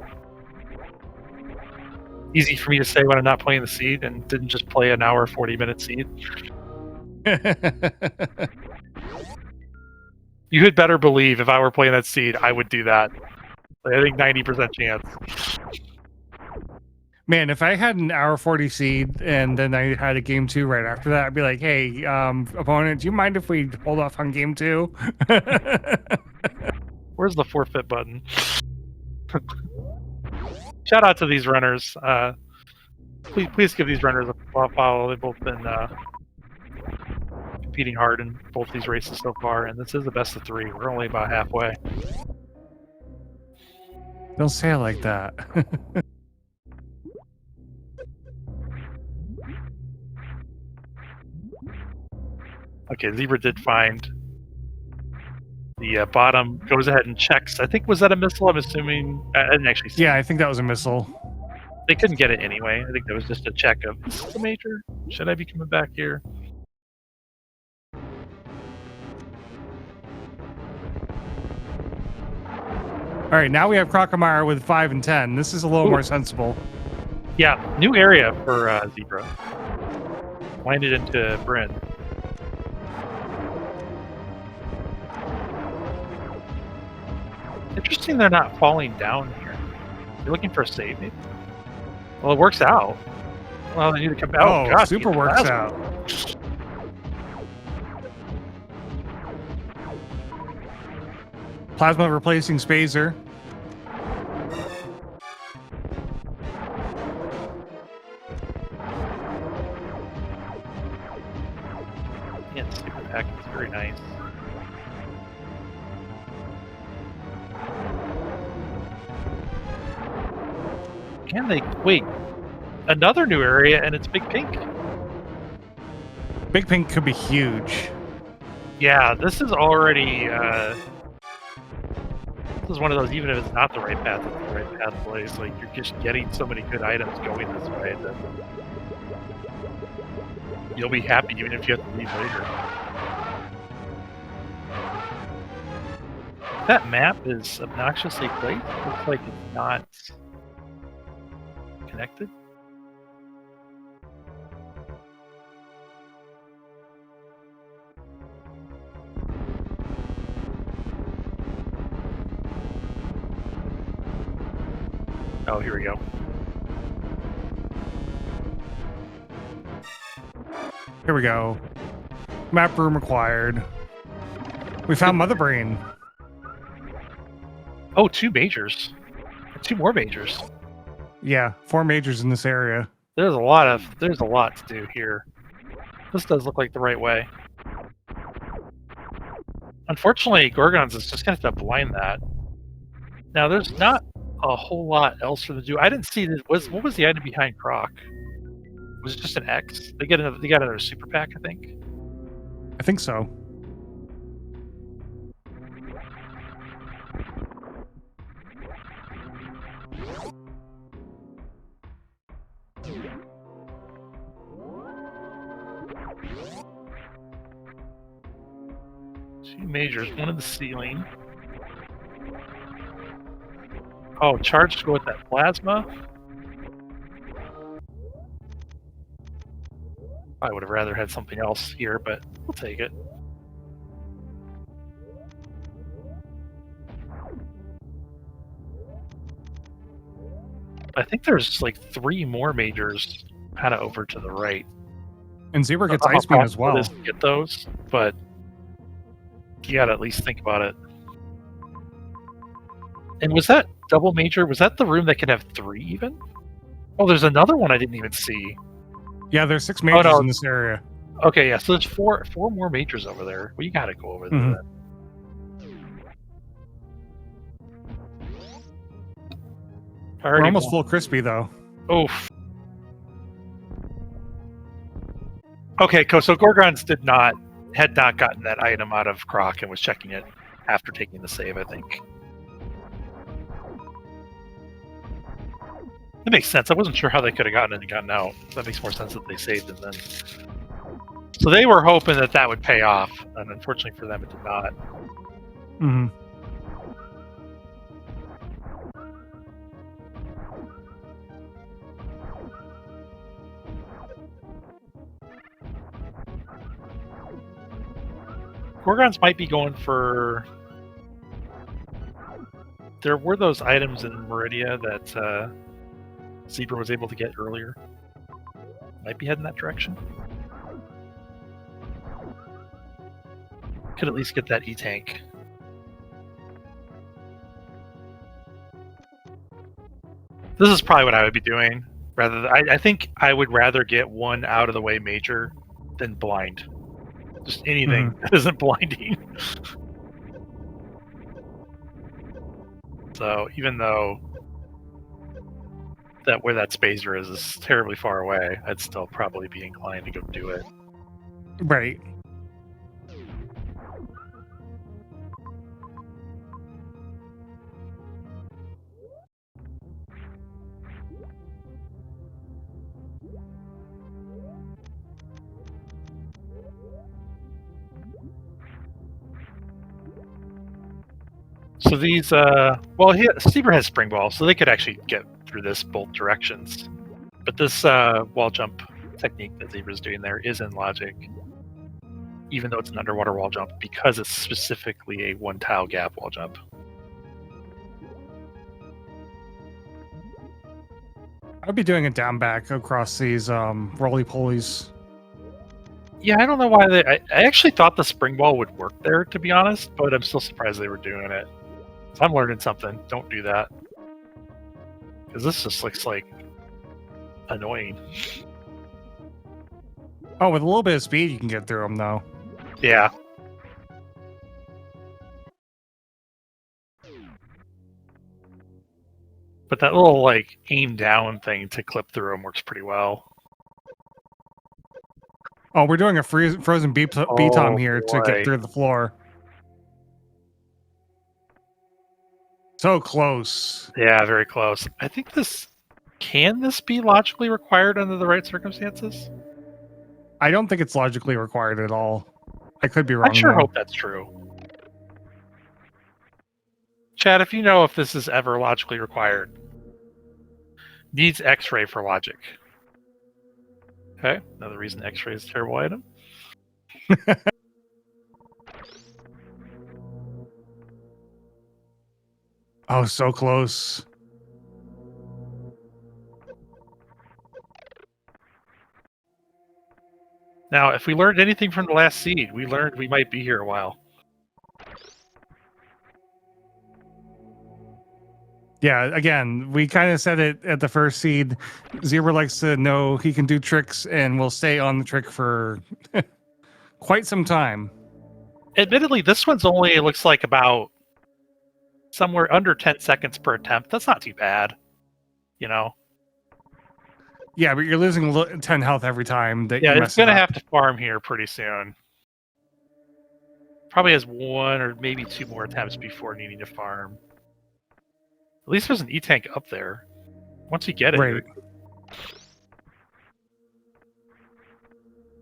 [SPEAKER 2] Easy for me to say when I'm not playing the seed and didn't just play an hour, 40-minute seed. You had better believe if I were playing that seed, I would do that. I think 90% chance.
[SPEAKER 1] Man, if I had an hour 40 seed and then I had a game 2 right after that, I'd be like, hey, opponent, do you mind if we hold off on game 2?
[SPEAKER 2] Where's the forfeit button? Shout out to these runners. Please give these runners a follow. They've both been competing hard in both these races so far, and this is the best of 3. We're only about halfway.
[SPEAKER 1] Don't say it like that.
[SPEAKER 2] Okay, Zebra did find the bottom, goes ahead and checks. I think, was that a missile? I'm assuming. I didn't actually see.
[SPEAKER 1] Yeah, I think that was a missile.
[SPEAKER 2] They couldn't get it anyway. I think that was just a check of, is this a major? Should I be coming back here?
[SPEAKER 1] All right, now we have Crocomire with 5 and 10. This is a little more sensible.
[SPEAKER 2] Yeah, new area for Zebra. Landed into Bryn. Interesting they're not falling down here. You're looking for a save, maybe? Well, it works out. Well, they need to come out.
[SPEAKER 1] Oh,
[SPEAKER 2] God,
[SPEAKER 1] super works out. Plasma replacing Spazer.
[SPEAKER 2] Yeah, the super pack is very nice. Can they wait? Another new area, and it's Big Pink.
[SPEAKER 1] Big Pink could be huge.
[SPEAKER 2] Yeah, this is already. This is one of those. Even if it's not the right path, it's the right pathways. Like you're just getting so many good items going this way that you'll be happy even if you have to leave later. That map is obnoxiously placed. Looks like it's not connected. Oh, here we go.
[SPEAKER 1] Here we go. Map room required. We found Mother Brain.
[SPEAKER 2] Oh, 2 majors. 2 more majors.
[SPEAKER 1] Yeah, 4 majors in this area.
[SPEAKER 2] There's a lot to do here. This does look like the right way. Unfortunately, Gorgonz is just gonna have to blind that. Now, there's not a whole lot else for them to do. I didn't see this. What was the item behind Croc? Was it just an X? They got another super pack, I think.
[SPEAKER 1] I think so.
[SPEAKER 2] Two majors, one in the ceiling. Oh, charge to go with that plasma. I would have rather had something else here, but we'll take it. I think there's like 3 more majors kind of over to the right.
[SPEAKER 1] And Zebra gets Ice Beam as well.
[SPEAKER 2] Get those, but you gotta at least think about it. And was that double major? Was that the room that can have 3 even? Oh, there's another one I didn't even see.
[SPEAKER 1] Yeah, there's 6 majors in this area.
[SPEAKER 2] Okay, yeah, so there's four more majors over there. Well, you gotta go over there.
[SPEAKER 1] We're almost full crispy though.
[SPEAKER 2] Oof. Okay, so Gorgonz had not gotten that item out of Croc and was checking it after taking the save, I think. That makes sense. I wasn't sure how they could have gotten in and gotten out. That makes more sense that they saved and then. So they were hoping that would pay off, and unfortunately for them, it did not.
[SPEAKER 1] Mm-hmm.
[SPEAKER 2] Gorgonz might be going for. There were those items in Meridia that Zebra was able to get earlier. Might be heading that direction. Could at least get that E-tank. This is probably what I would be doing. I think I would rather get one out of the way major than blind. Just anything that isn't blinding. So even though where that spacer is terribly far away, I'd still probably be inclined to go do it.
[SPEAKER 1] Right.
[SPEAKER 2] So these, Zebra has Spring Ball, so they could actually get through this both directions. But this wall jump technique that Zebra's doing there is in logic, even though it's an underwater wall jump, because it's specifically a one tile gap wall jump.
[SPEAKER 1] I'd be doing a down back across these roly polies.
[SPEAKER 2] Yeah, I don't know why they. I actually thought the spring ball would work there, to be honest, but I'm still surprised they were doing it. So I'm learning something. Don't do that. Because this just looks like annoying.
[SPEAKER 1] Oh, with a little bit of speed, you can get through them, though.
[SPEAKER 2] Yeah. But that little, like, aim down thing to clip through them works pretty well.
[SPEAKER 1] Oh, we're doing a frozen B-tom here to
[SPEAKER 2] boy.
[SPEAKER 1] get through the floor. So close.
[SPEAKER 2] Yeah, very close. I think this... Can this be logically required under the right circumstances?
[SPEAKER 1] I don't think it's logically required at all. I could be wrong.
[SPEAKER 2] I sure
[SPEAKER 1] though.
[SPEAKER 2] hope that's true. Chad, if you know if this is ever logically required. Needs X-ray for logic. Okay, another reason X-ray is a terrible item.
[SPEAKER 1] Oh, so close.
[SPEAKER 2] Now, if we learned anything from the last seed, we learned we might be here a while.
[SPEAKER 1] Yeah, again, we kind of said it at the first seed. Zebra likes to know he can do tricks and will stay on the trick for quite some time.
[SPEAKER 2] Admittedly, this one's only, it looks like, about somewhere under 10 seconds per attempt. That's not too bad, you know?
[SPEAKER 1] Yeah, but you're losing 10 health every time that
[SPEAKER 2] Yeah,
[SPEAKER 1] you
[SPEAKER 2] it's
[SPEAKER 1] mess
[SPEAKER 2] going to
[SPEAKER 1] it up.
[SPEAKER 2] have to farm here pretty soon. Probably has one or maybe two more attempts before needing to farm. At least there's an E-tank up there. Once you get it,
[SPEAKER 1] Right.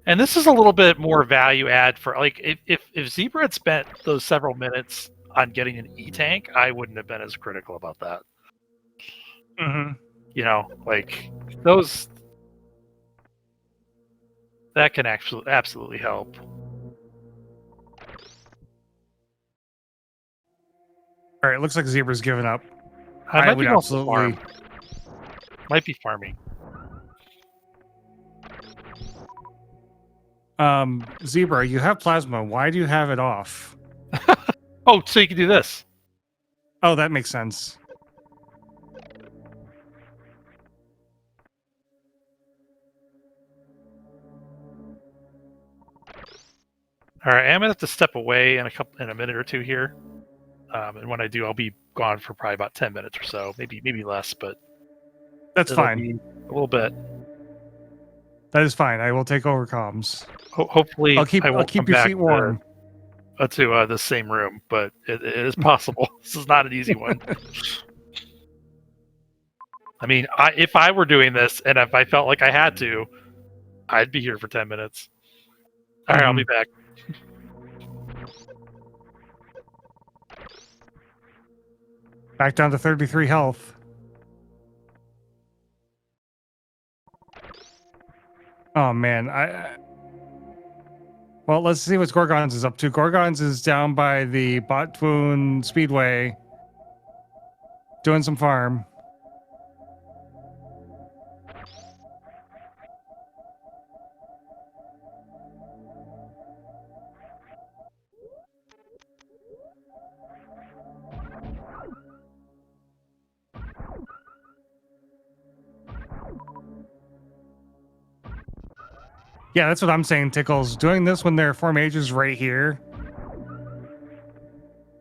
[SPEAKER 2] And this is a little bit more value add for, like, if Zebra had spent those several minutes on getting an E-tank, I wouldn't have been as critical about that.
[SPEAKER 1] Mm-hmm.
[SPEAKER 2] You know, like, those... That can actually absolutely help.
[SPEAKER 1] All right, looks like Zebra's given up.
[SPEAKER 2] I might
[SPEAKER 1] would
[SPEAKER 2] be going
[SPEAKER 1] absolutely.
[SPEAKER 2] to farm. Might be farming.
[SPEAKER 1] Zebra, you have plasma. Why do you have it off?
[SPEAKER 2] Oh, so you can do this.
[SPEAKER 1] Oh, that makes sense.
[SPEAKER 2] All right, I'm gonna have to step away in a minute or two here, and when I do, I'll be gone for probably about 10 minutes or so, maybe less, but
[SPEAKER 1] That's
[SPEAKER 2] it'll
[SPEAKER 1] fine.
[SPEAKER 2] be a little bit.
[SPEAKER 1] That is fine. I will take over comms.
[SPEAKER 2] Hopefully,
[SPEAKER 1] I'll keep
[SPEAKER 2] I won't
[SPEAKER 1] keep
[SPEAKER 2] come
[SPEAKER 1] your
[SPEAKER 2] back
[SPEAKER 1] seat warm.
[SPEAKER 2] to the same room, but it is possible. This is not an easy one. I mean, if I were doing this and if I felt like I had to, I'd be here for 10 minutes. All right, I'll be back.
[SPEAKER 1] Back down to 33 health. Oh man, well, let's see what Gorgonz is up to. Gorgonz is down by the Botwoon Speedway, doing some farm. Yeah, that's what I'm saying, Tickles. Doing this when their form age is right here.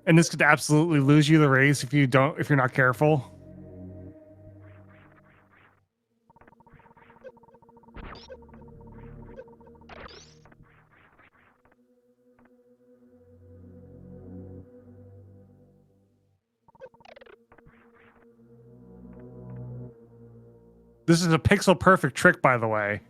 [SPEAKER 1] And this could absolutely lose you the race if you're not careful. This is a pixel perfect trick, by the way.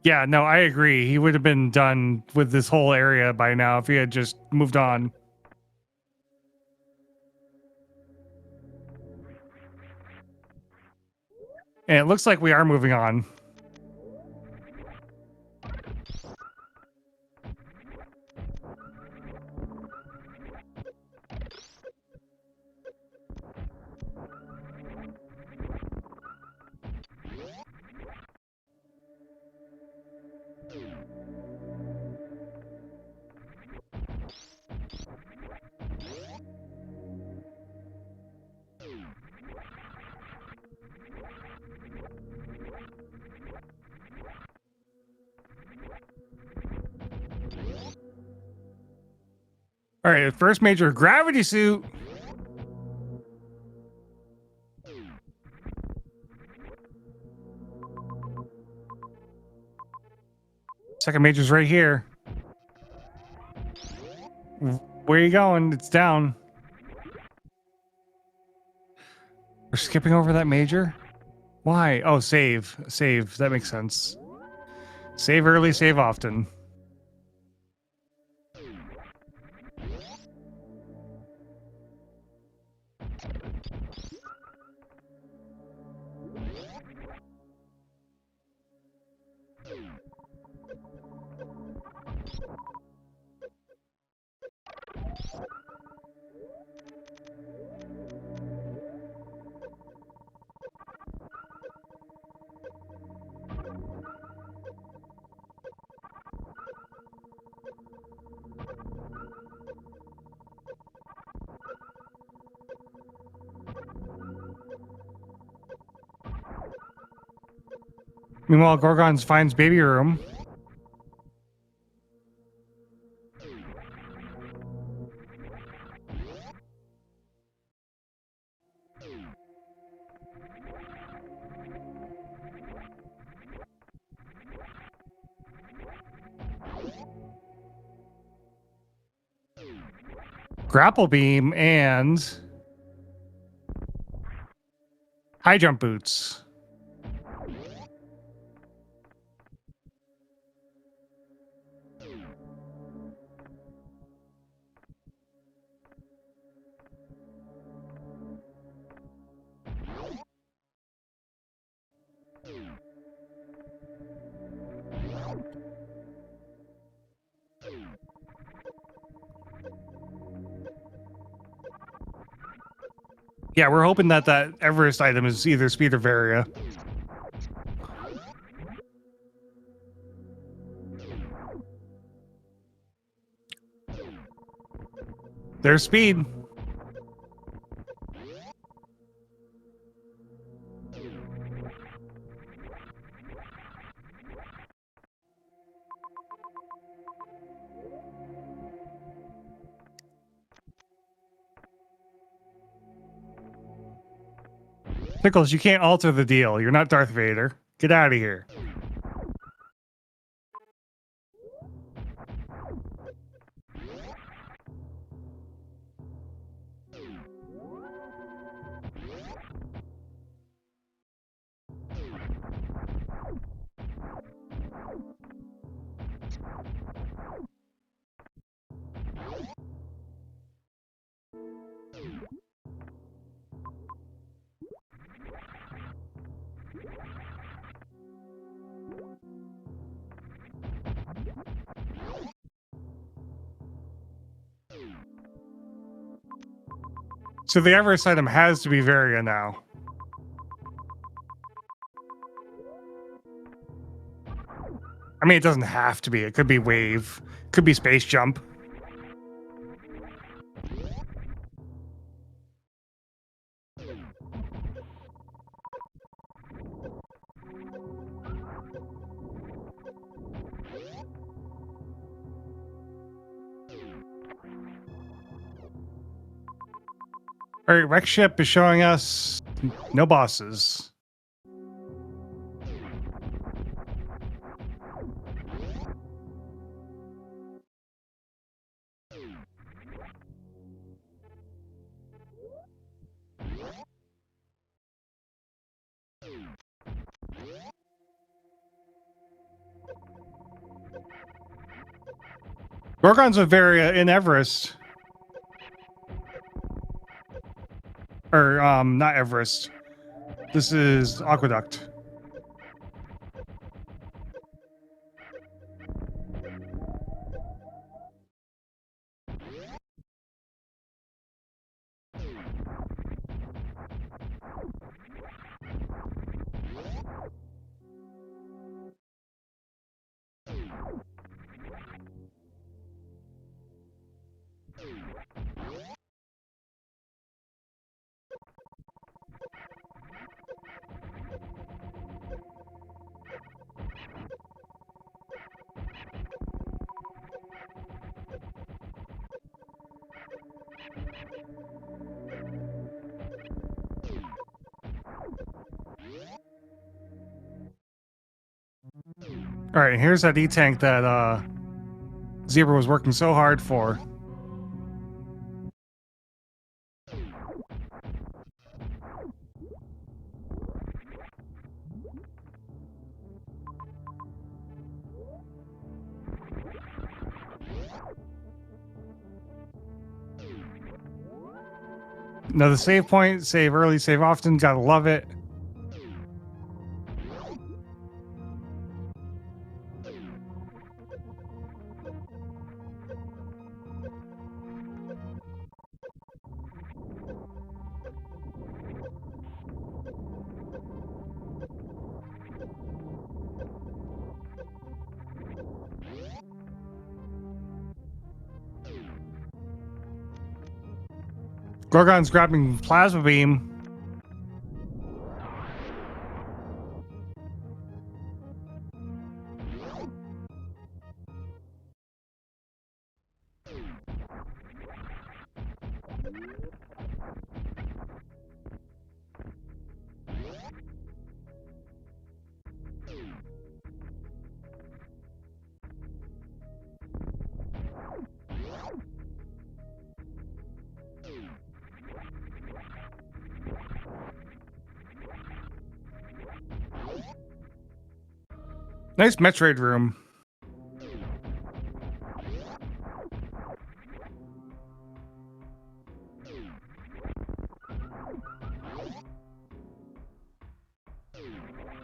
[SPEAKER 1] Yeah, no, I agree. He would have been done with this whole area by now if he had just moved on. And it looks like we are moving on. All right, first major gravity suit. Second major's right here. Where are you going? It's down. We're skipping over that major? Why? Oh, save. Save. That makes sense. Save early, save often. Meanwhile, Gorgonz finds baby room. Grapple beam and high jump boots. Yeah, we're hoping that that Everest item is either speed or Varia. There's speed. Pickles, you can't alter the deal. You're not Darth Vader. Get out of here. So the Everest item has to be Varia now. I mean, it doesn't have to be. It could be Wave. Could be Space Jump. All right, Wreck Ship is showing us no bosses. Gorgonz with Varia in Everest. Or, not Everest. This is Aqueduct. All right, here's that E-tank that Zebra was working so hard for. Another save point, save early, save often, gotta love it. Gorgon's grabbing plasma beam. Nice Metroid room.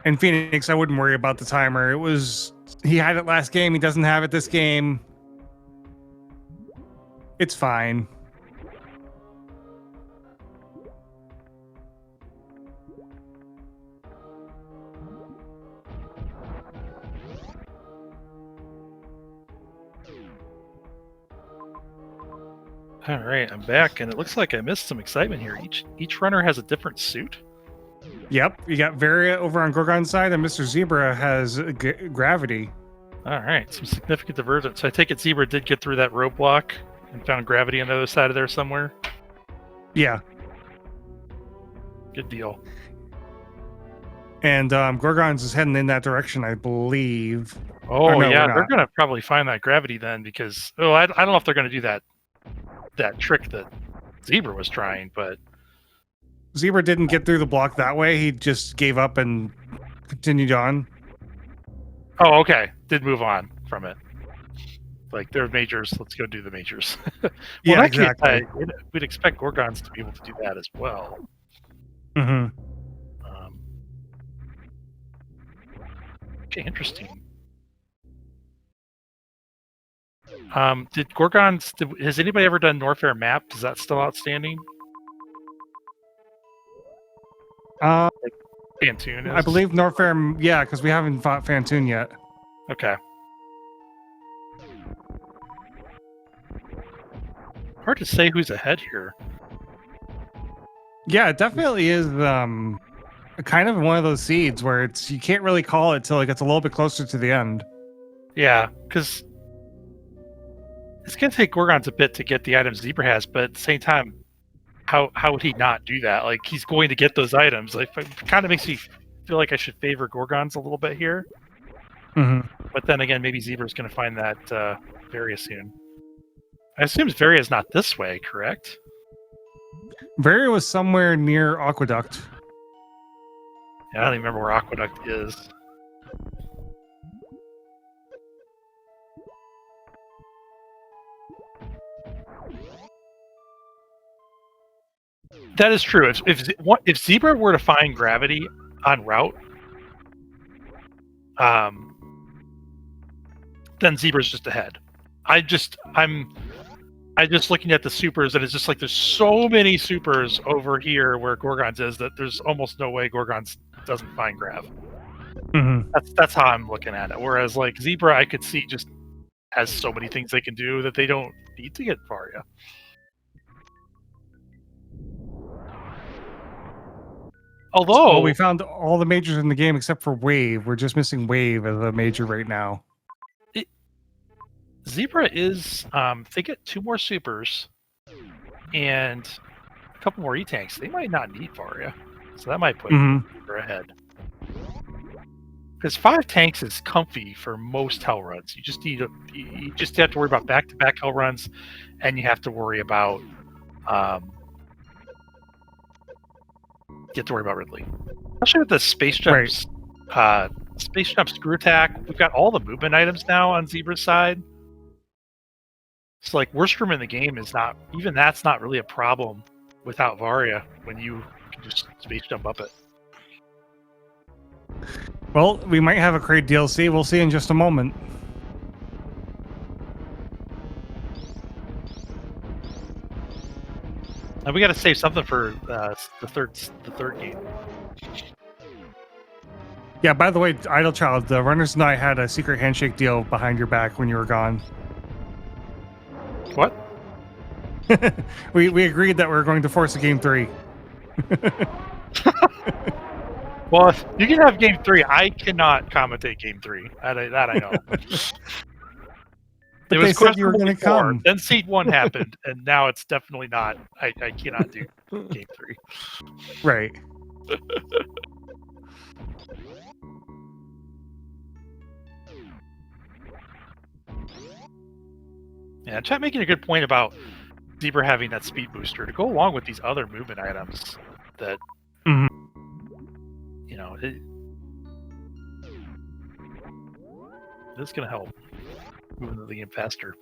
[SPEAKER 1] And Phoenix, I wouldn't worry about the timer. He had it last game. He doesn't have it this game. It's fine.
[SPEAKER 2] All right, I'm back, and it looks like I missed some excitement here. Each runner has a different suit.
[SPEAKER 1] Yep, you got Varia over on Gorgon's side, and Mr. Zebra has gravity.
[SPEAKER 2] All right, some significant divergence. So I take it Zebra did get through that roadblock and found gravity on the other side of there somewhere?
[SPEAKER 1] Yeah.
[SPEAKER 2] Good deal.
[SPEAKER 1] And Gorgonz is heading in that direction, I believe.
[SPEAKER 2] Oh, no, yeah, they're going to probably find that gravity then because... Oh, I don't know if they're going to do that trick that Zebra was trying, but...
[SPEAKER 1] Zebra didn't get through the block that way. He just gave up and continued on.
[SPEAKER 2] Oh, okay. Did move on from it. Like, they're majors. Let's go do the majors. Well,
[SPEAKER 1] yeah, exactly.
[SPEAKER 2] We'd expect Gorgonz to be able to do that as well.
[SPEAKER 1] Mm-hmm.
[SPEAKER 2] Okay, interesting. Did Gorgonz... has anybody ever done Norfair map? Is that still outstanding? Fantoon is?
[SPEAKER 1] I believe Norfair, yeah, because we haven't fought Fantoon yet.
[SPEAKER 2] Okay. Hard to say who's ahead here.
[SPEAKER 1] Yeah, it definitely is kind of one of those seeds where you can't really call it till it gets a little bit closer to the end.
[SPEAKER 2] Yeah, because it's going to take Gorgonz a bit to get the items Zebra has, but at the same time, how would he not do that? Like, he's going to get those items. Like, it kind of makes me feel like I should favor Gorgonz a little bit here.
[SPEAKER 1] Mm-hmm.
[SPEAKER 2] But then again, maybe Zebra's going to find that Varia soon. I assume Varia's not this way, correct?
[SPEAKER 1] Varia was somewhere near Aqueduct.
[SPEAKER 2] Yeah, I don't even remember where Aqueduct is. That is true. If Zebra were to find gravity en route, then Zebra's just ahead. I'm just looking at the supers, and it's just like there's so many supers over here where Gorgonz is that there's almost no way Gorgonz doesn't find grav.
[SPEAKER 1] Mm-hmm.
[SPEAKER 2] That's how I'm looking at it. Whereas like Zebra, I could see just has so many things they can do that they don't need to get Varia. Although
[SPEAKER 1] Well, we found all the majors in the game except for Wave. We're just missing Wave as a major right now.
[SPEAKER 2] Zebra is they get 2 more supers and a couple more E-tanks. They might not need Varia, so that might put Zebra ahead. Because 5 tanks is comfy for most hell runs. You just have to worry about back-to-back hell runs, and you have to worry about Ridley, especially with the space jumps. Right. Space jump screw attack. We've got all the movement items now on Zebra's side. So like worst room in the game is not even that's not really a problem without Varia when you can just space jump up it.
[SPEAKER 1] Well, we might have a Kraid DLC. We'll see in just a moment.
[SPEAKER 2] And we got to save something for the third game.
[SPEAKER 1] Yeah. By the way, Idle Child, the runners and I had a secret handshake deal behind your back when you were gone.
[SPEAKER 2] What?
[SPEAKER 1] we agreed that we were going to force a game 3.
[SPEAKER 2] Well, if you can have game 3. I cannot commentate game 3. That I know.
[SPEAKER 1] But they said you were going to come.
[SPEAKER 2] Then Seed 1 happened, and now it's definitely not. I cannot do game 3.
[SPEAKER 1] Right.
[SPEAKER 2] Yeah, chat making a good point about Zebra having that speed booster to go along with these other movement items that, you know, it's going to help moving the game faster.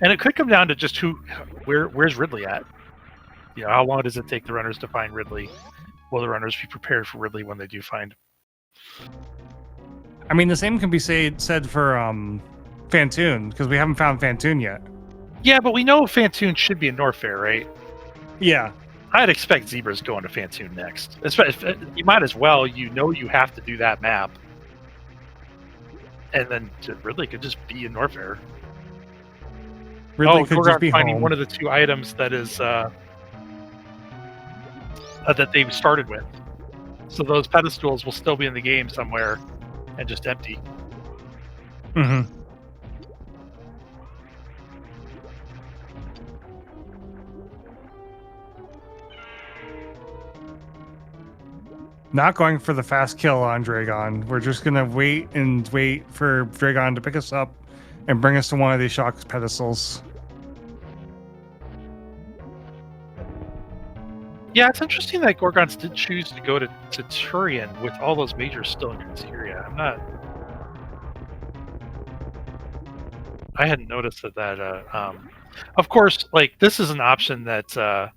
[SPEAKER 2] And it could come down to just where's Ridley at? You know, how long does it take the runners to find Ridley? Will the runners be prepared for Ridley when they do find?
[SPEAKER 1] I mean, the same can be said for Fantoon, because we haven't found Fantoon yet.
[SPEAKER 2] Yeah, but we know Fantoon should be in Norfair, right?
[SPEAKER 1] Yeah.
[SPEAKER 2] I'd expect Zebra's going to Fantoon next. You might as well. You know you have to do that map. And then Ridley could just be in Norfair.
[SPEAKER 1] Ridley could just be
[SPEAKER 2] finding
[SPEAKER 1] home.
[SPEAKER 2] One of the 2 items that is that they've started with. So those pedestals will still be in the game somewhere and just empty.
[SPEAKER 1] Mm-hmm. Not going for the fast kill on Dragon. We're just going to wait for Dragon to pick us up and bring us to one of these shock pedestals.
[SPEAKER 2] Yeah, it's interesting that Gorgonz did choose to go to Turian with all those majors still in Criteria. I hadn't noticed that. Of course, like this is an option that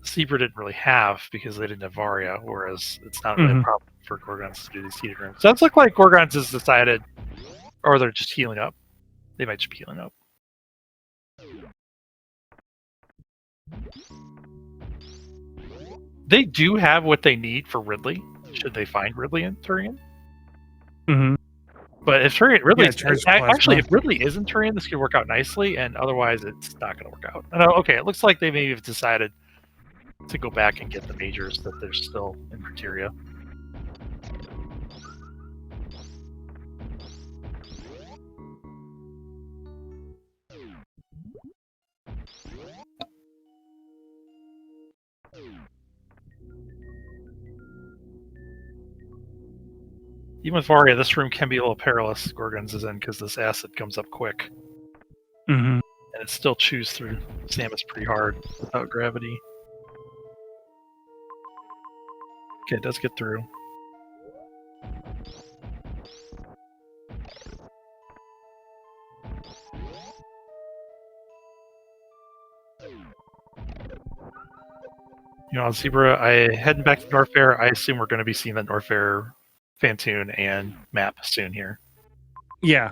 [SPEAKER 2] Zebra didn't really have because they didn't have Varia, whereas it's not really a problem for Gorgonz to do these heated rooms. So it's look like Gorgonz has decided, or they're just healing up. They might just be healing up. They do have what they need for Ridley, should they find Ridley in Turian.
[SPEAKER 1] Mm-hmm.
[SPEAKER 2] But if Ridley,
[SPEAKER 1] actually,
[SPEAKER 2] if Ridley is in Turian, this could work out nicely, and otherwise it's not going to work out. Okay, it looks like they maybe have decided to go back and get the majors that they're still in Criteria. Even with Varia, this room can be a little perilous. Gorgonz is in because this acid comes up quick.
[SPEAKER 1] Mm-hmm.
[SPEAKER 2] And it still chews through Samus pretty hard without gravity. Okay, it does get through. You know, on Zebra, heading back to Norfair. I assume we're going to be seeing the Norfair Fantoon and map soon here.
[SPEAKER 1] Yeah.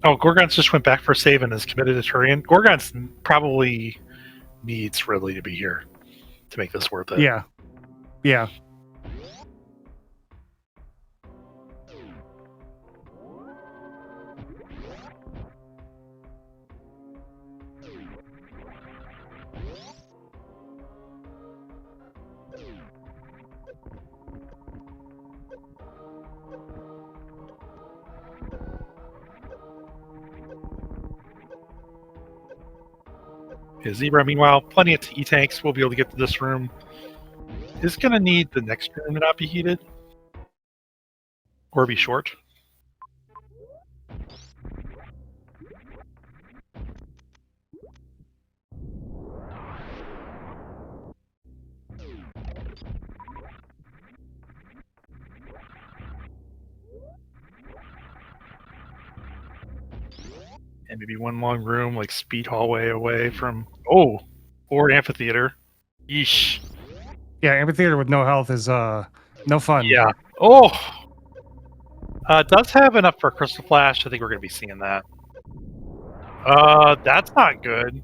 [SPEAKER 2] Oh, Gorgonz just went back for save and is committed to Turian. Gorgonz probably needs Ridley to be here to make this worth it.
[SPEAKER 1] Yeah. Yeah.
[SPEAKER 2] Zebra, meanwhile, plenty of E-tanks. We'll be able to get to this room. Is going to need the next room to not be heated. Or be short. And maybe one long room, like speed hallway away from... Oh! Or amphitheater. Yeesh.
[SPEAKER 1] Yeah, amphitheater with no health is no fun.
[SPEAKER 2] Yeah. Oh! Does have enough for Crystal Flash. I think we're going to be seeing that. That's not good.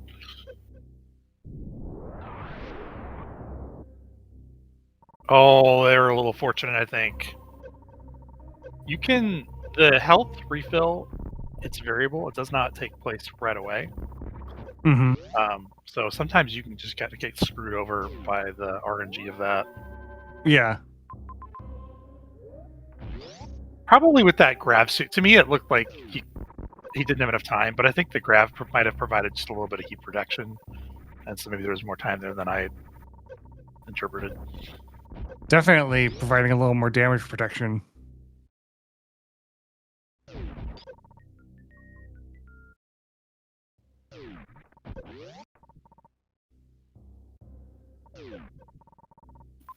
[SPEAKER 2] Oh, they were a little fortunate, I think. You can... The health refill, it's variable. It does not take place right away.
[SPEAKER 1] Mm-hmm.
[SPEAKER 2] So sometimes you can just get screwed over by the RNG of that.
[SPEAKER 1] Yeah.
[SPEAKER 2] Probably with that grav suit. To me, it looked like he didn't have enough time, but I think the grav might have provided just a little bit of heat protection. And so maybe there was more time there than I interpreted.
[SPEAKER 1] Definitely providing a little more damage protection.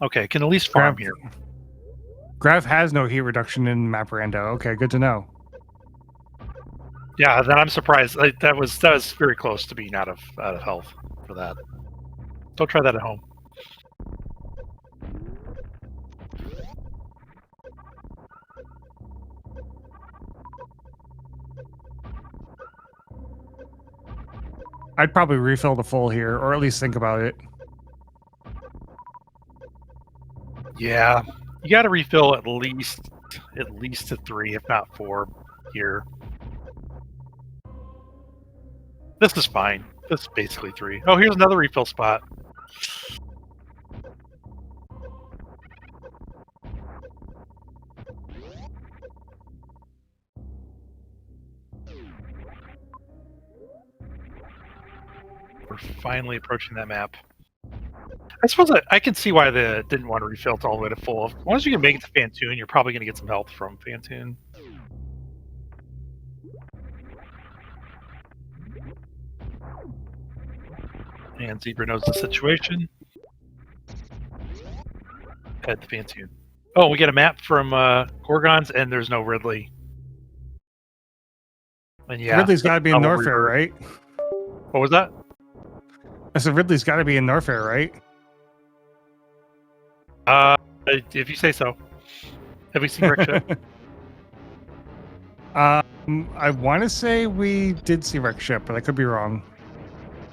[SPEAKER 2] Okay, can at least farm here.
[SPEAKER 1] Grav has no heat reduction in map Rando. Okay, good to know.
[SPEAKER 2] Yeah, then I'm surprised. That was very close to being out of health for that. Don't try that at home.
[SPEAKER 1] I'd probably refill the full here, or at least think about it.
[SPEAKER 2] Yeah, you got to refill at least to 3, if not 4 here. This is fine. This is basically 3. Oh, here's another refill spot. We're finally approaching that map. I suppose I can see why they didn't want to refill it all the way to full. As long as you can make it to Fantoon, you're probably going to get some health from Fantoon. And Zebra knows the situation. Head to Fantoon. Oh, we get a map from Gorgonz, and there's no Ridley. And yeah,
[SPEAKER 1] Ridley's got to be in Norfair, right?
[SPEAKER 2] What was that?
[SPEAKER 1] I said Ridley's got to be in Norfair, right?
[SPEAKER 2] If you say so. Have we seen Rick Ship?
[SPEAKER 1] I want to say we did see Wreck Ship, but I could be wrong.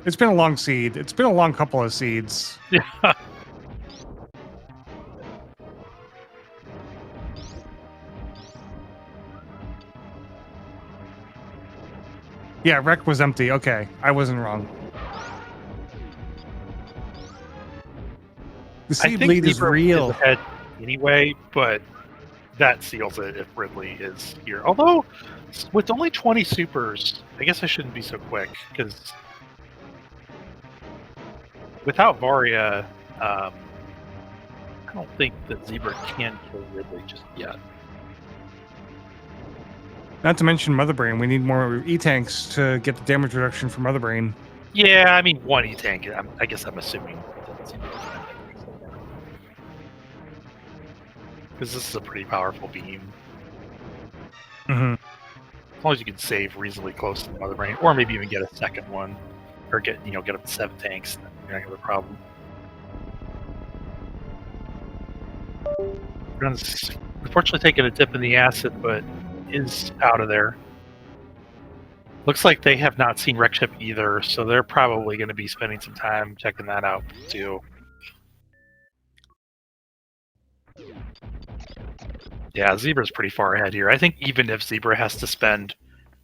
[SPEAKER 1] It's been a long seed. It's been a long couple of seeds.
[SPEAKER 2] Yeah.
[SPEAKER 1] Yeah, Wreck was empty. Okay, I wasn't wrong. The seed lead is real.
[SPEAKER 2] Is ahead anyway, but that seals it if Ridley is here. Although, with only 20 supers, I guess I shouldn't be so quick, because without Varia, I don't think that Zebra can kill Ridley just yet.
[SPEAKER 1] Not to mention Mother Brain. We need more E-tanks to get the damage reduction from Mother Brain.
[SPEAKER 2] Yeah, I mean, one E-tank. I guess I'm assuming because this is a pretty powerful beam.
[SPEAKER 1] Mm-hmm.
[SPEAKER 2] As long as you can save reasonably close to the Mother Brain, or maybe even get a second one, or get up to 7 tanks, then you're not gonna have a problem. Gun's unfortunately taking a dip in the acid, but is out of there. Looks like they have not seen Wreck Ship either, so they're probably going to be spending some time checking that out too. Yeah, Zebra's pretty far ahead here. I think even if Zebra has to spend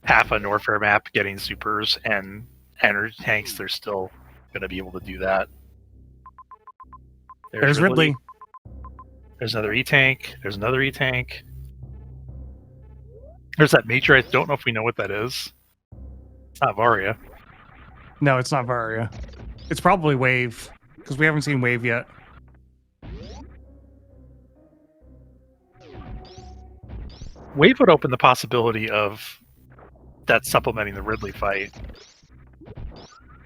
[SPEAKER 2] half a Norfair map getting supers and energy tanks, they're still going to be able to do that.
[SPEAKER 1] There's Ridley.
[SPEAKER 2] There's another E-tank. There's another E-tank. There's that Major. I don't know if we know what that is. It's not Varia.
[SPEAKER 1] No, it's not Varia. It's probably Wave, because we haven't seen Wave yet.
[SPEAKER 2] Wave would open the possibility of that supplementing the Ridley fight.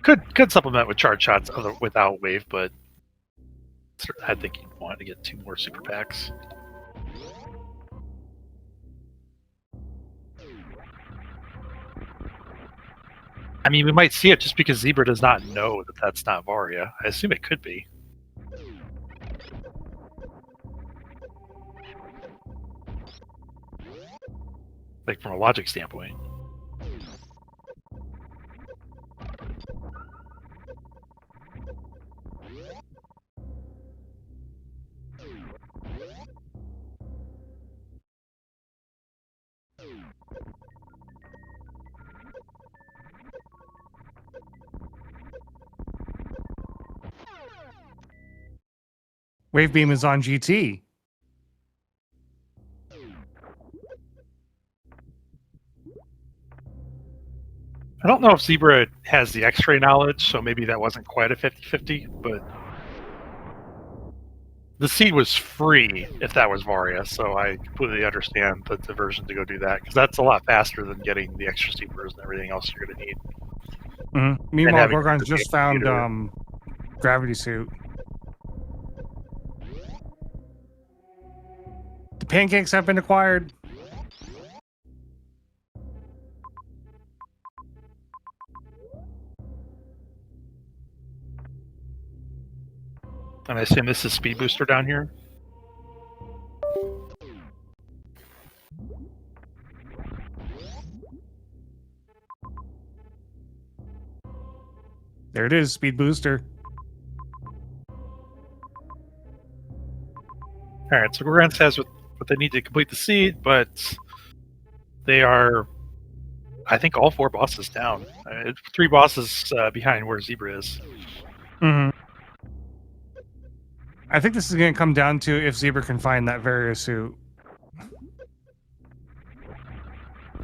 [SPEAKER 2] Could supplement with charge shots without Wave, but I think you'd want to get 2 more super packs. I mean, we might see it just because Zebra does not know that that's not Varia. I assume it could be. Like, from a logic standpoint.
[SPEAKER 1] Wave Beam is on GT.
[SPEAKER 2] I don't know if Zebra has the X-ray knowledge, so maybe that wasn't quite a 50-50, but the seed was free if that was Varia, so I completely understand the diversion to go do that, because that's a lot faster than getting the extra supers and everything else you're going to need.
[SPEAKER 1] Mm-hmm. Meanwhile, Gorgonz just found Gravity Suit. The pancakes have been acquired.
[SPEAKER 2] And I assume this is Speed Booster down here?
[SPEAKER 1] There it is, Speed Booster.
[SPEAKER 2] Alright, so Gorgonz has what they need to complete the seed, but they are, I think, all 4 bosses down. 3 bosses behind where Zebra is.
[SPEAKER 1] Mm-hmm. I think this is going to come down to if Zebra can find that Varia suit.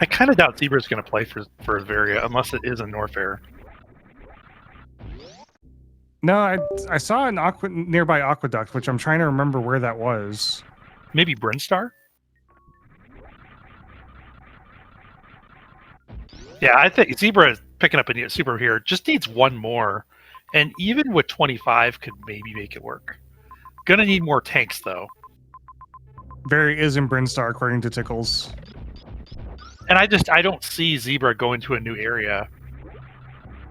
[SPEAKER 2] I kind of doubt Zebra's going to play for Varia unless it is a Norfair.
[SPEAKER 1] No, I saw an nearby aqueduct, which I'm trying to remember where that was.
[SPEAKER 2] Maybe Brinstar? Yeah, I think Zebra is picking up a new super here. Just needs 1 more. And even with 25 could maybe make it work. Gonna need more tanks, though.
[SPEAKER 1] Varia is in Brinstar, according to Tickles.
[SPEAKER 2] And I don't see Zebra going to a new area.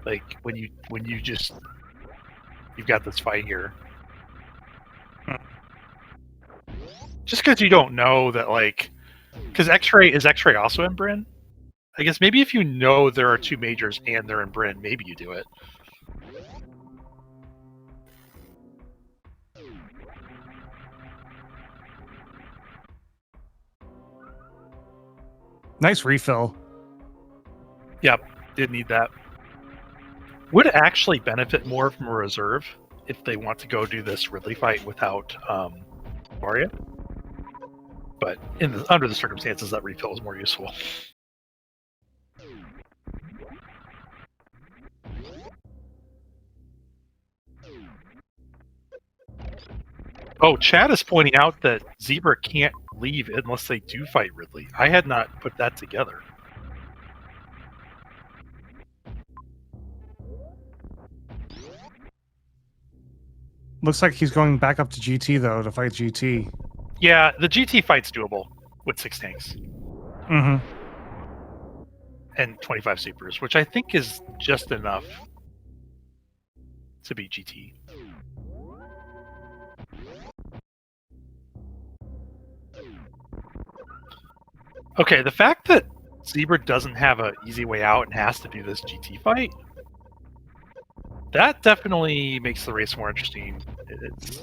[SPEAKER 2] Like, when you just... You've got this fight here. Just because you don't know that, like... Because X-Ray... Is X-Ray also in Bryn? I guess maybe if you know there are 2 majors and they're in Bryn, maybe you do it.
[SPEAKER 1] Nice refill.
[SPEAKER 2] Yep, did need that. Would actually benefit more from a reserve if they want to go do this Ridley fight without Varia. But under the circumstances, that refill is more useful. Oh, Chad is pointing out that Zebra can't leave unless they do fight Ridley. I had not put that together.
[SPEAKER 1] Looks like he's going back up to GT though to fight GT.
[SPEAKER 2] Yeah, the GT fight's doable with 6 tanks
[SPEAKER 1] Mm-hmm.
[SPEAKER 2] and 25 supers, which I think is just enough to beat GT. Okay, the fact that Zebra doesn't have an easy way out and has to do this GT fight, that definitely makes the race more interesting. It's...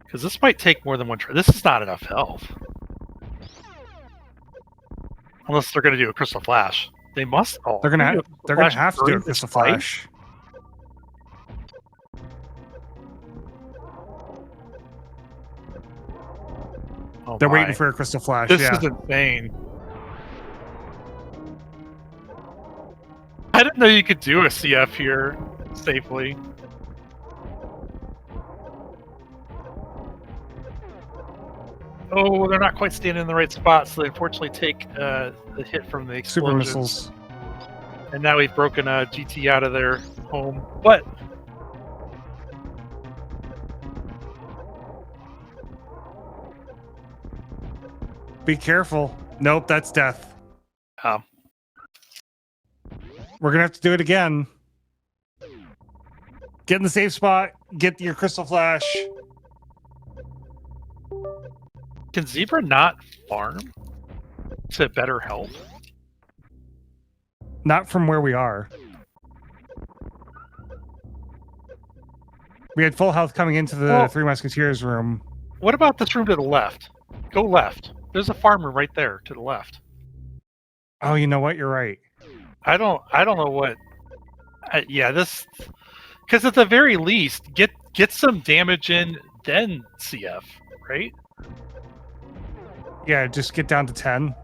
[SPEAKER 2] Because this might take more than one try. This is not enough health. Unless they're going to do a Crystal Flash. They must. Oh,
[SPEAKER 1] They're gonna have to do a
[SPEAKER 2] during
[SPEAKER 1] Crystal
[SPEAKER 2] this fight?
[SPEAKER 1] Flash.
[SPEAKER 2] Oh
[SPEAKER 1] They're
[SPEAKER 2] my.
[SPEAKER 1] waiting for a Crystal Flash.
[SPEAKER 2] This
[SPEAKER 1] yeah.
[SPEAKER 2] is insane. I didn't know you could do a CF here safely. Oh, they're not quite standing in the right spot, so they unfortunately take the hit from the
[SPEAKER 1] Super
[SPEAKER 2] explosions.
[SPEAKER 1] missiles.
[SPEAKER 2] And now we've broken GT out of their home. But
[SPEAKER 1] Be careful. Nope, that's death.
[SPEAKER 2] um,
[SPEAKER 1] We're gonna have to do it again. Get in the safe spot. Get your Crystal Flash.
[SPEAKER 2] can Zebra not farm to better health?
[SPEAKER 1] Not from where we are. We had full health coming into the
[SPEAKER 2] Well-
[SPEAKER 1] Three Musketeers room.
[SPEAKER 2] What about this room to the left? Go left. There's a farm room right there to the left.
[SPEAKER 1] Oh, you know what? You're right.
[SPEAKER 2] I don't know what. Yeah, this, because at the very least, get some damage in, then CF, right?
[SPEAKER 1] Yeah, just get down to 10.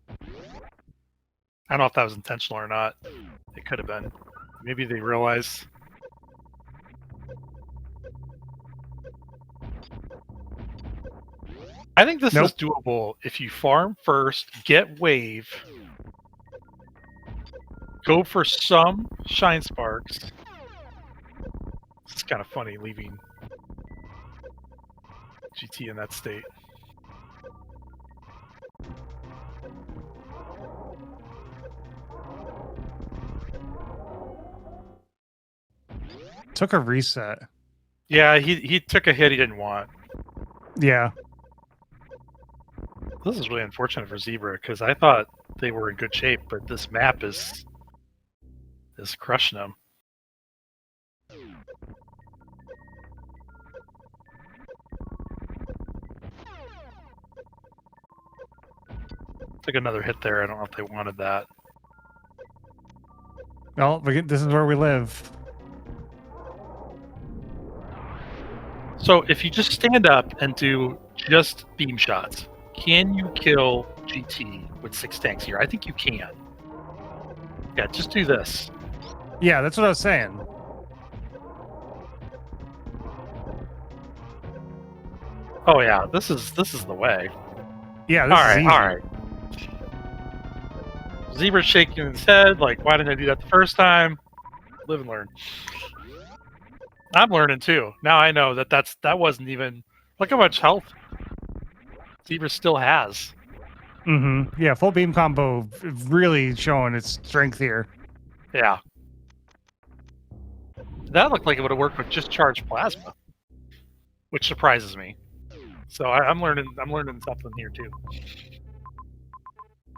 [SPEAKER 2] I don't know if that was intentional or not. It could have been. Maybe they realize. I think this is doable if you farm first, get wave, go for some shine sparks. It's kind of funny leaving GT in that state.
[SPEAKER 1] Took a reset.
[SPEAKER 2] Yeah, he took a hit he didn't want.
[SPEAKER 1] Yeah.
[SPEAKER 2] This is really unfortunate for Zebra because I thought they were in good shape, but this map is crushing them. Took another hit there. I don't know if they wanted that.
[SPEAKER 1] Well, this is where we live.
[SPEAKER 2] So if you just stand up and do just beam shots, can you kill GT with 6 tanks here? I think you can. Yeah, just do this.
[SPEAKER 1] Yeah, that's what I was saying.
[SPEAKER 2] Oh yeah, this is the way.
[SPEAKER 1] Yeah, this is easy.
[SPEAKER 2] All right. Zebra's shaking his head like, why didn't I do that the first time? Live and learn. I'm learning too. Now I know that wasn't even. Look how much health Zebra still has.
[SPEAKER 1] Mm-hmm. Yeah, full beam combo really showing its strength here.
[SPEAKER 2] Yeah. That looked like it would have worked with just charged plasma, which surprises me. So I'm learning something here too.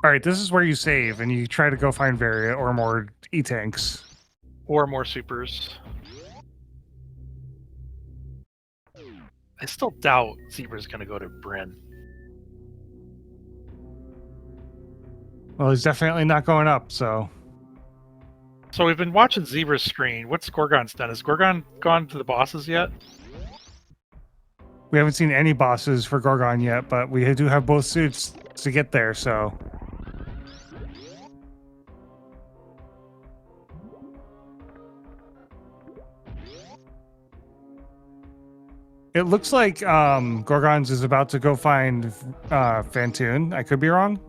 [SPEAKER 1] All right, this is where you save and you try to go find Varia or more E-tanks.
[SPEAKER 2] Or more supers. I still doubt Zebra's going to go to Bryn.
[SPEAKER 1] Well, he's definitely not going up, so...
[SPEAKER 2] So we've been watching Zebra's screen. What's Gorgonz done? Has Gorgon gone to the bosses yet?
[SPEAKER 1] We haven't seen any bosses for Gorgon yet, but we do have both suits to get there, so... It looks like Gorgonz is about to go find Fantoon. I could be wrong.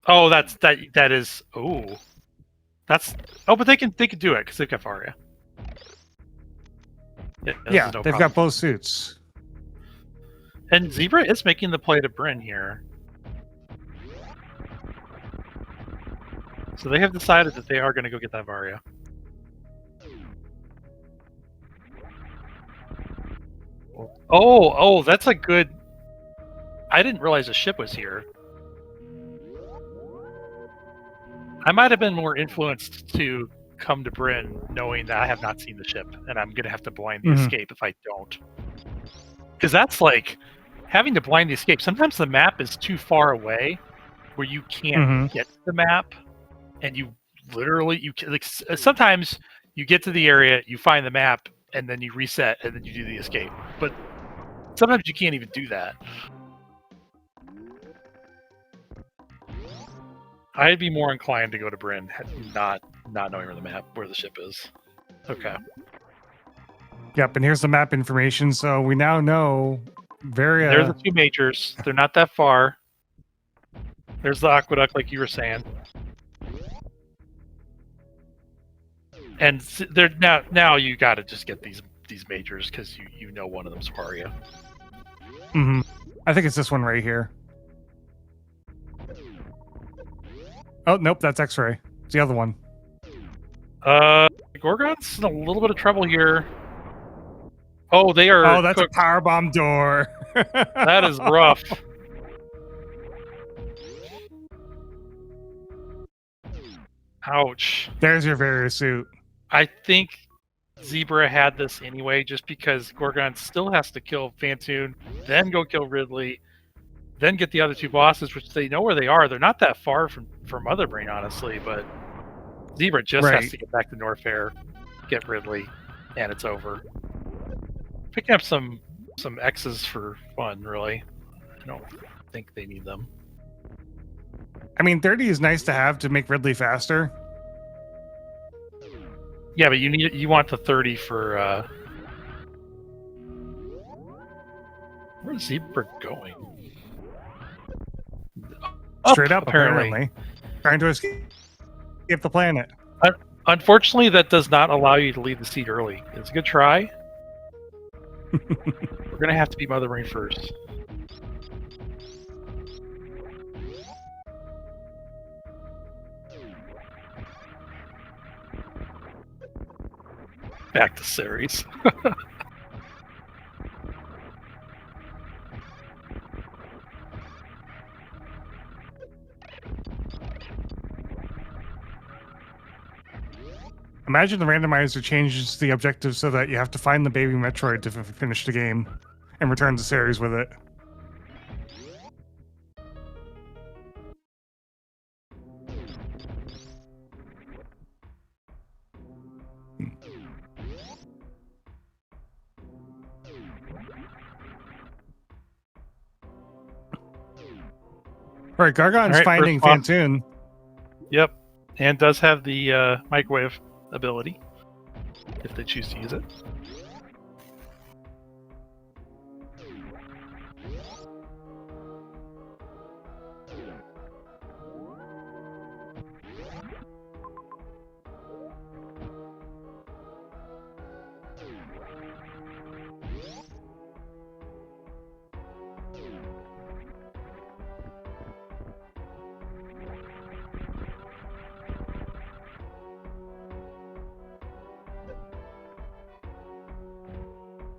[SPEAKER 2] Oh, that is. Oh, that's. Oh, but they can do it because they've got Varia.
[SPEAKER 1] Yeah,
[SPEAKER 2] no
[SPEAKER 1] they've
[SPEAKER 2] problem.
[SPEAKER 1] got both suits.
[SPEAKER 2] And Zebra is making the play to Bryn here. So they have decided that they are going to go get that Varia. Oh, that's a good... I didn't realize the ship was here. I might have been more influenced to come to Bryn knowing that I have not seen the ship, and I'm going to have to blind the escape if I don't. Because that's like having to blind the escape. Sometimes the map is too far away where you can't get to the map, and you literally sometimes you get to the area, you find the map, and then you reset, and then you do the escape. But sometimes you can't even do that. I'd be more inclined to go to Bryn, not knowing where the ship is. Okay.
[SPEAKER 1] Yep, and here's the map information. So we now know Varia.
[SPEAKER 2] There's the two majors. They're not that far. There's the aqueduct, like you were saying. And they're now you got to just get these majors because you know one of them's Varia.
[SPEAKER 1] I think it's this one right here. Oh nope, that's X-ray. It's the other one.
[SPEAKER 2] Gorgon's in a little bit of trouble here. Oh, they are.
[SPEAKER 1] Oh, that's a powerbomb door.
[SPEAKER 2] That is rough. Ouch.
[SPEAKER 1] There's your Varia suit.
[SPEAKER 2] I think Zebra had this anyway, just because Gorgon still has to kill Fantoon, then go kill Ridley, then get the other two bosses, which they know where they are. They're not that far from Motherbrain, honestly, but Zebra just has to get back to Norfair, get Ridley, and it's over. Picking up some X's for fun, really. I don't think they need them.
[SPEAKER 1] I mean, 30 is nice to have to make Ridley faster.
[SPEAKER 2] Yeah, but you want the 30 for where's Zebra going?
[SPEAKER 1] Straight up, apparently. Trying to escape the planet.
[SPEAKER 2] Unfortunately, that does not allow you to leave the seat early. It's a good try. We're gonna have to be Motherbrain first. Back to series.
[SPEAKER 1] Imagine the randomizer changes the objective so that you have to find the baby Metroid to finish the game and return to series with it. All right, Gorgon's finding Fantoon.
[SPEAKER 2] Yep, and does have the microwave ability if they choose to use it.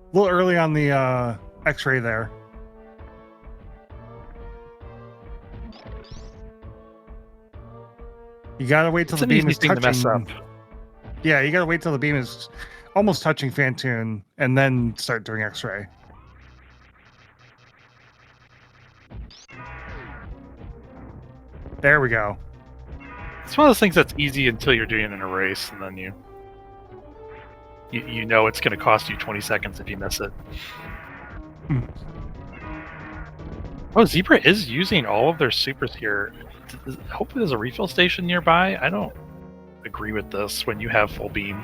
[SPEAKER 1] A little early on the X-ray there. You gotta wait till the beam is touching.
[SPEAKER 2] Mess up.
[SPEAKER 1] Yeah, you gotta wait till the beam is almost touching Fantoon and then start doing X-ray. There we go.
[SPEAKER 2] It's one of those things that's easy until you're doing it in a race, and then you know it's going to cost you 20 seconds if you miss it. Oh, Zebra is using all of their supers here. Hopefully there's a refill station nearby. I don't agree with this when you have full beam.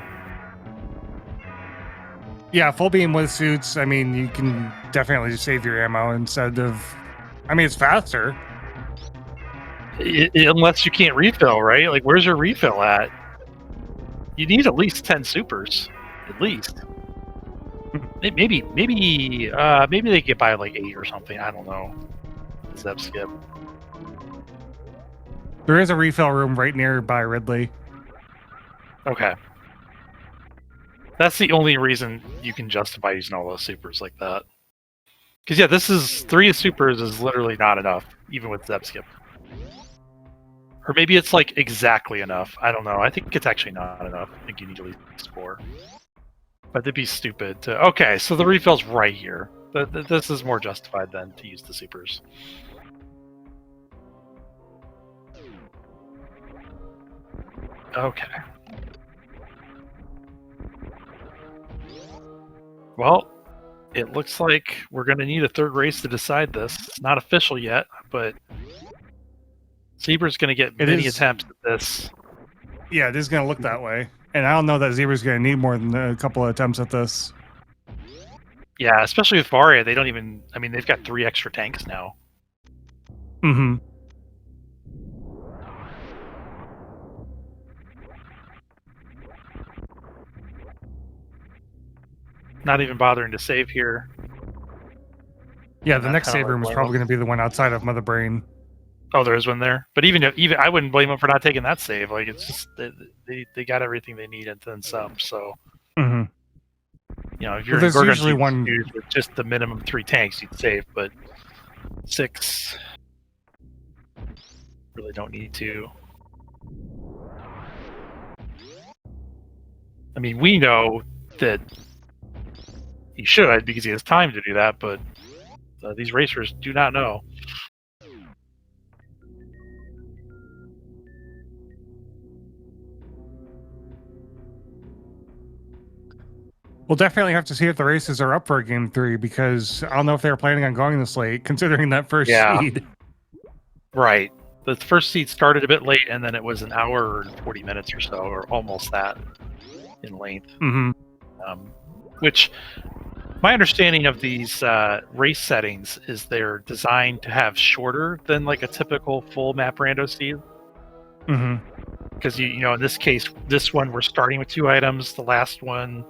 [SPEAKER 1] Yeah, full beam with suits. I mean, you can definitely save your ammo instead of. I mean, it's faster.
[SPEAKER 2] Unless you can't refill, right? Like, where's your refill at? You need at least 10 supers, at least. Maybe they get by like 8 or something. I don't know. Zep skip.
[SPEAKER 1] There is a refill room right nearby Ridley.
[SPEAKER 2] Okay. That's the only reason you can justify using all those supers like that. Because yeah, this is 3 supers is literally not enough, even with Zep skip. Or maybe it's like exactly enough. I don't know. I think it's actually not enough. I think you need at least 4. But it'd be stupid to. Okay, so the refill's right here. This is more justified than to use the supers. Okay. Well, it looks like we're going to need a third race to decide this. It's not official yet, but Zebra's going to get many attempts at this.
[SPEAKER 1] Yeah, it is going to look that way. And I don't know that Zebra's going to need more than a couple of attempts at this.
[SPEAKER 2] Yeah, especially with Varia, they don't even. I mean, they've got 3 extra tanks now.
[SPEAKER 1] Mm-hmm.
[SPEAKER 2] Not even bothering to save here.
[SPEAKER 1] Yeah, the next save room is probably going to be the one outside of Mother Brain.
[SPEAKER 2] Oh, there is one there. But even I wouldn't blame them for not taking that save. Like, it's just they got everything they need and then some. So,
[SPEAKER 1] mm-hmm.
[SPEAKER 2] You know, if you're
[SPEAKER 1] there's usually
[SPEAKER 2] one with just the minimum 3 tanks, you'd save. But 6 really don't need to. I mean, we know that he should because he has time to do that, but these racers do not know.
[SPEAKER 1] We'll definitely have to see if the races are up for Game 3 because I don't know if they were planning on going this late, considering that first seed.
[SPEAKER 2] Right. The first seed started a bit late, and then it was an hour and 40 minutes or so, or almost that in length.
[SPEAKER 1] Mm-hmm.
[SPEAKER 2] Which, my understanding of these race settings is they're designed to have shorter than like a typical full map rando seed.
[SPEAKER 1] Mm-hmm.
[SPEAKER 2] Because you know, in this case, this one we're starting with 2 items. The last one,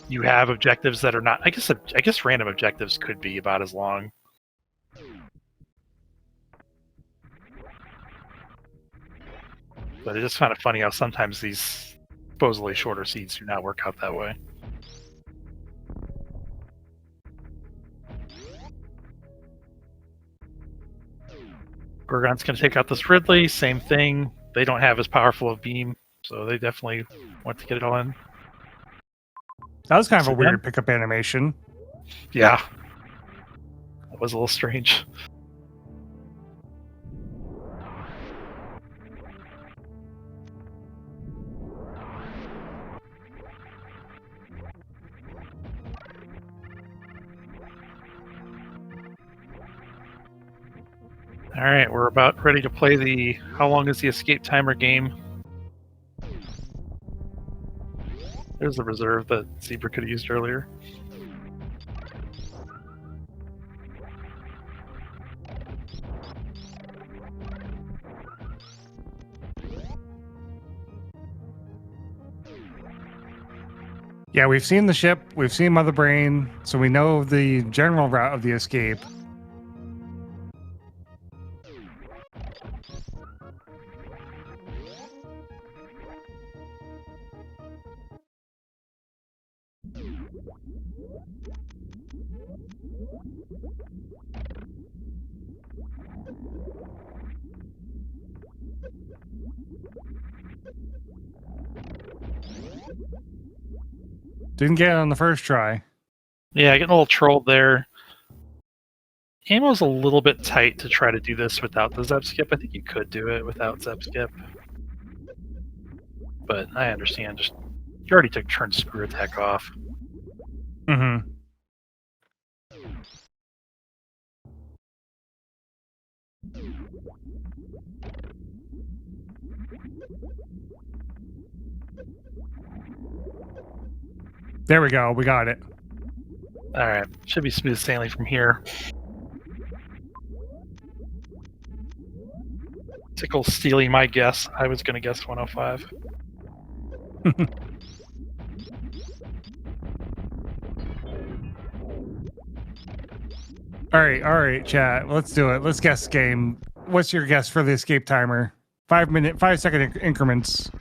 [SPEAKER 2] you have objectives that are not. I guess random objectives could be about as long. But it is kind of funny how sometimes these supposedly shorter seeds do not work out that way. Gorgonz going to take out this Ridley. Same thing. They don't have as powerful of beam, so they definitely want to get it all in.
[SPEAKER 1] That was kind of a weird pickup animation.
[SPEAKER 2] Yeah. That was a little strange. Alright, we're about ready to play the how long is the escape timer game. There's the reserve that Zebra could have used earlier.
[SPEAKER 1] Yeah, we've seen the ship, we've seen Mother Brain, so we know the general route of the escape. Didn't get it on the first try.
[SPEAKER 2] Yeah, getting a little trolled there. Ammo's a little bit tight to try to do this without the Zep skip. I think you could do it without Zep skip. But I understand, just you already took turn screw attack off.
[SPEAKER 1] Mm-hmm. There we go. We got it.
[SPEAKER 2] All right, should be smooth sailing from here. Tickle stealing my guess. I was going to guess 105.
[SPEAKER 1] All right, chat. Let's do it. Let's guess game. What's your guess for the escape timer? 5-second increments.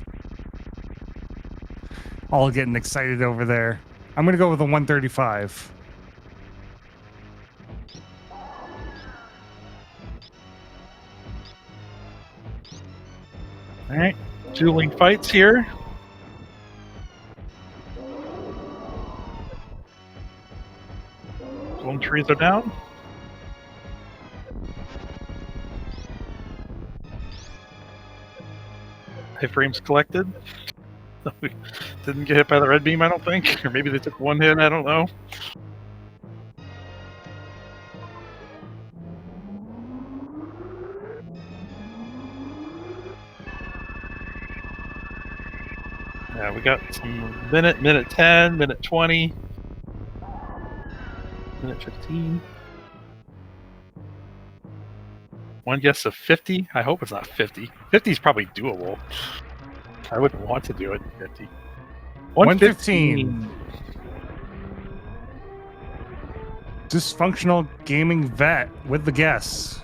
[SPEAKER 1] All getting excited over there. I'm gonna go with a 135.
[SPEAKER 2] All right, dueling fights here. Golden trees are down. Iframes collected. We didn't get hit by the red beam, I don't think. Or maybe they took one hit, I don't know. Yeah, we got some minute 10, minute 20, minute 15. One guess of 50. I hope it's not 50. 50 is probably doable. I wouldn't want to do it at 50.
[SPEAKER 1] 115. Dysfunctional gaming vet with the guess.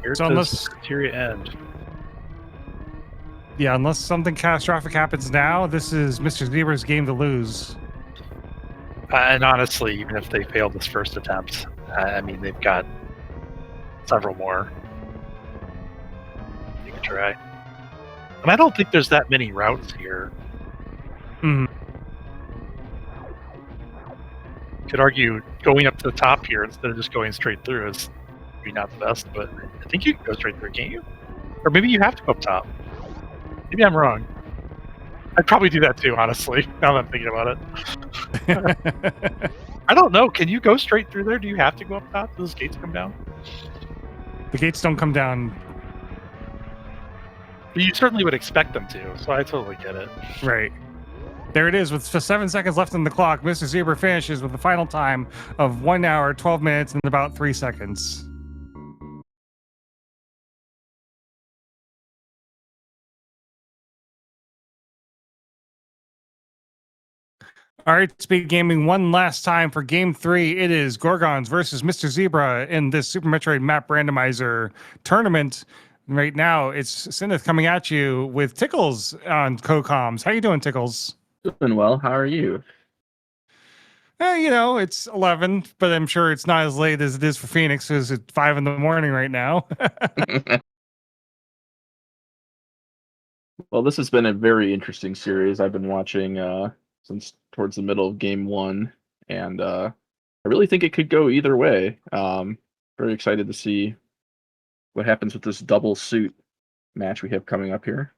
[SPEAKER 2] Where
[SPEAKER 1] So
[SPEAKER 2] does the criteria end?
[SPEAKER 1] Yeah, unless something catastrophic happens now, this is Mr. Zebra's game to lose.
[SPEAKER 2] And honestly, even if they failed this first attempt, I mean, they've got several more you can try. And I don't think there's that many routes here.
[SPEAKER 1] Mm.
[SPEAKER 2] Could argue going up to the top here instead of just going straight through is maybe not the best, but I think you can go straight through, can't you? Or maybe you have to go up top. Maybe I'm wrong. I'd probably do that too, honestly, now that I'm thinking about it. I don't know. Can you go straight through there? Do you have to go up top? Do those gates come down?
[SPEAKER 1] The gates don't come down.
[SPEAKER 2] But you certainly would expect them to, so I totally get it.
[SPEAKER 1] Right. There it is. With just 7 seconds left on the clock, Mr. Zebra finishes with a final time of 1 hour, 12 minutes, and about 3 seconds. All right, Speed Gaming, one last time for Game 3. It is Gorgonz versus Mr. Zebra in this Super Metroid Map Randomizer tournament. Right now, it's Syneth coming at you with Tickles on co-coms. How you doing, Tickles?
[SPEAKER 3] Doing well. How are you?
[SPEAKER 1] You know, it's 11, but I'm sure it's not as late as it is for Phoenix, because it's 5 in the morning right now.
[SPEAKER 3] Well, this has been a very interesting series. I've been watching since towards the middle of game 1, and I really think it could go either way. Very excited to see what happens with this double suit match we have coming up here.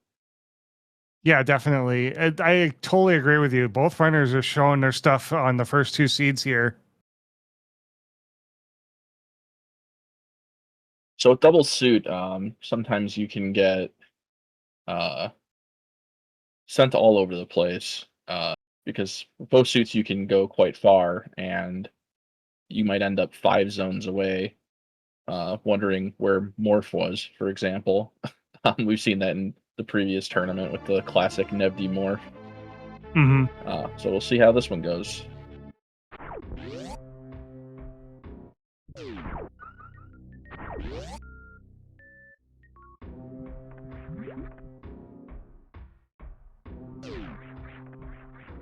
[SPEAKER 1] Yeah, definitely. I totally agree with you. Both runners are showing their stuff on the first 2 seeds here.
[SPEAKER 3] So with double suit, sometimes you can get sent all over the place because with both suits you can go quite far, and you might end up 5 zones away, wondering where Morph was, for example. We've seen that in the previous tournament with the classic Nevdi Morph.
[SPEAKER 1] Mm-hmm.
[SPEAKER 3] So we'll see how this one goes.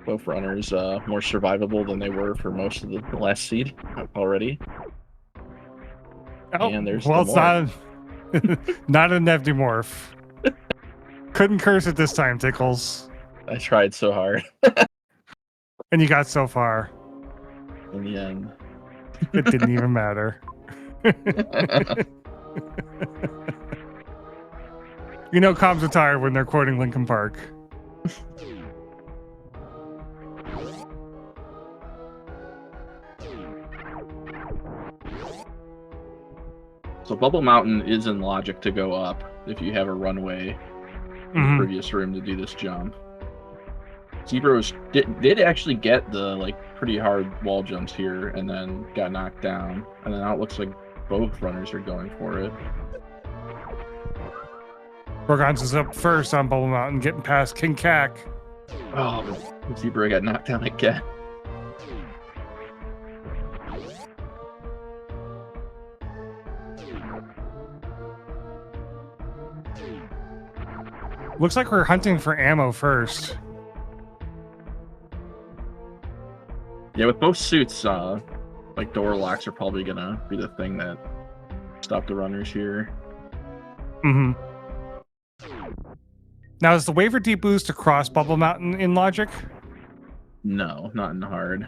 [SPEAKER 3] Both runners more survivable than they were for most of the last seed already.
[SPEAKER 1] Oh,
[SPEAKER 3] and there's
[SPEAKER 1] well, it's not not a Nevdimorph. Couldn't curse it this time, Tickles.
[SPEAKER 3] I tried so hard.
[SPEAKER 1] And you got so far.
[SPEAKER 3] In the end.
[SPEAKER 1] It didn't even matter. You know, comms are tired when they're quoting Linkin Park.
[SPEAKER 3] So Bubble Mountain is in logic to go up if you have a runway in the previous room to do this jump. Zebra did actually get the pretty hard wall jumps here and then got knocked down. And then now it looks like both runners are going for it.
[SPEAKER 1] Gorgonz is up first on Bubble Mountain, getting past King Cack.
[SPEAKER 3] Oh, but Zebra got knocked down again.
[SPEAKER 1] Looks like we're hunting for ammo first.
[SPEAKER 3] Yeah, with both suits, door locks are probably gonna be the thing that stop the runners here.
[SPEAKER 1] Mm-hmm. Now, is the waiver deboost across Bubble Mountain in logic?
[SPEAKER 3] No, not in hard.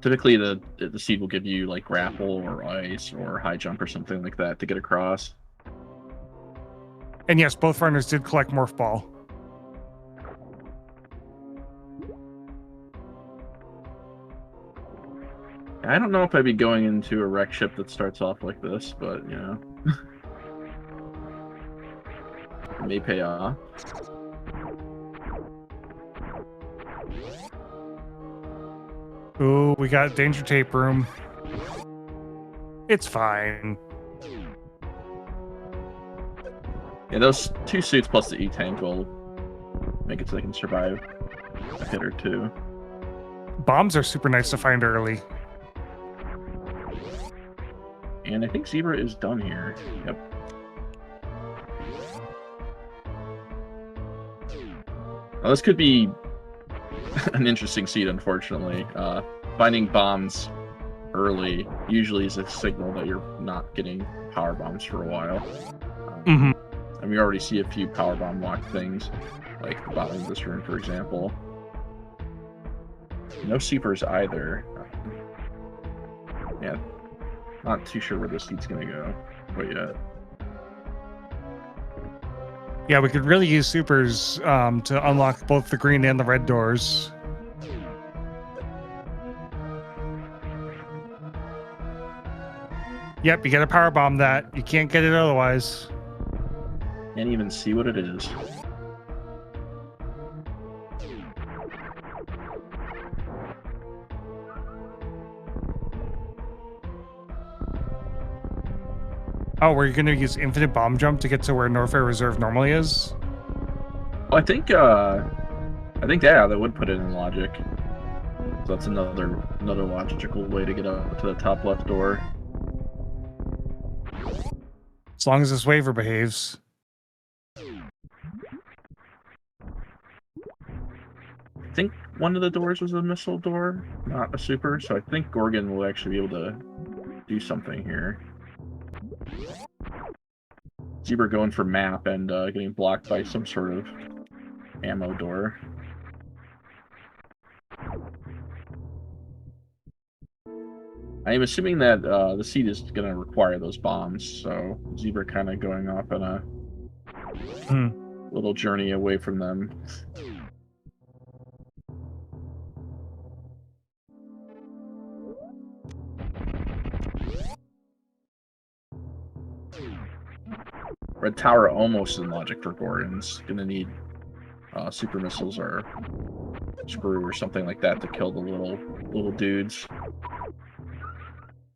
[SPEAKER 3] Typically, the seed will give you grapple or ice or high jump or something like that to get across.
[SPEAKER 1] And yes, both runners did collect Morph Ball.
[SPEAKER 3] I don't know if I'd be going into a wreck ship that starts off like this, but you know. It may pay off.
[SPEAKER 1] Ooh, we got danger tape room. It's fine.
[SPEAKER 3] Yeah, those two suits plus the E-tank will make it so they can survive a hit or two.
[SPEAKER 1] Bombs are super nice to find early.
[SPEAKER 3] And I think Zebra is done here. Yep. Now, this could be an interesting seed, unfortunately. Finding bombs early usually is a signal that you're not getting power bombs for a while. And we already see a few power bomb lock things, like the bottom of this room, for example. No supers either. Yeah, not too sure where this seed's gonna go quite yet.
[SPEAKER 1] Yeah, we could really use supers to unlock both the green and the red doors. Yep, you gotta power bomb that. You can't get it otherwise.
[SPEAKER 3] Can't even see what it is.
[SPEAKER 1] Oh, we're gonna use infinite bomb jump to get to where Norfair Reserve normally is?
[SPEAKER 3] Well, I think that would put it in logic. So that's another logical way to get up to the top left door.
[SPEAKER 1] As long as this waiver behaves.
[SPEAKER 3] I think one of the doors was a missile door, not a super, so I think Gorgon will actually be able to do something here. Zebra going for map and getting blocked by some sort of ammo door. I am assuming that the seed is going to require those bombs, so Zebra kind of going off on a little journey away from them. Red Tower almost in logic for Gorgonz. Gonna need super missiles or screw or something like that to kill the little dudes.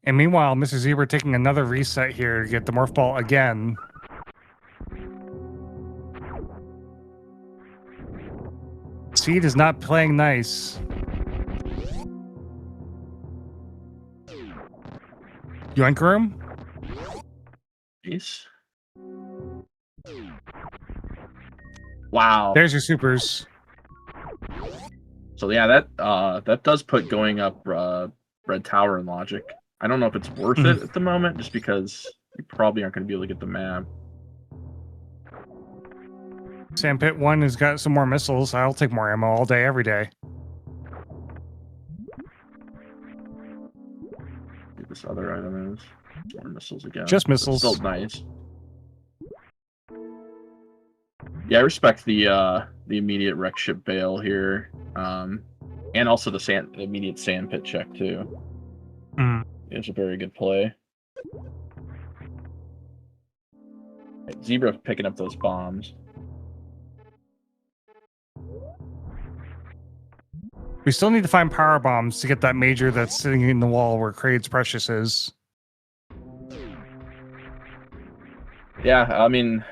[SPEAKER 1] And meanwhile, Mr. Zebra taking another reset here to get the Morph Ball again. Seed is not playing nice. Yoink room?
[SPEAKER 3] Jeez. Wow.
[SPEAKER 1] There's your supers.
[SPEAKER 3] So yeah, that does put going up Red Tower in logic. I don't know if it's worth it at the moment, just because you probably aren't going to be able to get the map.
[SPEAKER 1] Sandpit 1 has got some more missiles. I'll take more ammo all day, every day.
[SPEAKER 3] what this other item is. More missiles again.
[SPEAKER 1] Just
[SPEAKER 3] It's
[SPEAKER 1] missiles.
[SPEAKER 3] still nice. Yeah, I respect the immediate wreck ship bail here, and also the immediate sand pit check too.
[SPEAKER 1] Mm.
[SPEAKER 3] It's a very good play. Zebra picking up those bombs.
[SPEAKER 1] We still need to find power bombs to get that major that's sitting in the wall where Kraid's Precious is.
[SPEAKER 3] Yeah, I mean,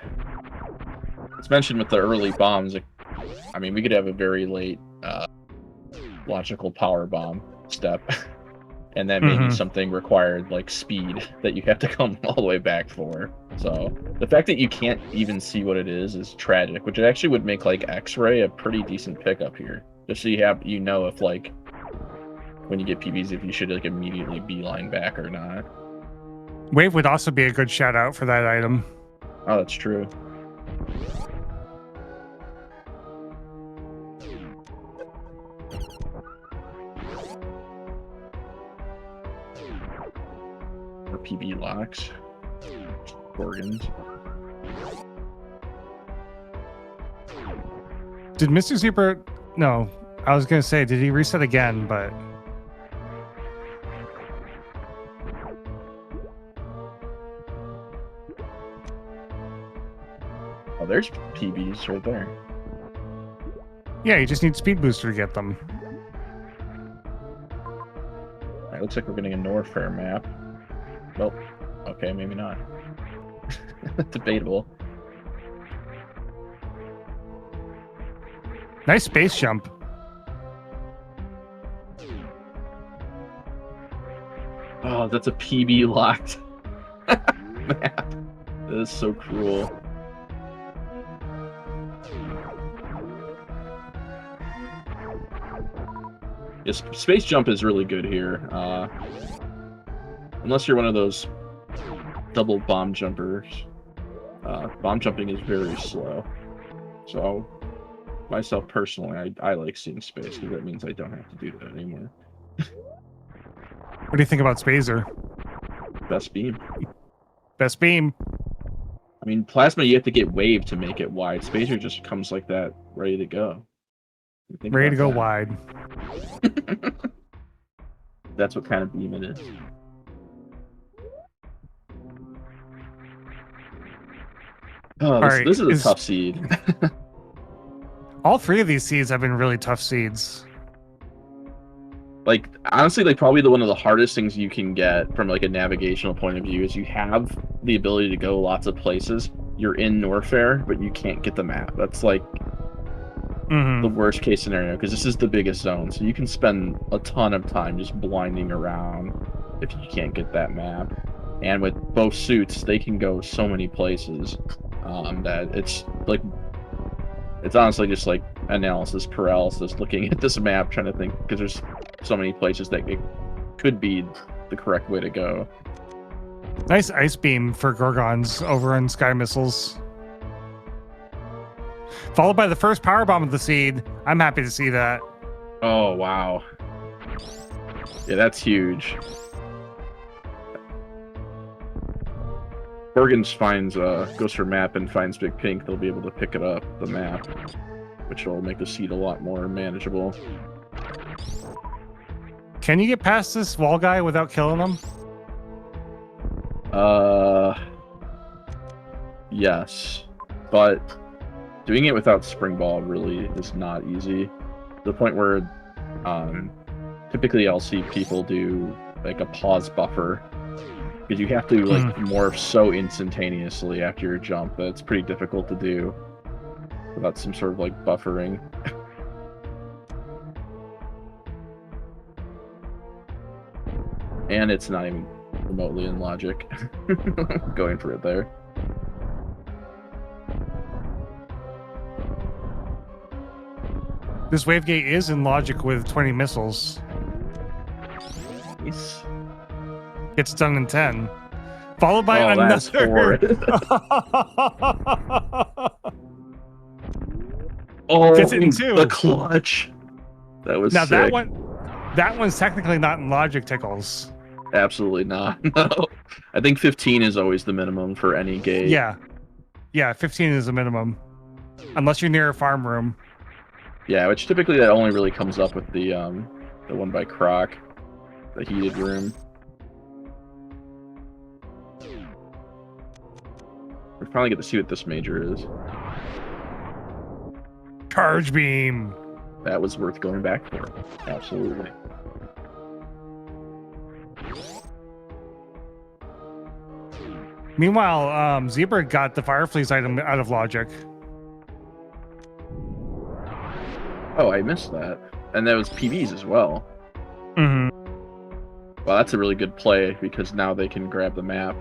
[SPEAKER 3] it's mentioned with the early bombs. I mean, we could have a very late logical power bomb step, and then maybe something required like speed that you have to come all the way back for. So the fact that you can't even see what it is tragic, which it actually would make like X-ray a pretty decent pickup here. Just so you know if like when you get PBs if you should like immediately beeline back or not.
[SPEAKER 1] Wave would also be a good shout out for that item.
[SPEAKER 3] Oh, that's true. Or PB locks. Gorgonz.
[SPEAKER 1] Did Mr. Zebra... No, I was going to say, did he reset again, but...
[SPEAKER 3] Oh, there's PBs right there.
[SPEAKER 1] Yeah, you just need Speed Booster to get them.
[SPEAKER 3] Alright, looks like we're getting a Norfair map. Nope. Okay, maybe not. Debatable.
[SPEAKER 1] Nice space jump.
[SPEAKER 3] Oh, that's a PB locked map. That is so cruel. Yes, space jump is really good here. Unless you're one of those double bomb jumpers. Bomb jumping is very slow. So, myself personally, I like seeing space because that means I don't have to do that anymore.
[SPEAKER 1] What do you think about Spazer?
[SPEAKER 3] Best beam.
[SPEAKER 1] Best beam.
[SPEAKER 3] I mean, plasma, you have to get wave to make it wide. Spacer just comes like that, ready to go.
[SPEAKER 1] Ready to go wide.
[SPEAKER 3] That's what kind of beam it is. Oh, this is a tough seed.
[SPEAKER 1] All three of these seeds have been really tough seeds.
[SPEAKER 3] Like, honestly, like probably one of the hardest things you can get from like a navigational point of view is you have the ability to go lots of places. You're in Norfair, but you can't get the map. That's like the worst case scenario because this is the biggest zone. So you can spend a ton of time just blinding around if you can't get that map. And with both suits, they can go so many places that it's like, it's honestly just like analysis paralysis looking at this map trying to think because there's so many places that it could be the correct way to go.
[SPEAKER 1] Nice ice beam for Gorgonz over on Sky Missiles. Followed by the first power bomb of the seed. I'm happy to see that.
[SPEAKER 3] Oh, wow. Yeah, that's huge. Gorgonz goes for map and finds Big Pink. They'll be able to pick it up, the map, which will make the seed a lot more manageable.
[SPEAKER 1] Can you get past this wall guy without killing him?
[SPEAKER 3] Yes, but doing it without Spring Ball really is not easy. To the point where typically I'll see people do like a pause buffer because you have to like morph so instantaneously after your jump that it's pretty difficult to do without some sort of like buffering. And it's not even remotely in logic going for it there.
[SPEAKER 1] This wave gate is in logic with 20 missiles.
[SPEAKER 3] Nice.
[SPEAKER 1] Gets done in 10. Followed by another.
[SPEAKER 3] That's horrid. Oh,
[SPEAKER 1] gets it in 2.
[SPEAKER 3] The clutch. That was
[SPEAKER 1] now
[SPEAKER 3] sick.
[SPEAKER 1] that one's technically not in logic, Tickles.
[SPEAKER 3] Absolutely not. No. I think 15 is always the minimum for any gate.
[SPEAKER 1] Yeah, 15 is the minimum. Unless you're near a farm room.
[SPEAKER 3] Yeah, which typically that only really comes up with the one by Croc, the heated room. We finally get to see what this major is.
[SPEAKER 1] Charge beam.
[SPEAKER 3] That was worth going back for. Absolutely.
[SPEAKER 1] Meanwhile, Zebra got the Fireflies item out of logic.
[SPEAKER 3] Oh, I missed that. And that was PBs as well.
[SPEAKER 1] Mm-hmm.
[SPEAKER 3] Well, that's a really good play because now they can grab the map.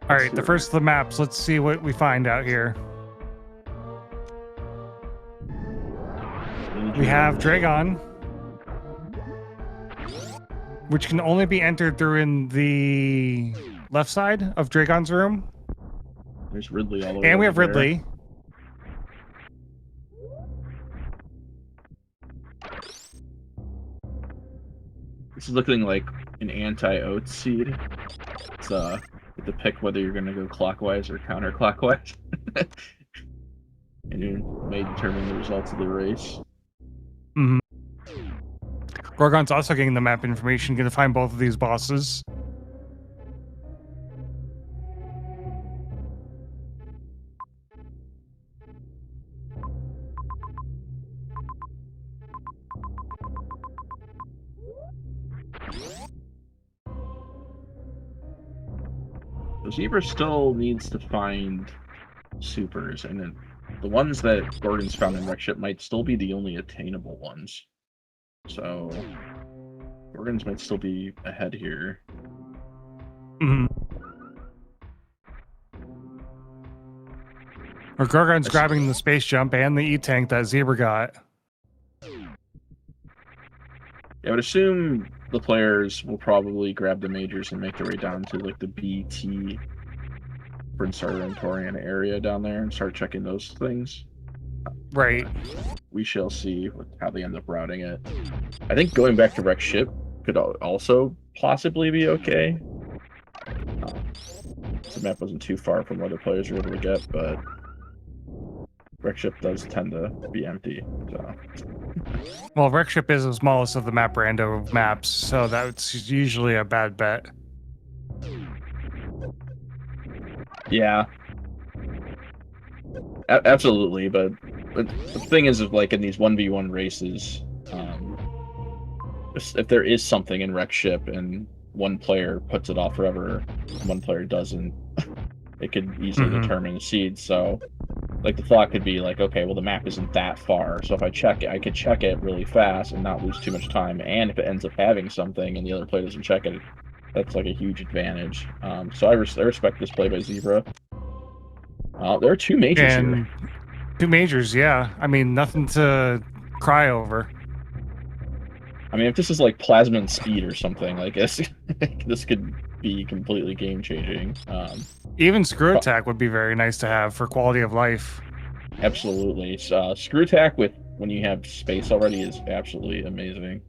[SPEAKER 1] All right, the first of the maps. Let's see what we find out here. We have Dragon, which can only be entered through in the left side of Dragon's room.
[SPEAKER 3] There's Ridley all the way
[SPEAKER 1] And we
[SPEAKER 3] over
[SPEAKER 1] have Ridley.
[SPEAKER 3] This is looking like an anti-oat seed. It's you have to pick whether you're going to go clockwise or counterclockwise. And you may determine the results of the race.
[SPEAKER 1] Mm-hmm. Gorgon's also getting the map information, going to find both of these bosses.
[SPEAKER 3] So Zebra still needs to find supers, and then the ones that Gorgon's found in Wreckship might still be the only attainable ones. So Gorgon's might still be ahead here.
[SPEAKER 1] Mm-hmm. Or Gorgon's grabbing the space jump and the E-tank that Zebra got.
[SPEAKER 3] I would assume the players will probably grab the majors and make their way down to like the BT Prince Argentorian area down there and start checking those things.
[SPEAKER 1] Right.
[SPEAKER 3] We shall see how they end up routing it. I think going back to Wreckship could also possibly be okay. The map wasn't too far from where the players were able to get, but Wreckship does tend to be empty. So.
[SPEAKER 1] Well, Wreckship is the smallest of the map rando maps, so that's usually a bad bet.
[SPEAKER 3] Yeah. Absolutely, but the thing is, like in these 1v1 races, if there is something in Wreckship and one player puts it off forever, one player doesn't, it could easily determine the seed. So, like the thought could be like, okay, well the map isn't that far, so if I check it, I could check it really fast and not lose too much time. And if it ends up having something and the other player doesn't check it, that's like a huge advantage. So I respect this play by Zebra. There are two majors here.
[SPEAKER 1] Two majors, yeah. I mean, nothing to cry over.
[SPEAKER 3] I mean, if this is like plasma and speed or something, I guess this could be completely game-changing.
[SPEAKER 1] Even screw attack would be very nice to have for quality of life.
[SPEAKER 3] Absolutely. Screw attack when you have space already is absolutely amazing.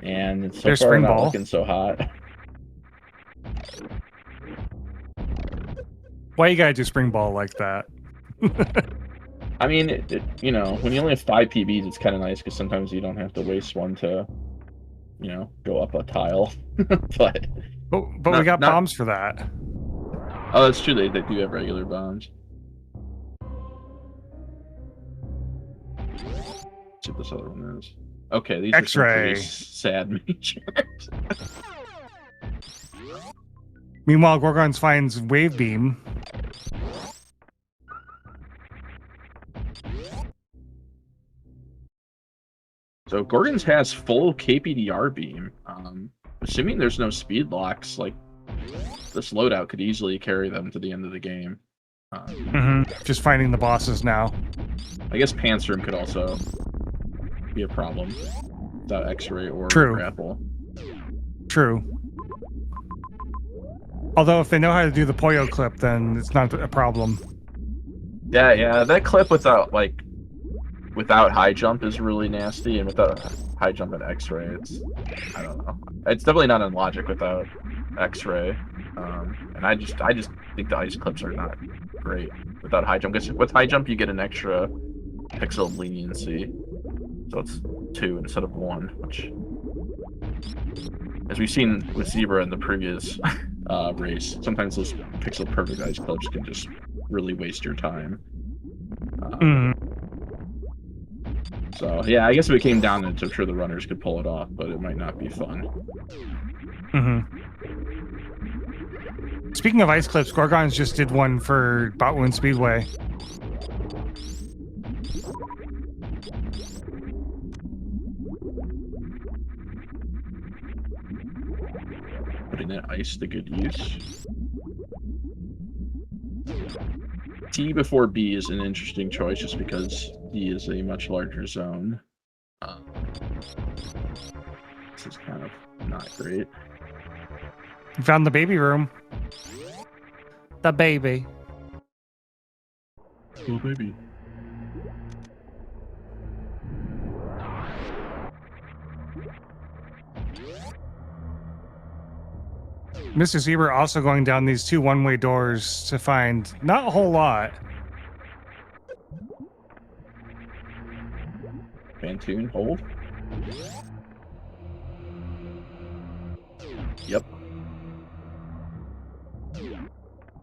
[SPEAKER 3] And it's so far not looking so hot.
[SPEAKER 1] Why you gotta do spring ball like that?
[SPEAKER 3] I mean, you know, when you only have 5 PBs, it's kind of nice because sometimes you don't have to waste one to, you know, go up a tile. but
[SPEAKER 1] we got bombs for that.
[SPEAKER 3] Oh, that's true. They do have regular bombs. Let's see what this other one is. Okay, these are some pretty sad majors.
[SPEAKER 1] Meanwhile, Gorgonz finds Wave Beam.
[SPEAKER 3] So Gorgonz has full KPDR beam. Assuming there's no speed locks, like this loadout could easily carry them to the end of the game.
[SPEAKER 1] Just finding the bosses now.
[SPEAKER 3] I guess Pants Room could also be a problem without X-ray or grapple.
[SPEAKER 1] True. Although if they know how to do the Poyo clip, then it's not a problem.
[SPEAKER 3] Yeah, that clip without high jump is really nasty, and without high jump and X-ray, I don't know. It's definitely not in logic without X-ray, and I just think the ice clips are not great without high jump. Because with high jump, you get an extra pixel leniency, so it's 2 instead of 1, which, as we've seen with Zebra in the previous race, sometimes those pixel perfect ice clips can just really waste your time. So yeah, I guess if it came down to it, I'm sure the runners could pull it off, but it might not be fun.
[SPEAKER 1] Speaking of ice clips, Gorgonz just did one for Botwoon Speedway.
[SPEAKER 3] Putting that ice to good use. T before B is an interesting choice just because D is a much larger zone. This is kind of not great.
[SPEAKER 1] You found the baby room. The baby.
[SPEAKER 3] Oh, baby.
[SPEAKER 1] Mr. Zebra also going down these 2 one-way doors to find not a whole lot.
[SPEAKER 3] Fantoon, hold. Yep.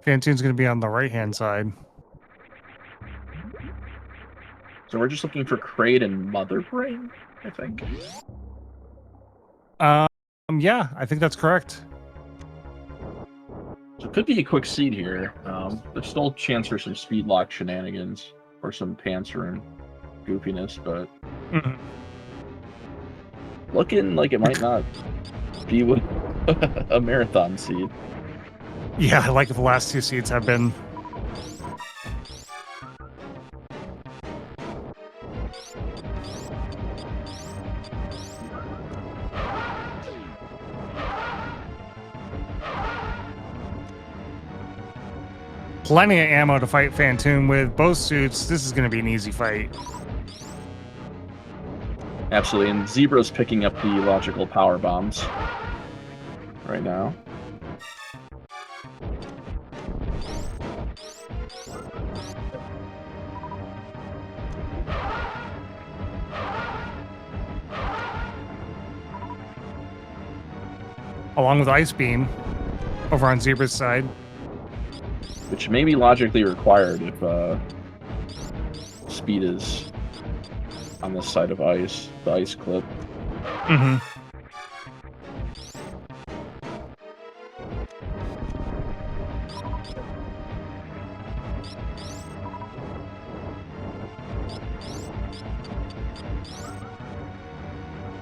[SPEAKER 1] Fantoon's going to be on the right-hand side.
[SPEAKER 3] So we're just looking for Kraid and Mother Brain, I think.
[SPEAKER 1] Yeah, I think that's correct.
[SPEAKER 3] So it could be a quick seed here. There's still a chance for some speed lock shenanigans or some Panzer and goofiness, but looking like it might not be with a marathon seed.
[SPEAKER 1] Yeah, like the last 2 seeds have been. Plenty of ammo to fight Fantoon with. Both suits, this is going to be an easy fight.
[SPEAKER 3] Absolutely, and Zebra's picking up the logical power bombs right now.
[SPEAKER 1] Along with Ice Beam over on Zebra's side.
[SPEAKER 3] Which may be logically required if speed is on this side of ice, the ice clip.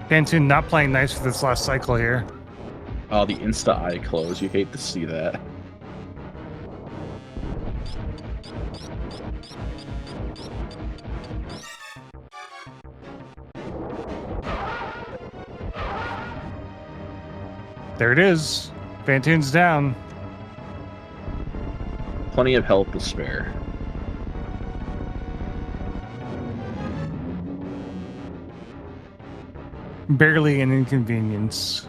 [SPEAKER 1] Fantoon not playing nice for this last cycle here.
[SPEAKER 3] Oh, the insta-eye close. You hate to see that.
[SPEAKER 1] There it is. Fantoon's down.
[SPEAKER 3] Plenty of health to spare.
[SPEAKER 1] Barely an inconvenience.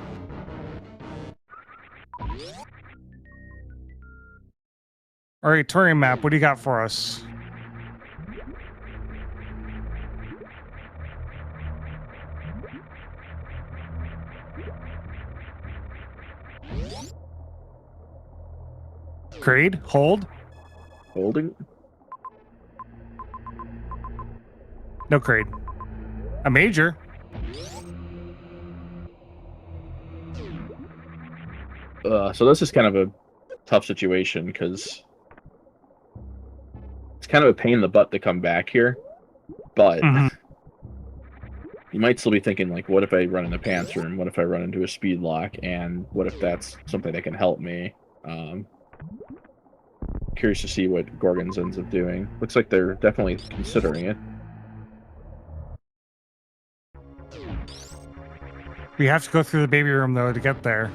[SPEAKER 1] All right, touring map, what do you got for us? Kraid, hold.
[SPEAKER 3] Holding.
[SPEAKER 1] No Kraid. A major.
[SPEAKER 3] So this is kind of a tough situation because it's kind of a pain in the butt to come back here, but you might still be thinking, like, what if I run into Panzer and what if I run into a speed lock and what if that's something that can help me? Curious to see what Gorgonz ends up doing. Looks like they're definitely considering it.
[SPEAKER 1] We have to go through the baby room, though, to get there.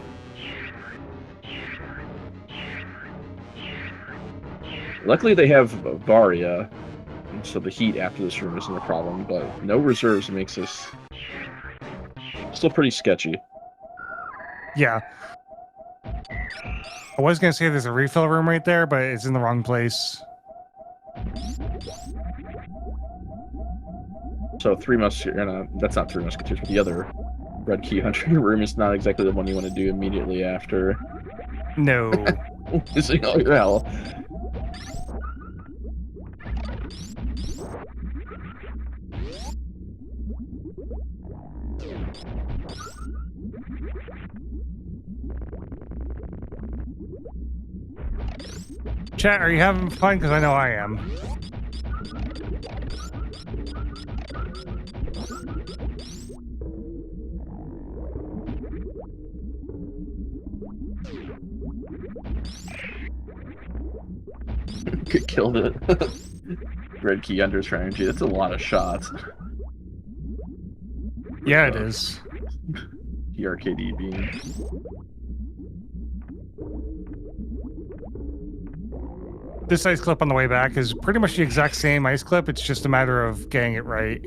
[SPEAKER 3] Luckily, they have Varia, so the heat after this room isn't a problem, but no reserves makes this still pretty sketchy.
[SPEAKER 1] Yeah. I was going to say there's a refill room right there, but it's in the wrong place.
[SPEAKER 3] So Three Musketeers, that's not Three Musketeers, but the other Red Key Hunter room is not exactly the one you want to do immediately after.
[SPEAKER 1] No.
[SPEAKER 3] Missing all your health.
[SPEAKER 1] Chat, are you having fun? Because I know I am.
[SPEAKER 3] Killed it. Red Key Hunter strategy. That's a lot of shots.
[SPEAKER 1] Yeah, it is.
[SPEAKER 3] The RKD beam.
[SPEAKER 1] This ice clip on the way back is pretty much the exact same ice clip. It's just a matter of getting it right.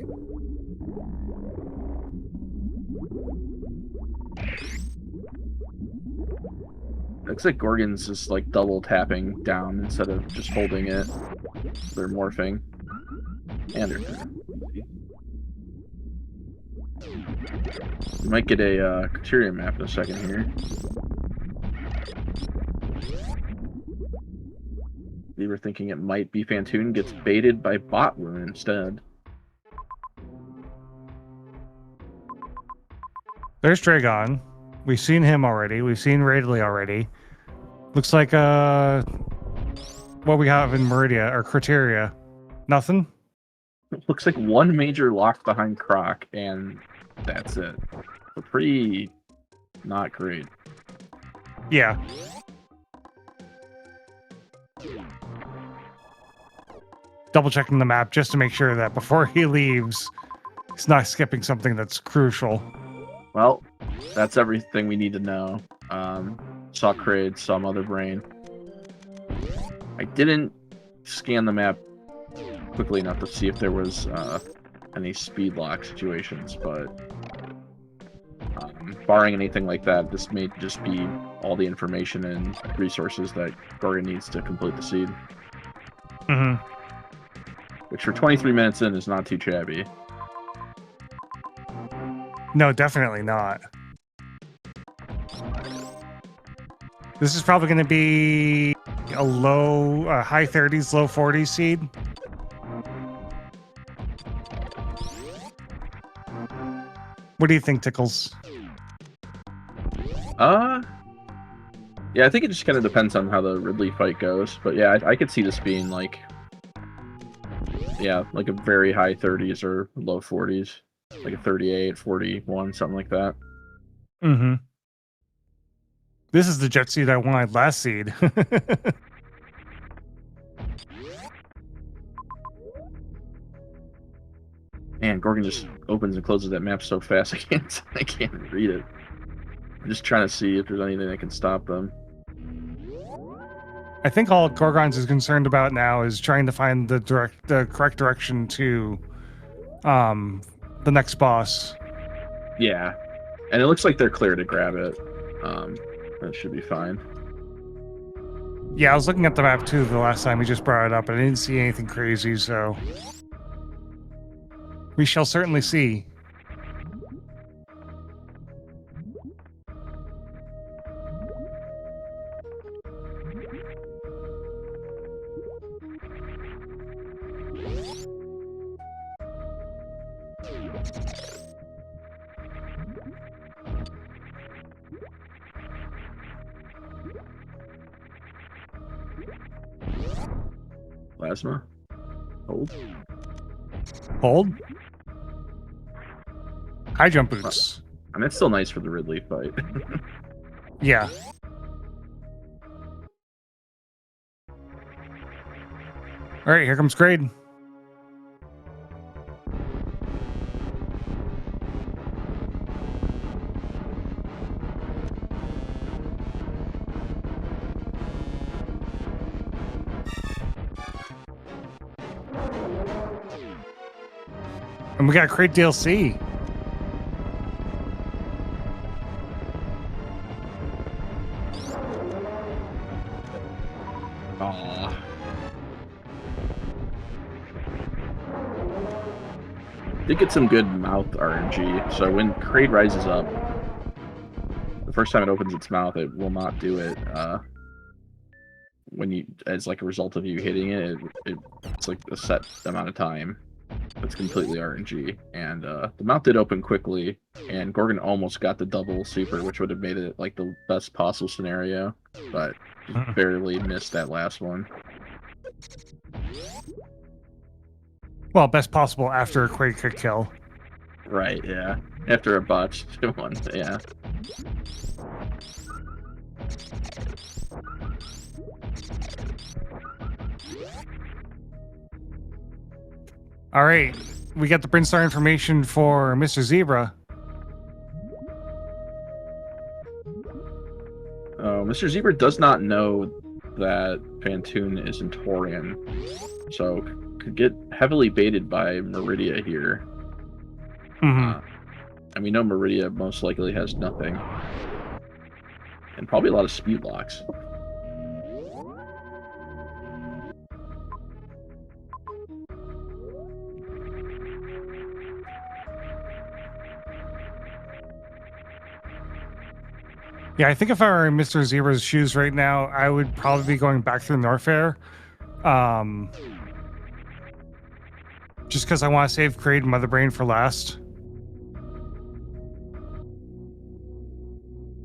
[SPEAKER 3] Looks like Gorgonz is like double tapping down instead of just holding it. They're morphing. And they're we might get a criteria map in a second here. We were thinking it might be Fantoon, gets baited by Bot Rune instead.
[SPEAKER 1] There's Dragon. We've seen him already. We've seen Raidley already. Looks like what we have in Meridia or Criteria. Nothing?
[SPEAKER 3] Looks like one major lock behind Croc, and that's it. So pretty not great.
[SPEAKER 1] Yeah. Double checking the map just to make sure that before he leaves, he's not skipping something that's crucial.
[SPEAKER 3] Well, that's everything we need to know. Saw Kraid, saw Mother Brain. I didn't scan the map quickly enough to see if there was any speed lock situations, but barring anything like that, this may just be all the information and resources that Gorgon needs to complete the seed.
[SPEAKER 1] Mm-hmm.
[SPEAKER 3] Which for 23 minutes in is not too shabby.
[SPEAKER 1] No, definitely not. This is probably going to be a high 30s, low 40s seed. What do you think, Tickles?
[SPEAKER 3] Yeah, I think it just kind of depends on how the Ridley fight goes. But yeah, I could see this being like, yeah, like a very high 30s or low 40s. Like a 38, 41, something like that.
[SPEAKER 1] Mm-hmm. This is the jet seed I wanted last seed.
[SPEAKER 3] Man, Gorgon just opens and closes that map so fast I can't read it. I'm just trying to see if there's anything that can stop them.
[SPEAKER 1] I think all Gorgonz is concerned about now is trying to find the correct direction to the next boss.
[SPEAKER 3] Yeah. And it looks like they're clear to grab it. That should be fine.
[SPEAKER 1] Yeah, I was looking at the map too the last time we just brought it up, and I didn't see anything crazy, so we shall certainly see.
[SPEAKER 3] Plasma. Hold.
[SPEAKER 1] Hold. High jump boots.
[SPEAKER 3] And it's still nice for the Ridley fight.
[SPEAKER 1] Yeah. All right, here comes Kraid. And we got Crate DLC.
[SPEAKER 3] Aw. Did get some good mouth RNG. So when Kraid rises up, the first time it opens its mouth, it will not do it. When you, as like a result of you hitting it, it's like a set amount of time. It's completely RNG, and the mouth did open quickly, and Gorgon almost got the double super, which would have made it like the best possible scenario, but just barely missed that last one.
[SPEAKER 1] Well, best possible after a Crate could kill.
[SPEAKER 3] Right, yeah. After a botched one, yeah.
[SPEAKER 1] All right, we got the Brinstar information for Mr. Zebra.
[SPEAKER 3] Mr. Zebra does not know that Pantoon is in Torian, so could get heavily baited by Meridia here.
[SPEAKER 1] Mm-hmm.
[SPEAKER 3] And we know Meridia most likely has nothing. And probably a lot of speed locks.
[SPEAKER 1] Yeah, I think if I were in Mr. Zebra's shoes right now, I would probably be going back through Norfair. Just because I want to save Kraid and Mother Brain for last.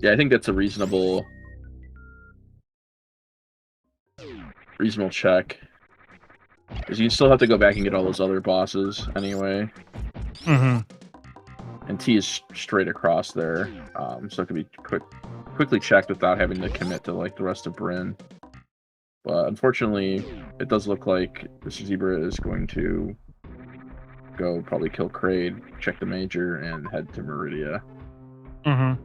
[SPEAKER 3] Yeah, I think that's a reasonable check. Because you still have to go back and get all those other bosses anyway.
[SPEAKER 1] Mm-hmm.
[SPEAKER 3] And T is straight across there, so it can be quickly checked without having to commit to like the rest of Bryn. But unfortunately, it does look like Mr. Zebra is going to go probably kill Kraid, check the major, and head to Meridia.
[SPEAKER 1] Mm-hmm.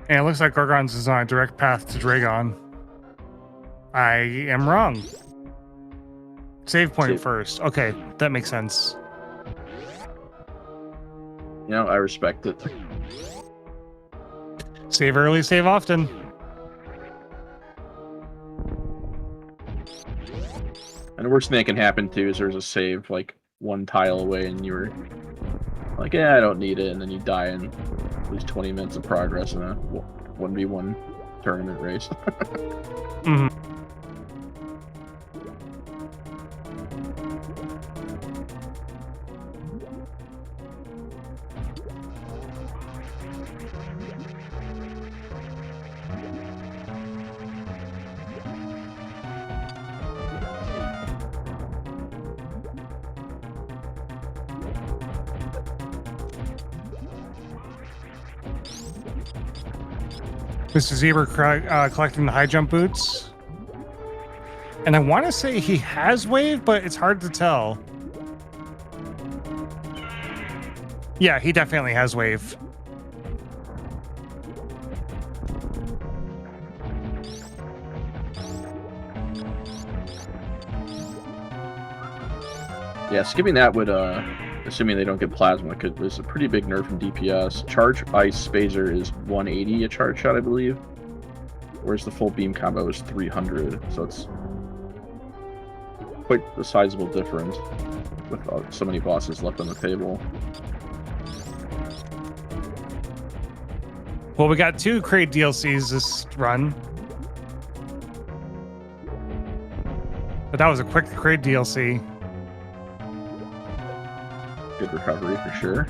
[SPEAKER 1] And it looks like Gorgonz is on a direct path to Dragon. I am wrong. Save point first. Okay, that makes sense.
[SPEAKER 3] You know, I respect it.
[SPEAKER 1] Save early, save often.
[SPEAKER 3] And the worst thing that can happen too is there's a save like one tile away and you were like, yeah, I don't need it, and then you die in at least 20 minutes of progress in a 1v1 tournament race.
[SPEAKER 1] Mm-hmm. Mr. Zebra collecting the high jump boots. And I want to say he has wave, but it's hard to tell. Yeah, he definitely has wave.
[SPEAKER 3] Yeah, skipping that would, assuming they don't get plasma, because it's a pretty big nerf from DPS. Charge ice phaser is 180 a charge shot, I believe, whereas the full beam combo is 300. So it's quite a sizable difference with so many bosses left on the table.
[SPEAKER 1] Well, we got 2 Kraid DLCs this run. But that was a quick Kraid DLC.
[SPEAKER 3] Good recovery for sure.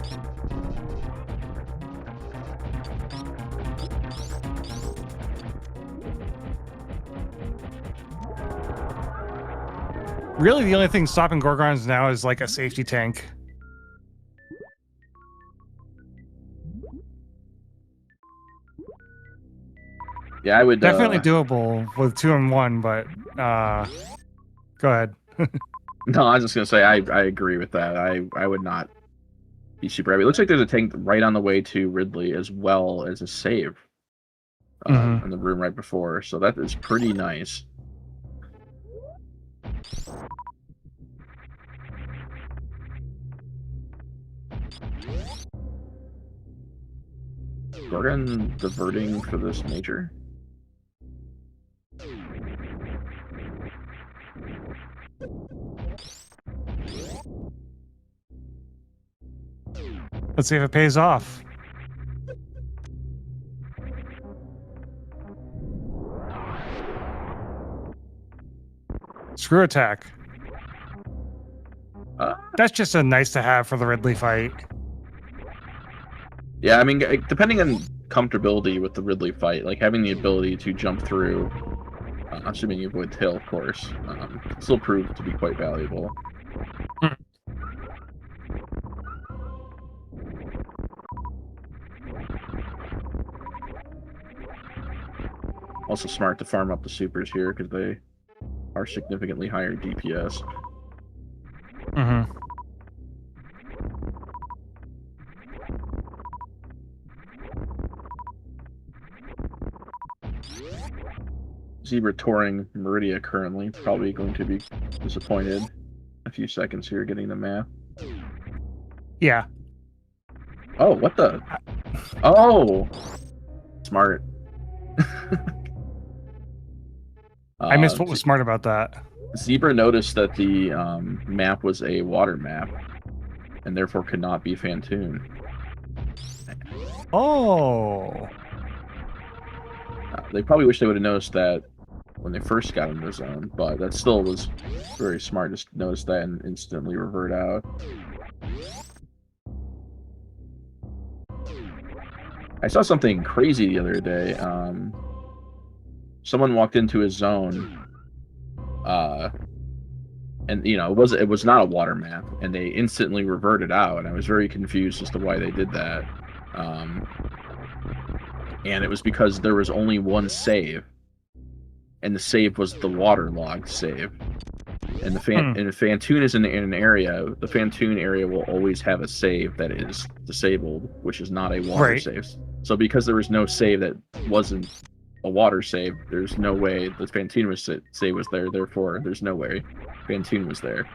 [SPEAKER 1] Really, the only thing stopping Gorgonz now is like a safety tank.
[SPEAKER 3] Yeah, I would
[SPEAKER 1] definitely doable with 2 and 1, but go ahead.
[SPEAKER 3] No, I was just gonna say I agree with that. I would not be super happy. It looks like there's a tank right on the way to Ridley as well as a save. in the room right before, so that is pretty nice. Gorgon diverting for this major.
[SPEAKER 1] Let's see if it pays off. Screw attack. That's just a nice to have for the Ridley fight.
[SPEAKER 3] Yeah, I mean, depending on comfortability with the Ridley fight, like having the ability to jump through, assuming you avoid tail, of course, still proved to be quite valuable. Also smart to farm up the supers here because they are significantly higher DPS. Zebra touring Meridia currently, probably going to be disappointed a few seconds here getting the map.
[SPEAKER 1] Yeah.
[SPEAKER 3] Oh, what the? Oh! Smart.
[SPEAKER 1] I missed what was smart about that.
[SPEAKER 3] Zebra noticed that the map was a water map, and therefore could not be Fantoon.
[SPEAKER 1] Oh.
[SPEAKER 3] They probably wish they would have noticed that when they first got in the zone, but that still was very smart. Just notice that and instantly revert out. I saw something crazy the other day. Someone walked into his zone, and you know it was not a water map, and they instantly reverted out, and I was very confused as to why they did that. And it was because there was only one save, and the save was the waterlogged save. And and if Fantoon is in an area, the Fantoon area will always have a save that is disabled, which is not a water save. So because there was no save that wasn't a water save, there's no way the Fantoon save was there. Therefore, there's no way Fantoon was there.